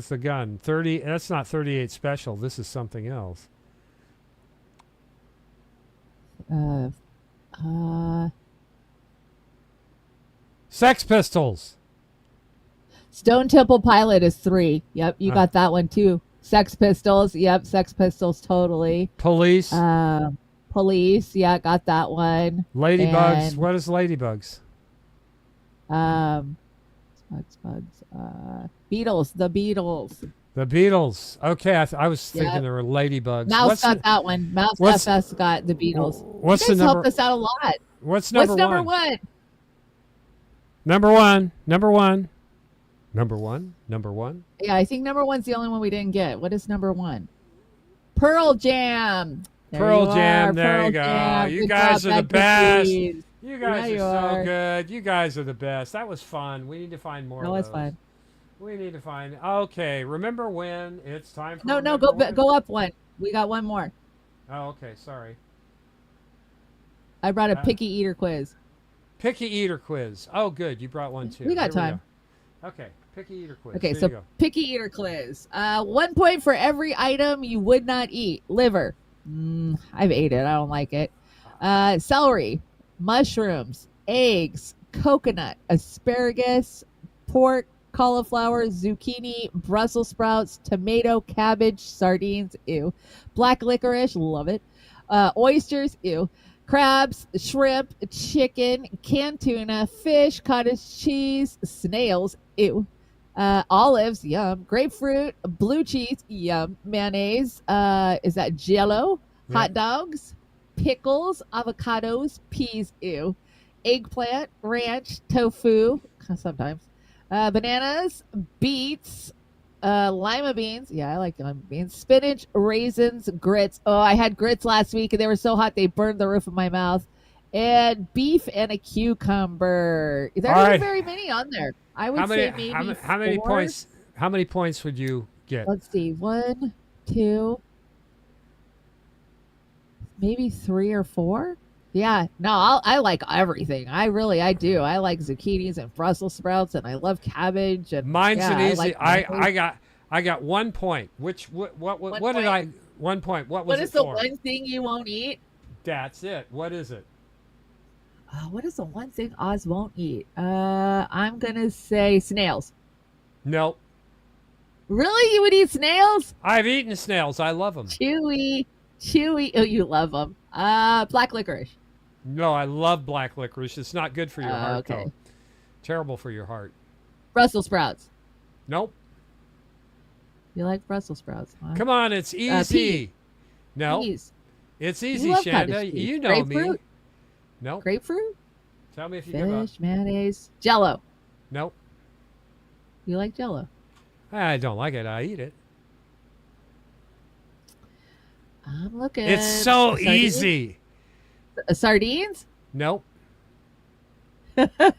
the gun? 30. That's not 38 Special. This is something else. Sex Pistols. Stone Temple Pilot is 3. Yep, you got that one too. Sex Pistols. Yep, Sex Pistols totally. Police. Police. Yeah, got that one. Ladybugs. And, What is Ladybugs? Bugs. Beatles. The Beatles. The Beatles. Okay, I was thinking Yep. there were ladybugs. Mouse got that one. Mouse FS got the Beatles. What's you the guys number? helped us out a lot. What's number number one? one? Number one. Number one. Number one. Number one. Yeah, I think number one's the only one we didn't get. What is number one? Pearl Jam. There Pearl you Jam. are, There Pearl you go. Jam. You Good guys job, are the Becky. best. You guys Yeah, are you so are. good. You guys are the best. That was fun. We need to find more No, of it's those. fine. We need to find. Okay, remember when? It's time for. No, Remember when? go up one. We got one more. Oh, okay. Sorry. I brought a picky eater quiz. Picky eater quiz. Oh, good. You brought one too. We got Here time. go. Okay, picky eater quiz. Okay, Here so you go. picky eater quiz. 1 point for every item you would not eat. Liver. I've ate it. I don't like it. Celery, mushrooms, eggs, coconut, asparagus, pork, cauliflower, zucchini, Brussels sprouts, tomato, cabbage, sardines, ew. Black licorice, love it. Oysters, ew. Crabs, shrimp, chicken, canned tuna, fish, cottage cheese, snails, ew. Olives, yum. Grapefruit, blue cheese, yum. Mayonnaise, is that Jello? Yeah. Hot dogs, pickles, avocados, peas, ew. Eggplant, ranch, tofu, sometimes. Bananas, beets, lima beans. Yeah, I like lima beans. Spinach, raisins, grits. Oh, I had grits last week and they were so hot they burned the roof of my mouth. And beef and a cucumber. There All aren't right. very many on there. I would How many? say maybe How many four. points? How many points would you get? Let's see. 1, 2, maybe 3 or 4. Yeah, no, I like everything. I do. I like zucchinis and Brussels sprouts, and I love cabbage. And Mine's yeah, an easy. like I got 1 point. What did point. I? 1 point. What was What it is the for? one thing you won't eat? That's it. What is it? What is the one thing Oz won't eat? I'm gonna say snails. Nope. Really, you would eat snails? I've eaten snails. I love them. Chewy. Oh, you love them. Black licorice. No, I love black licorice. It's not good for your heart, okay. though. Terrible for your heart. Brussels sprouts. Nope. You like Brussels sprouts, huh? Come on, it's easy. Peas. No, Peas. it's You easy, love Shanda. cottage cheese. You know me. Grapefruit? Nope. Grapefruit? Tell me if you give up. Fish, mayonnaise, Jello. Nope. You like Jello? I don't like it. I eat it. I'm looking. It's so Sardines? easy. Sardines? Nope.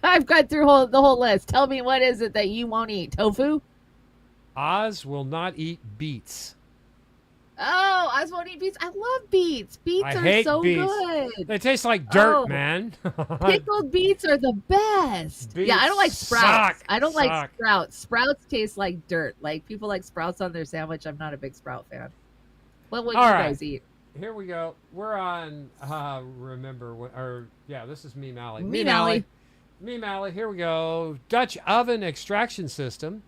I've got through the whole list. Tell me, what is it that you won't eat? Tofu? Oz will not eat beets. Oh, Oz won't eat beets. I love beets. Beets I are hate so beets. good. They taste like dirt, Oh. man. Pickled beets are the best. Beets yeah, I don't like sprouts. suck, I don't like suck. sprouts. Sprouts taste like dirt. Like people like sprouts on their sandwich. I'm not a big sprout fan. What would All you right. guys eat? Here we go. We're on. This is Me Mally. Me Mally. Me Mally. Here we go. Dutch oven extraction system.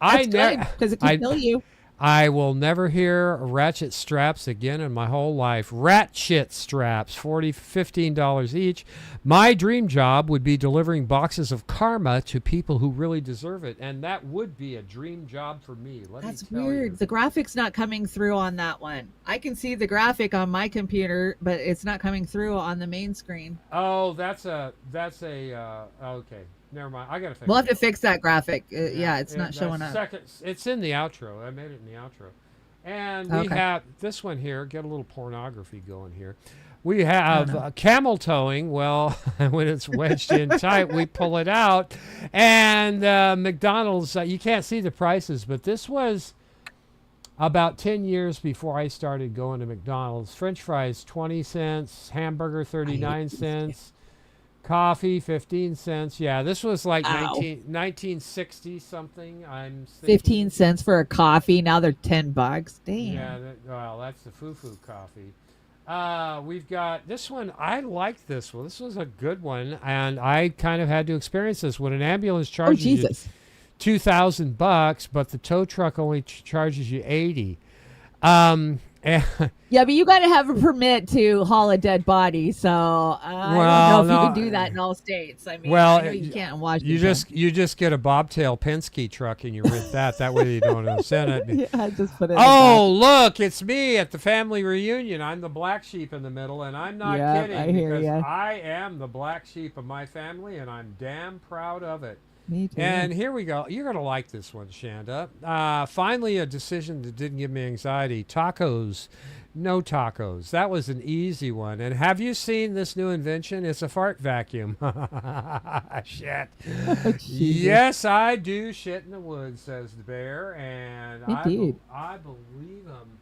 That's good because it can kill you. I will never hear ratchet straps again in my whole life. Ratchet straps, $15 each. My dream job would be delivering boxes of karma to people who really deserve it, and that would be a dream job for me. That's me tell weird. You. The graphic's not coming through on that one. I can see the graphic on my computer, but it's not coming through on the main screen. Oh, that's a okay. Never mind. I gotta fix We'll it. have to fix that graphic. Yeah, it's not that's showing up. It's in the outro. I made it in the outro. And we Okay. have this one here. Get a little pornography going here. We have camel towing. Well, when it's wedged in tight, we pull it out. And McDonald's, you can't see the prices, but this was about 10 years before I started going to McDonald's. French fries, 20 cents. Hamburger, 39 cents. Coffee, 15 cents. Yeah, this was like 1960 something. I'm thinking. 15 cents for a coffee. Now they're $10. Damn. Yeah, well, that's the foo-foo coffee. We've got this one. I like this one. This was a good one, and I kind of had to experience this when an ambulance charges you $2,000, but the tow truck only charges you $80. Yeah, but you got to have a permit to haul a dead body, so I don't know if you can do that in all states. I mean, I know you can't in Washington. You just get a bobtail Penske truck and you rent that. That way you don't send it. Yeah, I just put it. Look, it's me at the family reunion. I'm the black sheep in the middle, and I'm not kidding I hear because ya. I am the black sheep of my family, and I'm damn proud of it. Me too. And here we go. You're going to like this one, Shanda. Finally, a decision that didn't give me anxiety. Tacos. No tacos. That was an easy one. And have you seen this new invention? It's a fart vacuum. Shit. Yes, I do shit in the woods, says the bear. And I believe him.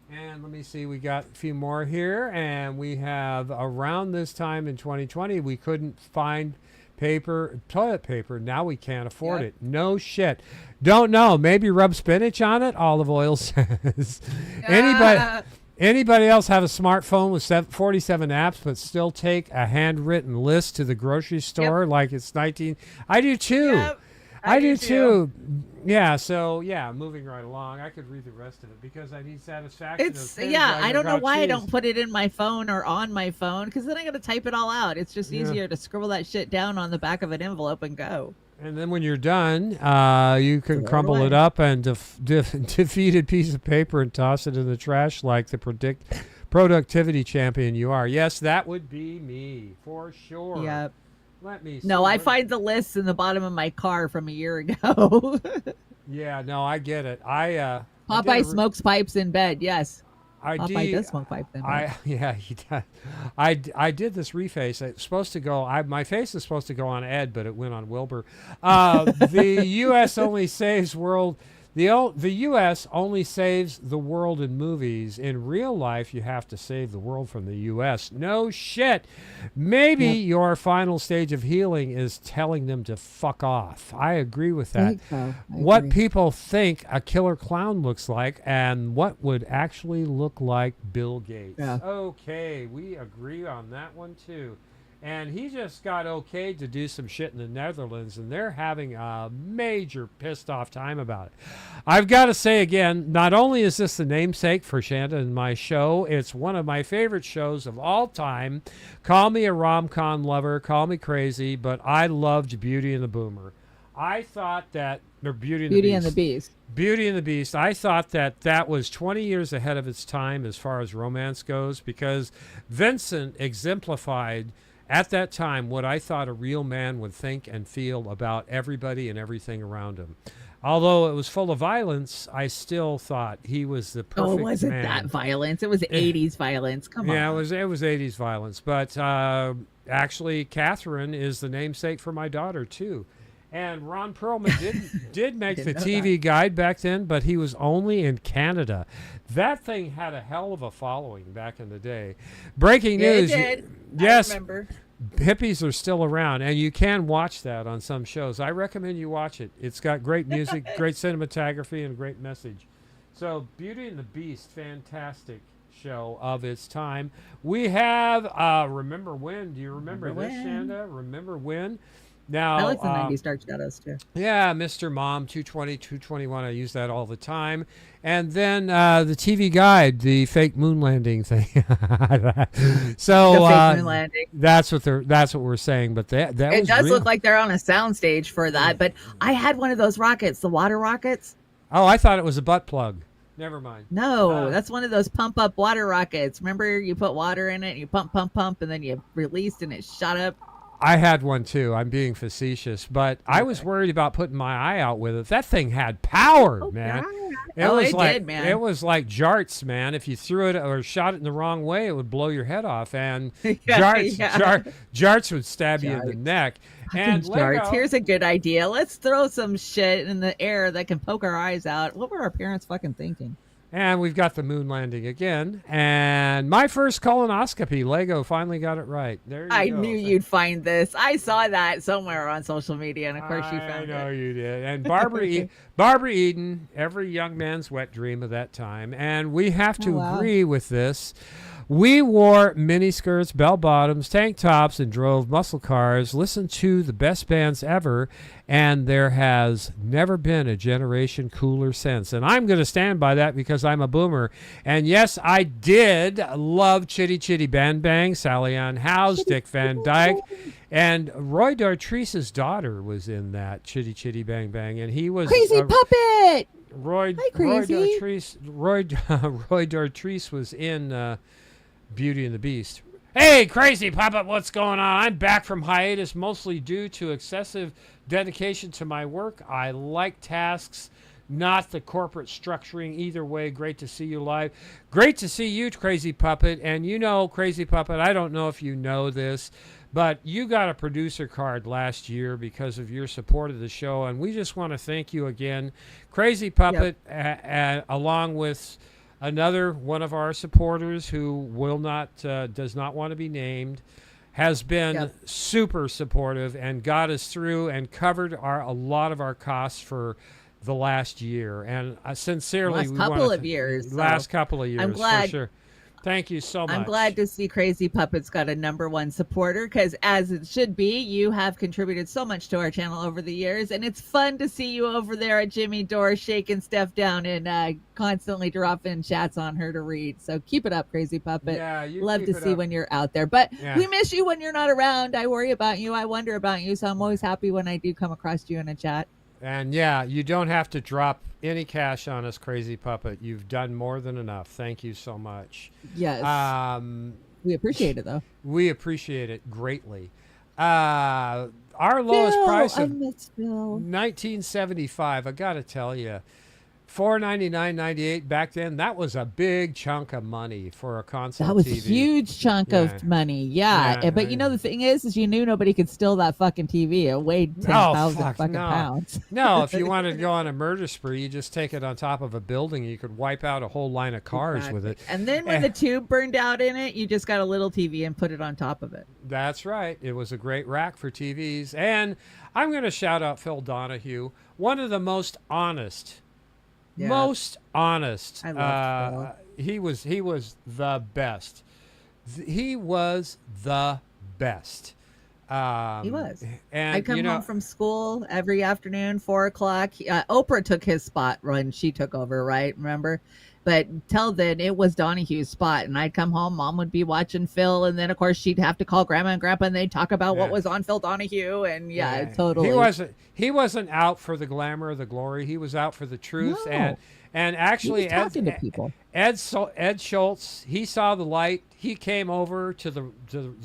And let me see, we got a few more here. And we have around this time in 2020, we couldn't find toilet paper. Now we can't afford it. No shit. Don't know. Maybe rub spinach on it, Olive Oil says. Anybody else have a smartphone with 47 apps but still take a handwritten list to the grocery store like it's 19? I do too. Yep. I do too. Yeah, so moving right along. I could read the rest of it because I need satisfaction. I don't know why I don't put it in my phone or on my phone, because then I got to type it all out. It's just easier to scribble that shit down on the back of an envelope and go. And then when you're done, you can crumble it up and defeated piece of paper and toss it in the trash like the productivity champion you are. Yes, that would be me for sure. Yep. Let me see. No, I find the lists in the bottom of my car from a year ago. Yeah, no, I get it. Popeye smokes pipes in bed. Yes. Popeye does smoke pipes in bed. Yeah, he does. I did this reface. It's supposed to go. My face is supposed to go on Ed, but it went on Wilbur. The U.S. only saves world. The U.S. only saves the world in movies. In real life, you have to save the world from the U.S. No shit. Maybe your final stage of healing is telling them to fuck off. I agree with that. What people think a killer clown looks like and what would actually look like Bill Gates. Yeah. Okay, we agree on that one too. And he just got okayed to do some shit in the Netherlands, and they're having a major pissed off time about it. I've got to say again, not only is this the namesake for Chanda and my show, it's one of my favorite shows of all time. Call me a rom-com lover, call me crazy, but I loved Beauty and the Boomer. I thought that, or Beauty and the Beast. Beauty and the Beast. I thought that was 20 years ahead of its time as far as romance goes, because Vincent exemplified at that time what I thought a real man would think and feel about everybody and everything around him. Although it was full of violence, I still thought he was the perfect man. Oh, wasn't that violence? It was 80s violence. Come on. Yeah, it was 80s violence. But actually, Catherine is the namesake for my daughter, too. And Ron Perlman did make the TV guide back then, but he was only in Canada. That thing had a hell of a following back in the day. Breaking news. It did. Yes. I remember. Hippies are still around, and you can watch that on some shows. I recommend you watch it. It's got great music, great cinematography, and great message. So, Beauty and the Beast, fantastic show of its time. We have Remember When. Do you remember this, Shanda? Remember When? Now, I like the 90s Dark Shadows too. Yeah, Mr. Mom, 220, 221. I use that all the time. And then the TV guide, the fake moon landing thing. So the fake moon landing. That's what we're saying. But that it was does real. look like they're on a soundstage for that. But I had one of those rockets, the water rockets. Oh, I thought it was a butt plug. Never mind. No, that's one of those pump up water rockets. Remember, you put water in it, and you pump, and then you released, and it shot up. I had one too. I'm being facetious, but I was worried about putting my eye out with it. That thing had power, man. It did, man. It was like jarts, man. If you threw it or shot it in the wrong way, it would blow your head off, and jarts would stab you in the neck. And jarts. Here's a good idea. Let's throw some shit in the air that can poke our eyes out. What were our parents fucking thinking? And we've got the moon landing again. And my first colonoscopy, Lego finally got it right. There you go. I knew you'd find this. I saw that somewhere on social media, and of course you found it. I know you did. And Barbara Eden, every young man's wet dream of that time. And we have to agree with this. We wore miniskirts, bell bottoms, tank tops, and drove muscle cars, listened to the best bands ever, and there has never been a generation cooler since. And I'm going to stand by that because I'm a boomer. And yes, I did love Chitty Chitty Bang Bang, Sally Ann House, Dick Van Dyke, and Roy Dartrice's daughter was in that Chitty Chitty Bang Bang, and he was Crazy Puppet. Roy Dartrice was in Beauty and the Beast. Hey, Crazy Puppet, what's going on? I'm back from hiatus, mostly due to excessive dedication to my work. I like tasks not the corporate structuring. Either way, great to see you live. Great to see you, Crazy Puppet. And you know, Crazy Puppet, I don't know if you know this, but you got a producer card last year because of your support of the show, and we just want to thank you again. Crazy Puppet, along with another one of our supporters who will not, does not want to be named, has been super supportive and got us through and covered a lot of our costs for the last year. And sincerely, last couple of years. Last couple of years, I'm glad. for sure. Thank you so much. I'm glad to see Crazy Puppet's got a #1 supporter, because as it should be, you have contributed so much to our channel over the years, and it's fun to see you over there at Jimmy Dore shaking Steph down and constantly dropping chats on her to read. So keep it up, Crazy Puppet. Yeah, you love keep to it see up. when you're out there. But Yeah. we miss you when you're not around. I worry about you. I wonder about you. So I'm always happy when I do come across you in a chat. And yeah, you don't have to drop any cash on us, Crazy Puppet. You've done more than enough. Thank you so much. Yes. We appreciate it, though. We appreciate it greatly. Our lowest price I of miss Phil. 1975. I got to tell you, $499.98 back then. That was a big chunk of money for a console. That was TV. a huge chunk of money. Yeah. But you know, the thing is you knew nobody could steal that fucking TV. It weighed 10,000 fucking pounds. No, if you wanted to go on a murder spree, you just take it on top of a building. You could wipe out a whole line of cars with it. And then when the tube burned out in it, you just got a little TV and put it on top of it. That's right. It was a great rack for TVs. And I'm going to shout out Phil Donahue, one of the most honest. Yeah. Most honest. I love he was the best. He was the best. He was. And I come home from school every afternoon, 4:00. Oprah took his spot when she took over, right? Remember? But till then, it was Donahue's spot. And I'd come home, Mom would be watching Phil. And then, of course, she'd have to call Grandma and Grandpa, and they'd talk about what was on Phil Donahue. And totally. He wasn't out for the glamour or the glory. He was out for the truth. No. And actually, He was talking to people. Ed Schultz, he saw the light. He came over to the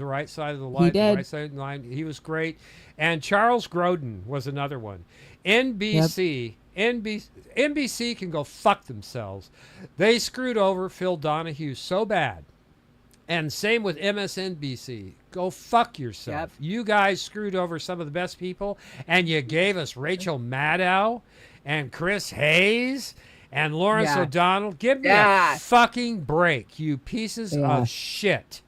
right side of the light. He did. The right side of the line. He was great. And Charles Grodin was another one. NBC. NBC can go fuck themselves. They screwed over Phil Donahue so bad. And same with MSNBC. Go fuck yourself. You guys screwed over some of the best people, and you gave us Rachel Maddow and Chris Hayes and Lawrence O'Donnell. Give me a fucking break, you pieces of shit.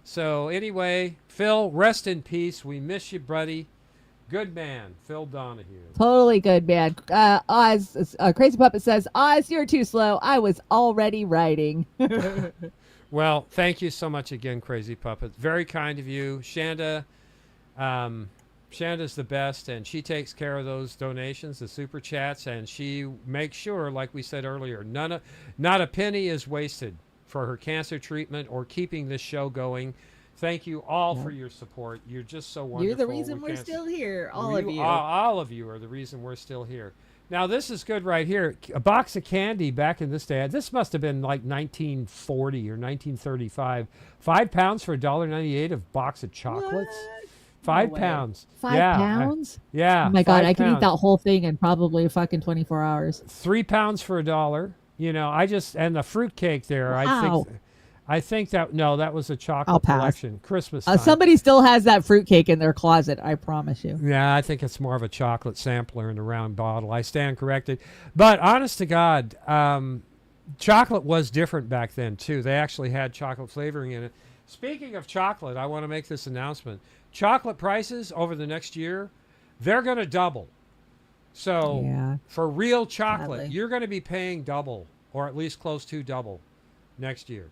So anyway, Phil, rest in peace. We miss you, buddy. Good man, Phil Donahue. Totally good, man. Oz, Crazy Puppet says, Oz, you're too slow. I was already writing. Well, thank you so much again, Crazy Puppet. Very kind of you. Chanda, Shanda's the best, and she takes care of those donations, the super chats, and she makes sure, like we said earlier, not a penny is wasted for her cancer treatment or keeping this show going. Thank you all for your support. You're just so wonderful. You're the reason we're still here, all of you. All of you are the reason we're still here. Now, this is good right here. A box of candy back in this day. This must have been like 1940 or 1935. 5 pounds for $1.98 of box of chocolates. What? 5 pounds. 5 pounds? Yeah. Oh my God, I could pounds. eat that whole thing in probably fucking 24 hours. 3 pounds for $1. You know, and the fruitcake there. Wow. I think that was a chocolate collection. Christmas time. Somebody still has that fruitcake in their closet, I promise you. Yeah, I think it's more of a chocolate sampler in a round bottle. I stand corrected. But honest to God, chocolate was different back then, too. They actually had chocolate flavoring in it. Speaking of chocolate, I want to make this announcement. Chocolate prices over the next year, they're going to double. So for real chocolate, you're going to be paying double, or at least close to double, next year.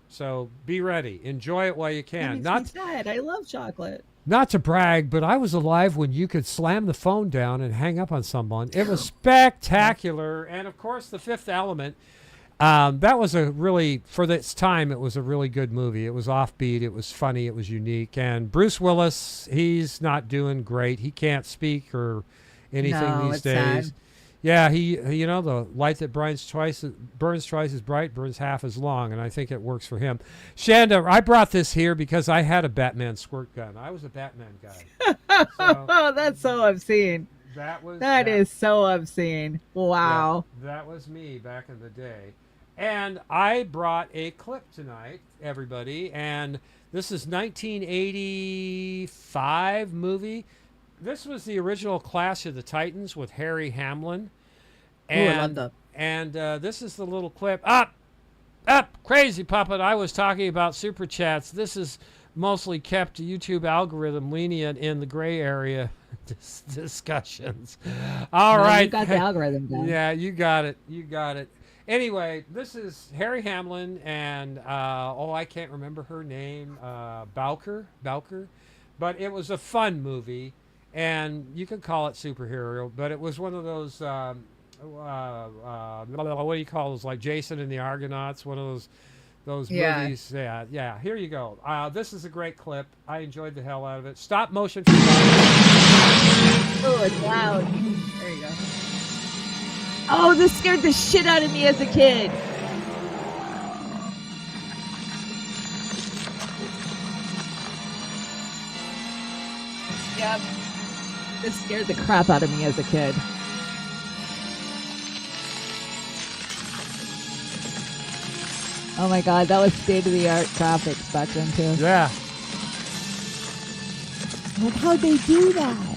So be ready. Enjoy it while you can. That makes me sad. I love chocolate. Not to brag, but I was alive when you could slam the phone down and hang up on someone. It was spectacular. And, of course, The Fifth Element. That was for its time, it was a really good movie. It was offbeat. It was funny. It was unique. And Bruce Willis, he's not doing great. He can't speak or anything these days. Sad. Yeah, the light that burns twice as bright, burns half as long, and I think it works for him. Shanda, I brought this here because I had a Batman squirt gun. I was a Batman guy. Oh, that's so obscene. That is so obscene. Wow. Yeah, that was me back in the day. And I brought a clip tonight, everybody, and this is 1985 movie. This was the original Clash of the Titans with Harry Hamlin. And, I love that. And this is the little clip. Up, crazy puppet. I was talking about super chats. This is mostly kept YouTube algorithm lenient in the gray area discussions. All right. You got the algorithm down. Yeah, you got it. Anyway, this is Harry Hamlin and I can't remember her name, Bowker, but it was a fun movie, and you could call it superhero, but it was one of those what do you call those, like Jason and the Argonauts, one of those movies. Yeah. Here you go. This is a great clip. I enjoyed the hell out of it. Stop motion. Oh, it's loud. There you go. Oh, this scared the shit out of me as a kid. Yep. This scared the crap out of me as a kid. Oh my God, that was state-of-the-art graphics back then too. Yeah. Like, how'd they do that?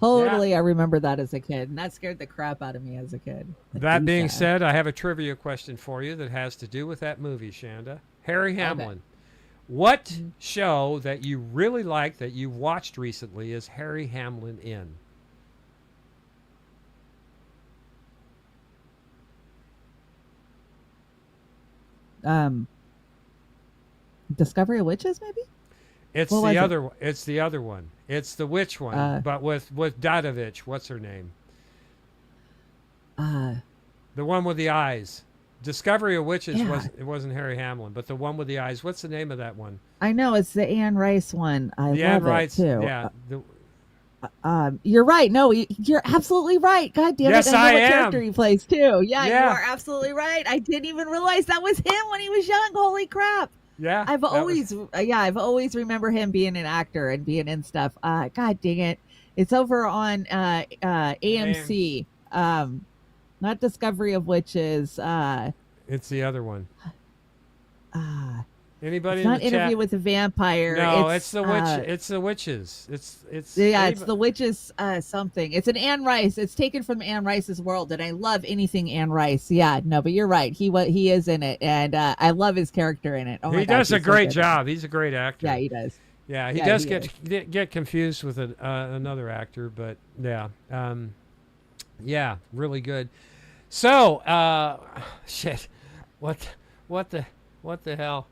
Totally, I remember that as a kid, and that scared the crap out of me as a kid. That being said, I have a trivia question for you that has to do with that movie, Chanda. Harry Hamlin. What show that you really like that you watched recently is Harry Hamlin in? Discovery of Witches, maybe? It's the other one. It's the other one. It's the witch one, but with Dadovich. What's her name? The one with the eyes. Discovery of Witches wasn't Harry Hamlin, but the one with the eyes. What's the name of that one? I know, it's the Anne Rice one. I love it too. Yeah. You're right. No, you're absolutely right. God damn it! Yes, I know I what am. character he plays too. Yeah, you Yeah. are absolutely right. I didn't even realize that was him when he was young. Holy crap! Yeah, I've always remember him being an actor and being in stuff. God dang it! It's over on AMC. Not Discovery of Witches. It's the other one. Anybody? It's not in the Interview chat? with a Vampire. No, it's the witch. It's the witches. It's it's the witches. Something. It's an Anne Rice. It's taken from Anne Rice's world, and I love anything Anne Rice. Yeah, no, but you're right. He is in it, and I love his character in it. Oh my he gosh, does a he's so great good. job. He's a great actor. Yeah, he does. Yeah, he does get confused with another actor, but yeah, really good. So, shit, what the hell?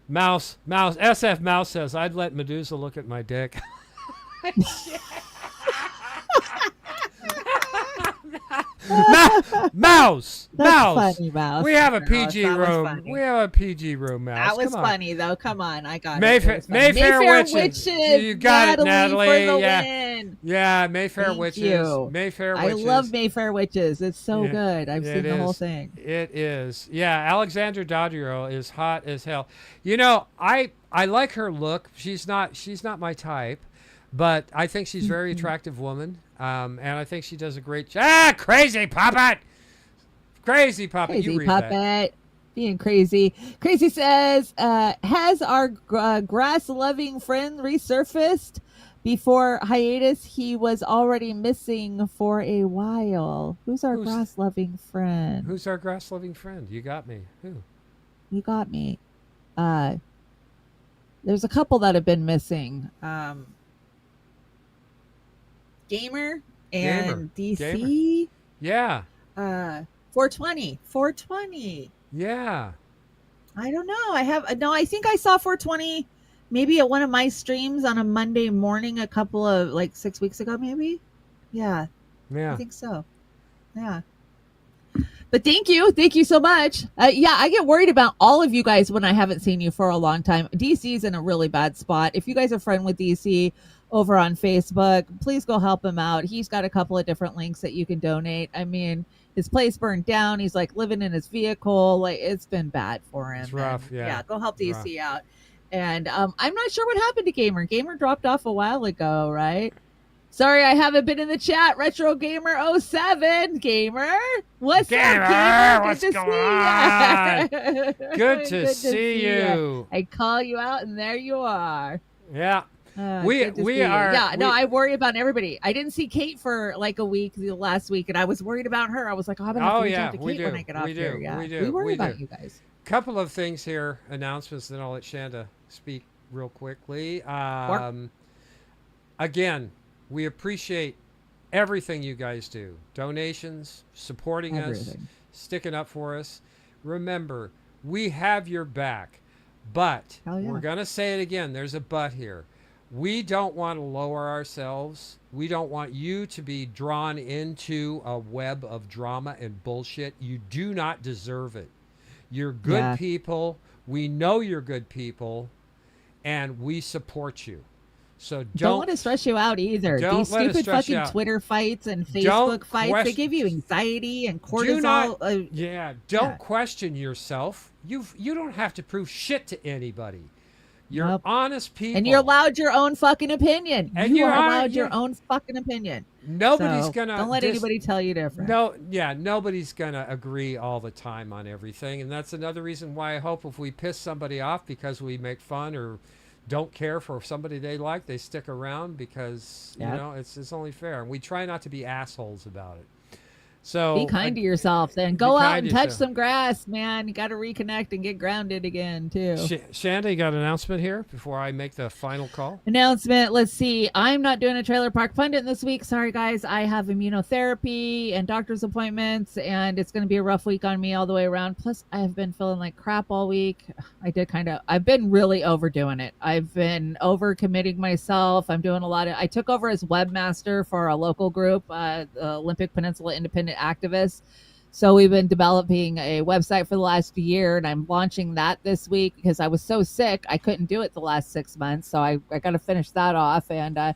Mouse, SF Mouse says, I'd let Medusa look at my dick. Mouse. Funny, Mouse. We have a No, PG that was room. funny. We have a PG room, Mouse. That was Come on. funny, though. Come on, I got Mayfair it. Mayfair Witches. Witches. You got it, Natalie. For the Yeah. win. Yeah, Mayfair Thank Witches. you. Mayfair I Witches. love Mayfair Witches. It's so good. I've seen the whole thing. It is. Yeah, Alexandra Daddario is hot as hell. You know, I like her look. She's not my type, but I think she's a very attractive woman. And I think she does a great job. Crazy puppet. Crazy puppet. Crazy You read puppet. that. Being crazy. Crazy says, has our grass-loving friend resurfaced? Before hiatus, he was already missing for a while. Who's our grass-loving friend? Who's our grass-loving friend? You got me. Who? You got me. There's a couple that have been missing. Gamer and DC. Gamer. Yeah. 420. Yeah. I don't know. I think I saw 420 maybe at one of my streams on a Monday morning a couple of 6 weeks ago, maybe. Yeah. Yeah. I think so. Yeah. But thank you so much. Yeah, I get worried about all of you guys when I haven't seen you for a long time. DC's in a really bad spot. If you guys are friend with DC over on Facebook, please go help him out. He's got a couple of different links that you can donate. I mean, his place burned down. He's like living in his vehicle. Like, it's been bad for him. It's rough. And, yeah. Go help DC out. And I'm not sure what happened to Gamer. Gamer dropped off a while ago, right? Sorry, I haven't been in the chat. Retro Gamer 07. Gamer, what's up, Gamer? What's Good going on? Good to Good see you. I call you out, and there you are. Yeah. Good to see you. I worry about everybody. I didn't see Kate for like a week last week, and I was worried about her. I was like, I'm gonna have to reach out to Kate when I get off here. Yeah, we worry about you guys. Couple of things here, announcements, then I'll let Chanda speak real quickly. Again, we appreciate everything you guys do. Donations, supporting us, sticking up for us. Remember, we have your back. But we're going to say it again. There's a but here. We don't want to lower ourselves. We don't want you to be drawn into a web of drama and bullshit. You do not deserve it. You're good people. We know you're good people. And we support you. So don't let it stress you out either. These stupid fucking Twitter fights and Facebook fights, they give you anxiety and cortisol. Don't question yourself. You don't have to prove shit to anybody. You're honest people. And you're allowed your own fucking opinion. And you are allowed your own fucking opinion. Nobody's gonna don't let anybody tell you different. Nobody's gonna agree all the time on everything. And that's another reason why I hope if we piss somebody off because we make fun or don't care for somebody they like, they stick around because you know it's only fair. And we try not to be assholes about it. So be kind to yourself. Then go out and touch some grass, man. You got to reconnect and get grounded again too. Chanda, you got an announcement here before I make the final call? Announcement. Let's see. I'm not doing a Trailer Park Pundit this week. Sorry, guys. I have immunotherapy and doctor's appointments, and it's going to be a rough week on me all the way around. Plus, I have been feeling like crap all week. I've been really overdoing it. I've been overcommitting myself. I'm doing I took over as webmaster for a local group, the Olympic Peninsula Independent Activists. So we've been developing a website for the last year, and I'm launching that this week because I was so sick I couldn't do it the last 6 months. So I got to finish that off. And I've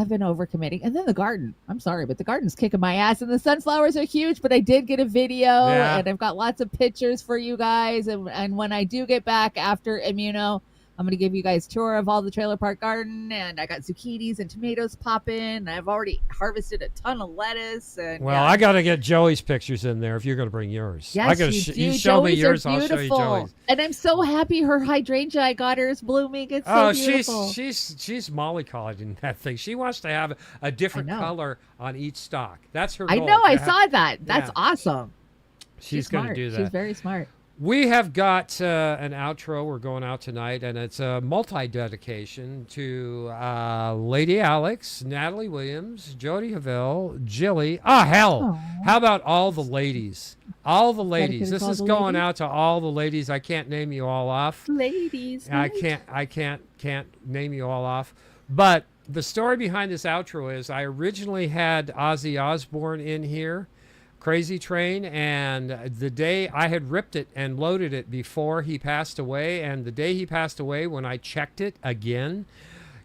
been overcommitting. And then the garden. I'm sorry, but the garden's kicking my ass, and the sunflowers are huge. But I did get a video, and I've got lots of pictures for you guys. And when I do get back after immuno, I'm going to give you guys a tour of all the Trailer Park Garden, and I got zucchinis and tomatoes popping, and I've already harvested a ton of lettuce. And I got to get Joey's pictures in there if you're going to bring yours. Yes, you show me yours, I'll show you Joey's. And I'm so happy her hydrangea I got her is blooming. It's so beautiful. She's mollycoddling that thing. She wants to have a different color on each stalk. That's her goal. I know. I saw that. That's awesome. She's going to do that. She's very smart. We have got an outro. We're going out tonight, and it's a multi-dedication to Lady Alex, Natalie Williams, Jody Havel, Jilly. Hell! Aww. How about all the ladies? All the ladies. This is going out to all the ladies. I can't name you all off. Ladies. I can't name you all off. But the story behind this outro is I originally had Ozzy Osbourne in here. Crazy Train, and the day I had ripped it and loaded it before he passed away, and the day he passed away, when I checked it again,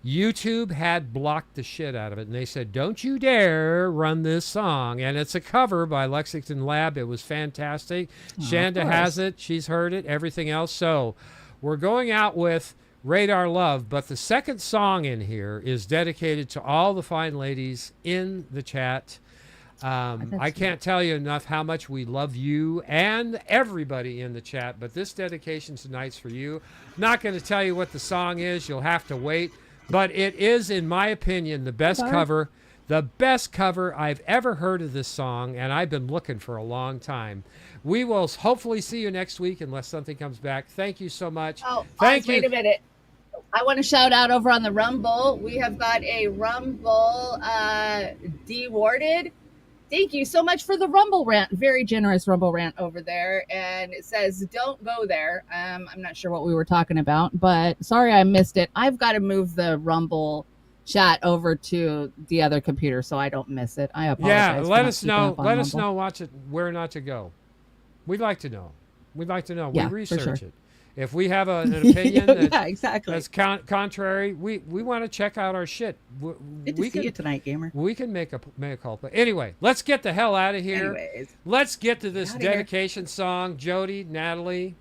YouTube had blocked the shit out of it, and they said, don't you dare run this song. And it's a cover by Lexington Lab. It was fantastic. Chanda has it. She's heard it, everything else. So we're going out with Radar Love, but the second song in here is dedicated to all the fine ladies in the chat. I can't tell you enough how much we love you and everybody in the chat, but this dedication tonight's for you. I'm not going to tell you what the song is. You'll have to wait, but it is, in my opinion, the best cover I've ever heard of this song, and I've been looking for a long time. We will hopefully see you next week unless something comes back. Thank you so much. Thank you. Wait a minute. I want to shout out over on the Rumble. We have got a Rumble dewarded. Thank you so much for the Rumble rant. Very generous Rumble rant over there. And it says, don't go there. I'm not sure what we were talking about, but sorry I missed it. I've got to move the Rumble chat over to the other computer so I don't miss it. I apologize. Yeah, for let not us keeping know. up on Let us Rumble. know where not to go. We'd like to know. We'd like to know. Yeah, We for research sure. it. If we have an opinion Yeah, exactly. that's contrary, we want to check out our shit. Good to see you tonight, gamer. We can make a call. But anyway, let's get the hell out of here. Anyways. Let's get to this Outta here. dedication song. Jody, Natalie,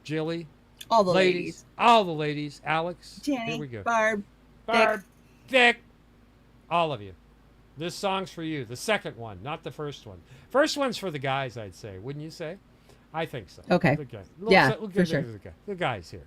Jilly, All the ladies. all the ladies, Alex. Jenny, here we go. Barb, Vic, all of you. This song's for you. The second one, not the first one. First one's for the guys, I'd say. Wouldn't you say? I think so. Okay. The guys. Yeah, we'll for give sure. it to the guys here.